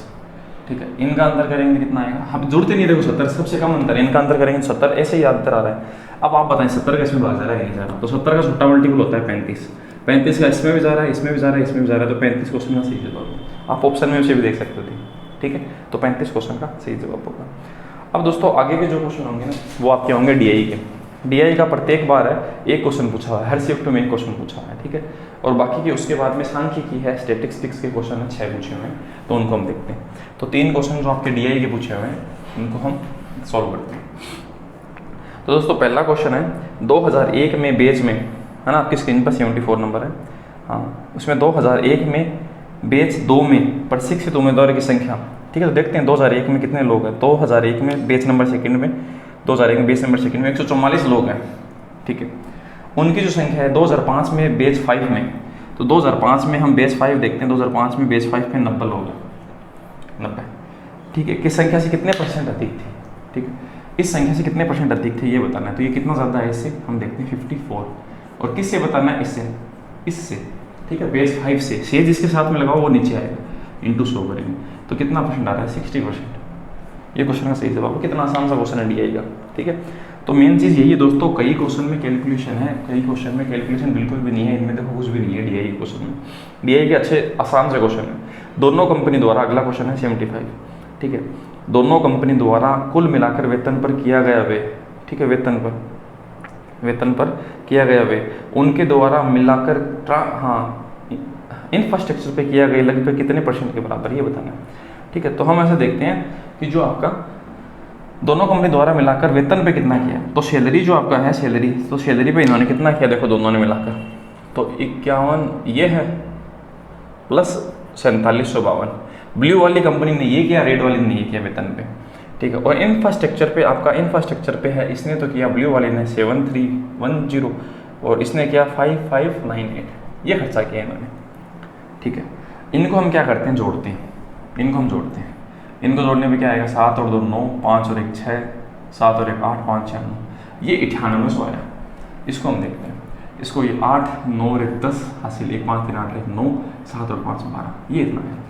ठीक है, इनका अंतर करेंगे कितना आएगा, हम जरूरत ही नहीं, देखो 70 सबसे कम अंतर, इनका अंतर करेंगे 70, ऐसे ही अंतर आ रहा है। अब आप बताएं 70 का इसमें भाग जा रहा है नहीं जा रहा, तो 70 का छोटा मल्टीपल होता है 35, 35 का इसमें भी जा रहा है, इसमें भी जा रहा है, इसमें भी जा रहा है, तो 35 क्वेश्चन का सही जवाब है। आप ऑप्शन में उसे भी देख सकते थे। ठीक है, तो 35 क्वेश्चन का सही जवाब होगा। अब दोस्तों आगे के जो क्वेश्चन होंगे ना वो आपके होंगे डीआई के। डीआई का प्रत्येक बार है एक क्वेश्चन पूछा हुआ है, हर शिफ्ट में एक क्वेश्चन पूछा हुआ है। ठीक है, और बाकी के उसके बाद में सांख्यिकी है, स्टैटिस्टिक्स के क्वेश्चन है 6 पूछे हुए हैं, तो उनको हम देखते हैं। तो 3 क्वेश्चन जो आपके डीआई के पूछे हुए हैं उनको हम सॉल्व करते हैं। तो दोस्तों पहला क्वेश्चन है 2001 में बेच में, है ना, आपकी स्क्रीन पर 74 नंबर है। हाँ, उसमें 2001 में बेच 2 में प्रशिक्षित उम्मीदवार की संख्या। ठीक है, तो देखते हैं 2001 में कितने लोग हैं। 2001 में बेच नंबर सेकंड में, 2001 में बेच नंबर सेकंड में 144 लोग हैं। ठीक है, उनकी जो संख्या है 2005 में बेच 5 में, तो 2005 में हम बेच 5 देखते हैं। 2005 में बेच 5 में 90 लोग हैं, 90। ठीक है, किस संख्या से कितने % अधिक थी। ठीक है, इस संख्या से कितने % अधिक थे ये बताना है। तो ये कितना ज़्यादा है, इससे हम देखते हैं 54। और किससे बताना है, इससे। ठीक है, बेस 5 से जिसके साथ में लगाओ वो नीचे आएगा, इंटू 100 करेंगे तो कितना % आ रहा है, 60%। ये क्वेश्चन का सही जवाब है। कितना आसान सा क्वेश्चन है डीआई का। ठीक है, तो मेन चीज़ यही है दोस्तों, कई क्वेश्चन में कैलकुलेशन है, कई क्वेश्चन में कैलकुलेशन बिल्कुल भी नहीं है। इनमें देखो कुछ भी नहीं है डीआई क्वेश्चन में। डीआई के अच्छे आसान से क्वेश्चन है। दोनों कंपनी द्वारा, अगला क्वेश्चन है 75। ठीक है, दोनों कंपनी द्वारा कुल मिलाकर वेतन पर किया गया व्यय। ठीक है, वेतन पर किया गया व्यय उनके द्वारा मिलाकर इंफ्रास्ट्रक्चर पे किया गया लगभग कितने % के बराबर, ये बताना है। ठीक है, तो हम ऐसे देखते हैं कि जो आपका दोनों कंपनी द्वारा मिलाकर वेतन पे कितना किया, तो सैलरी जो आपका है सैलरी, तो सैलरी पे इन्होंने कितना किया, देखो दोनों ने मिलाकर तो 51 ये है प्लस 4752। ब्लू वाली कंपनी ने ये किया, रेड वाली ने ये किया वेतन पे। ठीक है, और इंफ्रास्ट्रक्चर पे आपका इंफ्रास्ट्रक्चर पे है, इसने तो किया ब्लू वाले ने 7310 और इसने किया 5598, ये खर्चा किया इन्होंने। ठीक है, इनको हम क्या करते हैं, जोड़ते हैं। इनको हम जोड़ते हैं, इनको जोड़ने पे क्या आएगा, 7 और 2 9, 5 और 1 6, 7 और 1 8, 5 6 9, ये 9800 आया। इसको हम देखते हैं, इसको ये 8 9 और 1 10 हासिल, 1 5 3 8 1 9, 7 और 5 12, ये इतना है।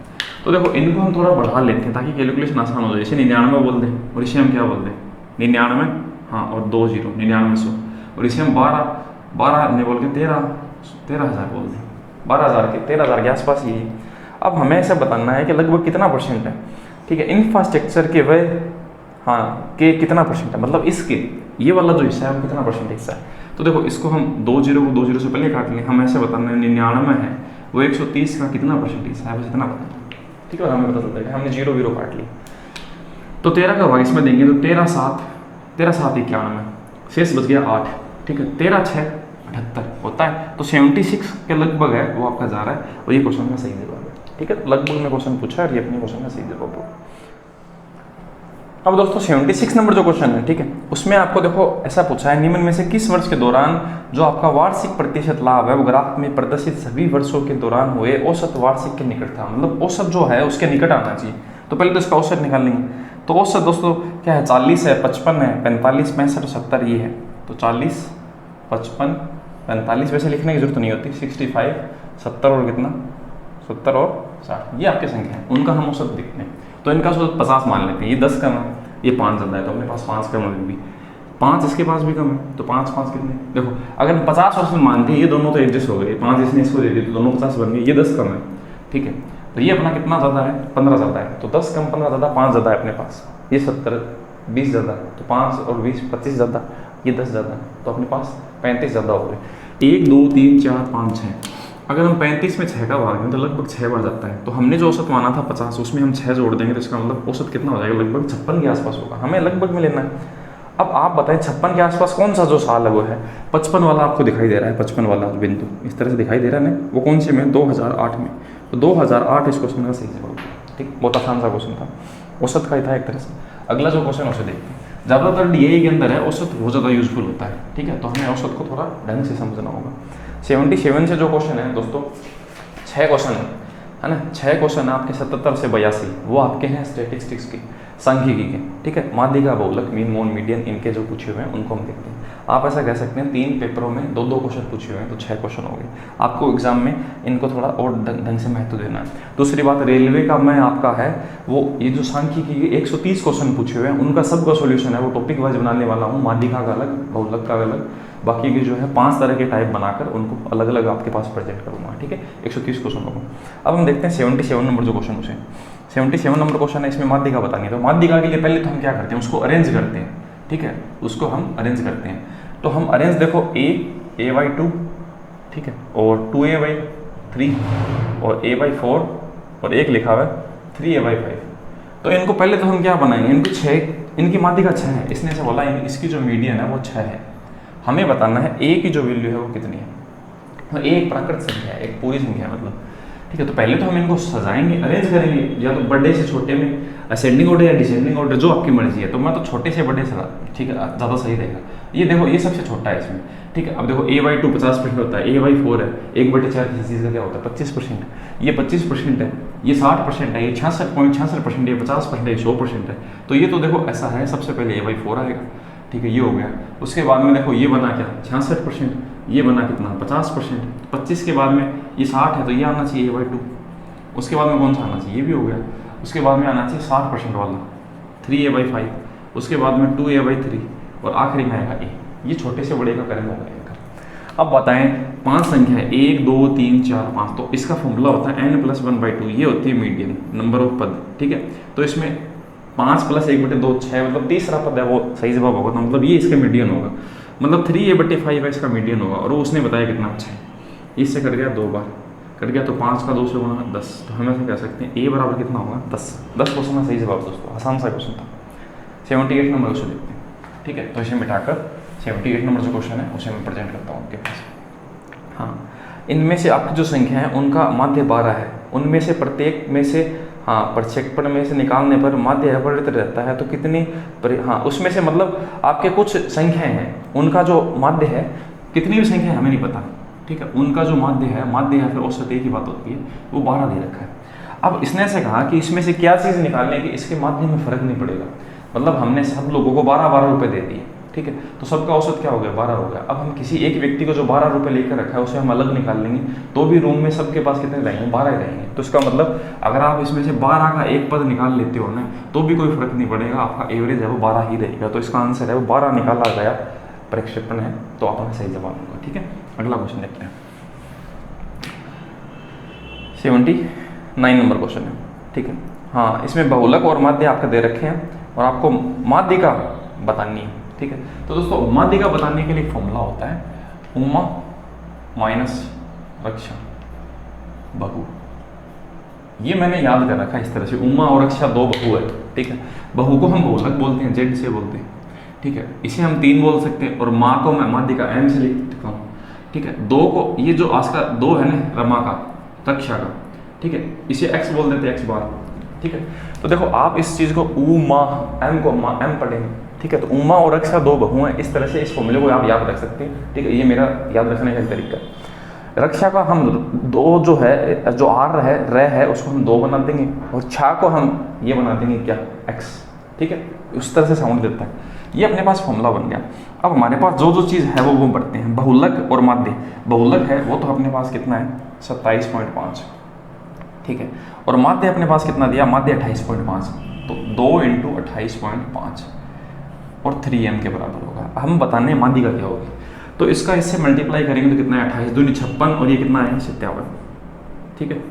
तो देखो इनको हम थोड़ा बढ़ा लेते हैं ताकि कैलकुलेशन आसान हो जाए। जैसे 99 बोल दें और इसे हम क्या बोल दें, 99, हाँ, और 2 0 9900, और इसे हम 12 ने बोल के 13,000 बोल दें, 12,000 के 13,000 के आसपास ये है। अब हमें ऐसा बताना है कि लगभग कितना % है। ठीक है, इंफ्रास्ट्रक्चर के व्यय, हाँ, के कितना % है, मतलब इसके ये वाला जो हिस्सा है वो कितना % हिस्सा है। तो देखो इसको हम 2 0 को 2 0 से पहले काट लें। हम ऐसे बताना है 99 है वो 130 का कितना % हिस्सा है, बस इतना बताना। ठीक है, हमें पता चलता है कि हमने 0 0 काट ली। तो 13 का भाग इसमें देंगे तो 13 7 13 7 91, शेष बच गया 8, ठीक है। 13 6 78 होता है, तो 76 के लगभग है वो आपका जा रहा है, और ये क्वेश्चन का सही जवाब है, ठीक है। लगभग में क्वेश्चन पूछा है और ये अपने क्वेश्चन का सही जवाब है। अब दोस्तों 76 नंबर जो क्वेश्चन है, ठीक है, उसमें आपको देखो ऐसा पूछा है, निम्न में से किस वर्ष के दौरान जो आपका वार्षिक प्रतिशत लाभ है वो ग्राफ में प्रदर्शित सभी वर्षों के दौरान हुए औसत वार्षिक के निकट था, मतलब औसत जो है उसके निकट आना चाहिए। तो पहले तो इसका औसत निकाल लेंगे। तो औसत दोस्तों क्या है, 40 है, 55 है, 45 65 70 ये है। तो 40 55 45 वैसे लिखने की जरूरत नहीं होती, 65 70 और कितना 70 और 60 ये आपकी संख्या है, उनका हम औसत देखते हैं। तो इनका औसत 50 मान लेते हैं, ये 10 कम है, ये 5 ज़्यादा है, तो अपने पास 5 कम है, भी 5 इसके पास भी कम है, तो 5 5 कितने, देखो अगर 50 औसत मानते हैं, ये दोनों तो एडजस्ट हो गए, 5 इसने इसको दे दिए तो दोनों 50 बन गए, ये 10 कम है, ठीक है। तो ये अपना कितना ज़्यादा है, 15 ज़्यादा है, तो 10 कम 15 ज़्यादा, 5 ज़्यादा है अपने पास, ये 70 20 ज़्यादा, तो 5 और 20 25 ज़्यादा, ये 10 ज़्यादा, तो अपने पास 35 ज़्यादा हो गए। 1 2 3 4 5 6, अगर हम 35 में 6 का भाग दें तो लगभग 6 बार जाता है। तो हमने जो औसत माना था 50, उसमें हम 6 जोड़ देंगे तो इसका मतलब औसत कितना हो जाएगा, लगभग 56 के आसपास होगा। हमें लगभग में लेना है। अब आप बताएं 56 के आसपास कौन सा जो साल है वो है, 55 वाला आपको दिखाई दे रहा है, 55 वाला बिंदु इस तरह से दिखाई दे रहा है ना, वो कौन से में, 2008 में। तो 2008 इस क्वेश्चन का सही जवाब है, ठीक, बहुत आसान सा क्वेश्चन था, औसत का ही था एक तरह से। अगला जो क्वेश्चन उसे देखते हैं, ज़्यादातर डीआई के अंदर है औसत बहुत ज़्यादा यूजफुल होता है, ठीक है, तो हमें औसत को थोड़ा ढंग से समझना होगा। 77 से जो क्वेश्चन है दोस्तों, 6 क्वेश्चन है ना, 6 क्वेश्चन आपके 77 से 82 वो आपके हैं स्टैटिस्टिक्स के, सांख्यिकी के, ठीक है। माध्यिका, बहुलक, मीन, मोड, मीडियन, इनके जो पूछे हुए हैं उनको हम देखते हैं। आप ऐसा कह सकते हैं 3 पेपरों में 2-2 क्वेश्चन पूछे हुए हैं, तो 6 क्वेश्चन हो गए। आपको एग्जाम में इनको थोड़ा और ढंग से महत्व देना है। दूसरी बात, रेलवे का मैं आपका है वो ये जो सांख्यिकी के 130 क्वेश्चन पूछे हुए हैं उनका सबका सोल्यूशन है वो टॉपिक वाइज बनाने वाला हूँ, माध्यिका का अलग, बहुलक का अलग, बाकी की जो है 5 तरह के टाइप बनाकर उनको अलग अलग आपके पास प्रेजेंट करूँगा, ठीक है। 130 क्वेश्चन होगा। अब हम देखते हैं 77 नंबर जो क्वेश्चन उसे, 77 नंबर क्वेश्चन है, इसमें माध्यिका बतानी है। तो माध्यिका के लिए पहले तो हम क्या करते हैं, उसको अरेंज करते हैं, ठीक है, उसको हम अरेंज करते हैं। तो हम अरेंज देखो a/2, ठीक है, और 2a/3 और a/4 और एक लिखा हुआ है 3a/5। तो इनको पहले तो हम क्या बनाएंगे, इनको 6, इनकी माध्यिका 6 है, इसने से बोला इसकी जो मीडियन है वो 6 है। हमें बताना है a की जो वैल्यू है वो कितनी है। तो a एक प्राकृत संख्या है, एक पूरी संख्या है मतलब, ठीक है। तो पहले तो हम इनको सजाएंगे, अरेंज करेंगे, या तो बड़े से छोटे में असेंडिंग ऑर्डर या डिसेंडिंग ऑर्डर, जो आपकी मर्जी है। तो मैं तो छोटे से बड़े से, ठीक है, ज़्यादा सही रहेगा। ये देखो ये सबसे छोटा है इसमें, ठीक है। अब देखो a/2 50% होता है, a/4 है, 1/4 किसी चीज़ का क्या होता है 25%, ये 25% है, ये 60% है, ये 66.66%, ये 50% है, ये 100% है। तो ये तो देखो ऐसा है, सबसे पहले a/4 आएगा, ठीक है, ये हो गया। उसके बाद में देखो ये बना क्या 66%, ये बना कितना 50%, 25 के बाद में ये 60 है तो ये आना चाहिए a/2। उसके बाद में कौन सा आना चाहिए, ये भी हो गया। उसके बाद में आना चाहिए 60% वाला 3a/5, उसके बाद में 2a/3 और आखिरी में आएगा a। ये छोटे से बड़े का करेंगे होगा। अब बताएं 5 संख्या है 1 2 3 4 5, तो इसका फॉर्मूला होता है n+1/2, ये होती है मीडियन नंबर ऑफ पद, ठीक है। तो इसमें 5 + 1/2 6, मतलब तीसरा पद है वो सही जवाब होगा। तो मतलब ये इसका मीडियन होगा, मतलब 3a/5 है इसका मीडियन होगा। और वो उसने बताया कितना 6, इससे कट गया 2 बार, कट गया तो 5 का 2 से गुणा 10। तो हम ऐसा कह सकते हैं a बराबर कितना होगा 10। 10 क्वेश्चन का सही जवाब दोस्तों, आसान सा क्वेश्चन था। 78 नंबर क्वेश्चन देखते हैं, ठीक है। तो इसे मिटाकर 78 नंबर जो क्वेश्चन है उसे मैं प्रेजेंट करता हूँ आपके पास। हाँ, इनमें से आपकी जो संख्या है उनका माध्य 12 है, उनमें से प्रत्येक में से प्रक्षेपण में से निकालने पर माध्य अपरिवर्तित रहता है, तो कितनी उसमें से मतलब आपके कुछ संख्याएं हैं, उनका जो माध्य है, कितनी भी संख्या है हमें नहीं पता, ठीक है, उनका जो माध्य है, माध्य या फिर औसत एक ही बात होती है, वो 12 दे रखा है। अब इसने ऐसे कहा कि इसमें से क्या चीज़ निकालने की इसके माध्य में फर्क नहीं पड़ेगा, मतलब हमने सब लोगों को 12-12 रुपये दे दिए, ठीक है, तो सबका औसत क्या हो गया 12 हो गया। अब हम किसी एक व्यक्ति को जो 12 रुपये लेकर रखा है उसे हम अलग निकाल लेंगे, तो भी रूम में सबके पास कितने रहेंगे 12 ही रहेंगे। तो इसका मतलब अगर आप इसमें से 12 का एक पद निकाल लेते हो ना, तो भी कोई फर्क नहीं पड़ेगा, आपका एवरेज है वो 12 ही रहेगा। तो इसका आंसर है वो 12 निकाला गया प्रक्षेपण है, तो आपका सही जवाब होगा, ठीक है। अगला क्वेश्चन देखते हैं, 79 नंबर क्वेश्चन है, ठीक है। हाँ, इसमें बहुलक और माध्य आपका दे रखे हैं और आपको माध्यिका बतानी है, ठीक है। तो दोस्तों माध्यिका बताने के लिए फॉर्मूला होता है उमा माइनस रक्षा बहु। ये मैंने याद कर रखा है इस तरह से, उमा और रक्षा 2 बहु है, ठीक है। बहु को हम बहुलक बोलते हैं, जेड से बोलते हैं, ठीक है, इसे हम 3 बोल सकते हैं और माँ को मैं माध्य का m से लिख सकता हूँ। ठीक है, 2 को, ये जो आज का 2 है ना रमा का, रक्षा का, ठीक है, इसे x बोल देते हैं, x बार। ठीक है, तो देखो आप इस चीज़ को ऊ मा m को मा m पढ़ेंगे। ठीक है, तो उमा और रक्षा 2 बहु हैं, इस तरह से इस फॉर्मूले को आप याद रख सकते हैं। ठीक है, ये मेरा याद रखने का एक तरीका है। रक्षा का हम 2 जो है, जो r है र है, उसको हम 2 बना देंगे और छा को हम ये बना देंगे क्या, x। ठीक है, उस तरह से साउंड देता है। ये अपने पास फॉर्मूला बन गया। अब हमारे पास जो जो चीज़ है वो बढ़ते हैं, बहुलक और माध्य। बहुलक है वो तो अपने पास कितना है, 27.5। ठीक है, और माध्य अपने पास कितना दिया, माध्य 28.5, तो 2 × 28.5 और 3m के बराबर होगा। हम बताने माध्य का क्या होगा, तो इसका इससे मल्टीप्लाई करेंगे तो कितना है, 28 दूनी 56 और ये कितना है, 57। ठीक है,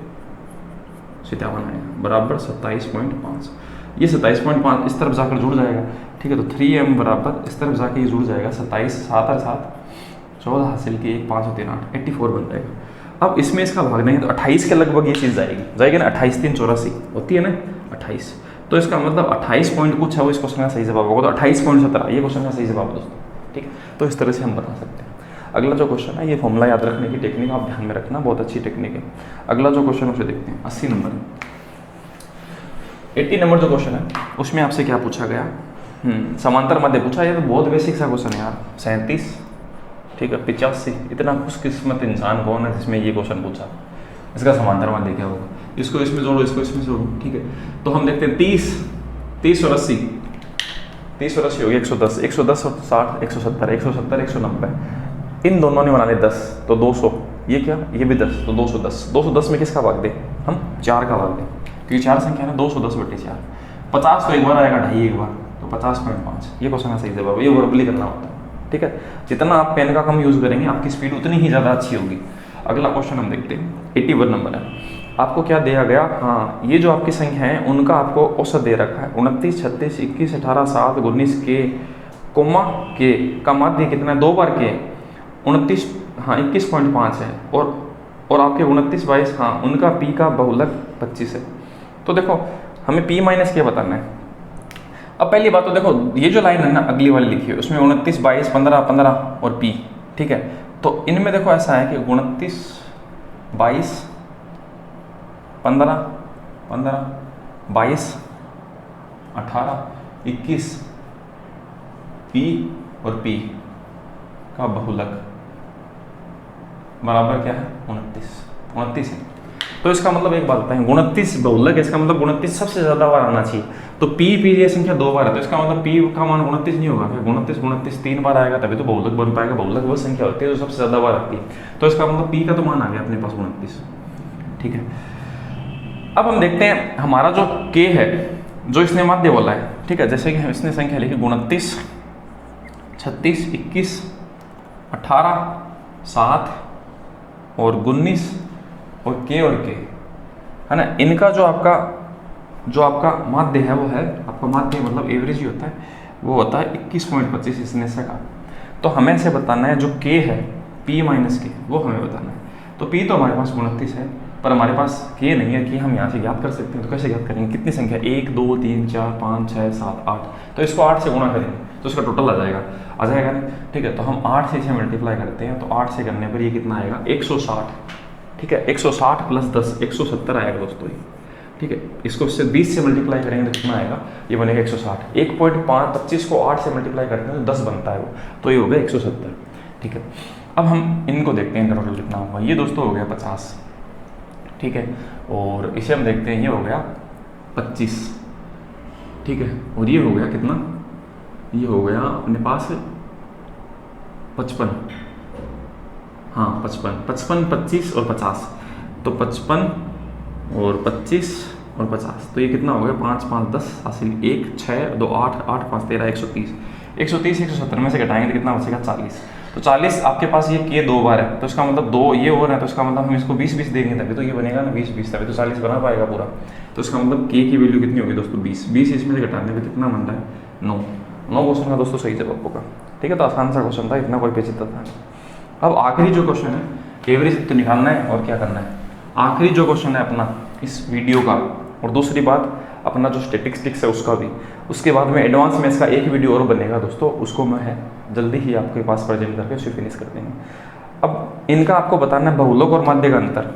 57 आएगा बराबर 27.5। ये 27.5 इस तरफ जाकर जुड़ जाएगा। ठीक है, तो 3m बराबर इस तरफ जाके ये जुड़ जाएगा, 27 7 और 7 14 हासिल की 1 5 और 3 8 84 बन जाएगा। अब इसमें इसका भाग देंगे तो 28 के लगभग ये चीज़ जाएगी ना, 28 3 84 होती है ना 28। तो इसका मतलब 28 पॉइंट कुछ है वो इस क्वेश्चन का सही जवाब होगा, तो 28.17 ये क्वेश्चन का सही जवाब है दोस्तों। ठीक है, तो इस तरह से हम बता सकते हैं। अगला जो क्वेश्चन है, ये फॉर्मूला याद रखने की टेक्निक आप ध्यान में रखना, बहुत अच्छी टेक्निक है। अगला जो क्वेश्चन उसे देखते हैं, 80 नंबर 80 नंबर जो क्वेश्चन है उसमें आपसे क्या पूछा गया, समांतर मध्य पूछा। ये तो बहुत बेसिक सा क्वेश्चन है यार, 37, ठीक है, 85। इतना खुशकिस्मत इंसान कौन है जिसमें ये क्वेश्चन पूछा, इसका समांतर मध्य क्या होगा, इसको इसमें जोड़ो, इसको इसमें जोड़ो। ठीक है, तो हम देखते हैं 30 और 80, 30 और 80 हो गया 110, 110 और 60 170, 170 190, इन दोनों ने बना लिया 10 तो 200, ये क्या, ये भी 10 तो 210। 210 में किसका भाग दें हम, 4 का भाग दें, क्योंकि 4 संख्या है ना, 210/4। 50 तो एक बार आएगा, 2.5 एक बार, तो 50.5 ये क्वेश्चन का सही जवाब। ये वर्बली करना होता है। ठीक है, जितना आप पेन का कम यूज़ करेंगे आपकी स्पीड उतनी ही ज़्यादा अच्छी होगी। अगला क्वेश्चन हम देखते हैं, 81 नंबर है। आपको क्या दिया गया, हाँ, ये जो आपकी संख्या है उनका आपको औसत दे रखा है, 29 36 21 18 7 19 के कोमा के का माध्य कितना है, 2 बार के 29, हाँ 21.5 है, और आपके 29 22, हाँ उनका पी का बहुलक 25 है। तो देखो हमें पी माइनस क्या बताना है। अब पहली बात तो देखो ये जो लाइन है ना अगली वाली लिखी है उसमें 29 22 15 15 और पी। ठीक है, तो इनमें देखो ऐसा है कि 29 22 15 15 22 18 21 पी और पी का बहुलक बराबर क्या है, 29 है। तो इसका मतलब एक बात बताएं, 29 बहुलक है, इसका मतलब 29 सबसे ज़्यादा बार आना चाहिए। तो पी ये संख्या 2 बार है, तो इसका मतलब पी का मान 29 नहीं होगा, फिर 29 3 बार आएगा तभी तो बहुलक बन पाएगा। बहुलक वो संख्या होती है जो सबसे ज़्यादा बार आती है, तो इसका मतलब पी का तो मान आ गया अपने पास 29। ठीक है, अब हम देखते हैं हमारा जो के है जो इसने माध्य बोला है। ठीक है, जैसे कि इसने संख्या लिखी 29 36 21 18 7 और 19 और के है ना, इनका जो आपका माध्य है वो है, आपका माध्य मतलब एवरेज ही होता है, वो होता है 21.25 इसने से का। तो हमें से बताना है जो के है पी माइनस के, वो हमें बताना है। तो पी तो हमारे पास 29 है, पर हमारे पास के नहीं है कि हम यहाँ से ज्ञात कर सकते हैं। तो कैसे ज्ञात करेंगे, कितनी संख्या, 1 2 3 4 5 6 7 8, तो इसको 8 से गुणा करेंगे तो इसका टोटल आ जाएगा ना। ठीक है, तो हम 8 से इसे मल्टीप्लाई करते हैं, तो 8 से करने पर ये कितना आएगा, 160। ठीक है, 160 + 10 170 आएगा दोस्तों ये। ठीक है, इसको इससे 20 से मल्टीप्लाई करेंगे तो कितना आएगा, ये बनेगा 160। 1.25 को 8 से मल्टीप्लाई करते हैं तो 10 बनता है वो, तो ये हो गया 170। ठीक है, अब हम इनको देखते हैं टोटल कितना होगा। ये दोस्तों हो गया 50। ठीक है, और इसे हम देखते हैं, ये हो गया 25। ठीक है, और ये हो गया कितना, ये हो गया अपने पास 55, हाँ 55 55 25 और 50, तो 55 और 25 और 50, तो ये कितना हो गया, 5 5 10 हासिल 1 6 2 8 8 5 13 130 170 में से घटाएंगे तो कितना बचेगा, 40। तो 40 आपके पास ये के 2 बार है, तो इसका मतलब 2 ये और है, तो इसका मतलब हम इसको 20 20 देंगे तभी तो ये बनेगा ना 20 20, तभी तो 40 बना पाएगा पूरा। तो इसका मतलब के की वैल्यू कितनी होगी दोस्तों, 20 20 इसमें से घटाने पर कितना बन रहा है, 9 क्वेश्चन का दोस्तों सही जवाब होगा। ठीक है, तो आसान सा क्वेश्चन था, इतना कोई पेचीदा था। अब आखिरी जो क्वेश्चन है, एवरेज तो निकालना है और क्या करना है। आखिरी जो क्वेश्चन है अपना इस वीडियो का, और दूसरी बात अपना जो स्टैटिस्टिक्स है उसका भी। उसके बाद में एडवांस में इसका एक वीडियो और बनेगा दोस्तों, उसको मैं है जल्दी ही आपके पास प्रेजेंट करके उसे फिनिश कर देंगे। अब इनका आपको बताना है बहुलक और माध्य का अंतर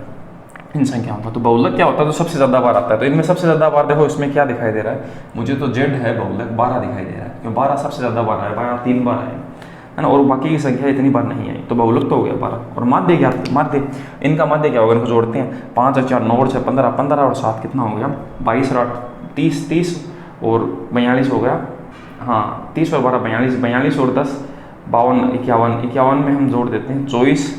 इन संख्याओं का। तो बहुलक क्या होता है, तो सबसे ज़्यादा बार आता है। तो इनमें सबसे ज़्यादा बार देखो इसमें क्या दिखाई दे रहा है, मुझे तो जेड है बहुलक 12 दिखाई दे रहा है, क्यों 12 सबसे ज़्यादा बार है, 12 3 बार है ना, और बाकी की संख्या इतनी बार नहीं आई। तो बहुलक तो हो गया 12। और माध्य क्या, माध्य इनका माध्य क्या होगा, इनको जोड़ते हैं 5 और 4 9 और 6 15, 15 और 7 कितना हो गया 22 और 8 30, 30 और 42 हो गया, हाँ 30 और 12 42, 42 और 10 52, 51, 51 में हम जोड़ देते हैं 24,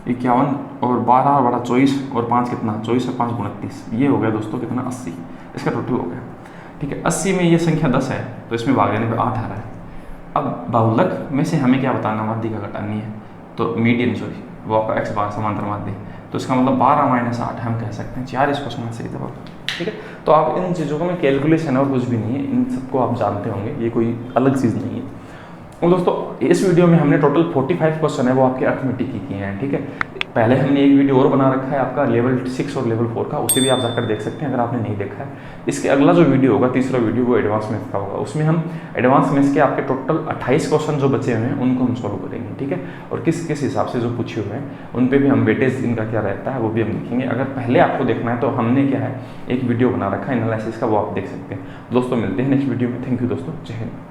51 और 12 और 12 24 और 5 कितना 24 और 5 29, ये हो गया दोस्तों कितना 80, इसका टोटल हो गया। ठीक है, 80 में ये संख्या 10 है तो इसमें भाग देने पे 8 आ रहा है। अब बहुलक में से हमें क्या बताना, माध्य का घटानी है, तो मीडियन सॉरी वो आपका x बार समांतर माध्य, तो इसका मतलब 12 माइनस 8 हम कह सकते हैं 4, इसको समझ सही था। ठीक है, तो आप इन चीज़ों का में कैलकुलेशन और कुछ भी नहीं है, इन सबको आप जानते होंगे, ये कोई अलग चीज़ नहीं है। और दोस्तों इस वीडियो में हमने टोटल 45 क्वेश्चन है वो आपके अर्थमेटिक की किए हैं। ठीक है, पहले हमने एक वीडियो और बना रखा है आपका लेवल 6 और लेवल 4 का, उसे भी आप जाकर देख सकते हैं अगर आपने नहीं देखा है। इसके अगला जो वीडियो होगा, तीसरा वीडियो, वो एडवांस मैथ्स का होगा, उसमें हम एडवांस मैथ्स के आपके टोटल 28 क्वेश्चन जो बचे हुए हैं उनको हम सॉल्व करेंगे। ठीक है, और किस किस हिसाब से जो पूछे हुए हैं उन पे भी हम वेटेज इनका क्या रहता है वो भी हम देखेंगे। अगर पहले आपको देखना है तो हमने क्या है एक वीडियो बना रखा है एनालिसिस का, वो आप देख सकते हैं। दोस्तों मिलते हैं नेक्स्ट वीडियो में। थैंक यू दोस्तों, जय हिंद।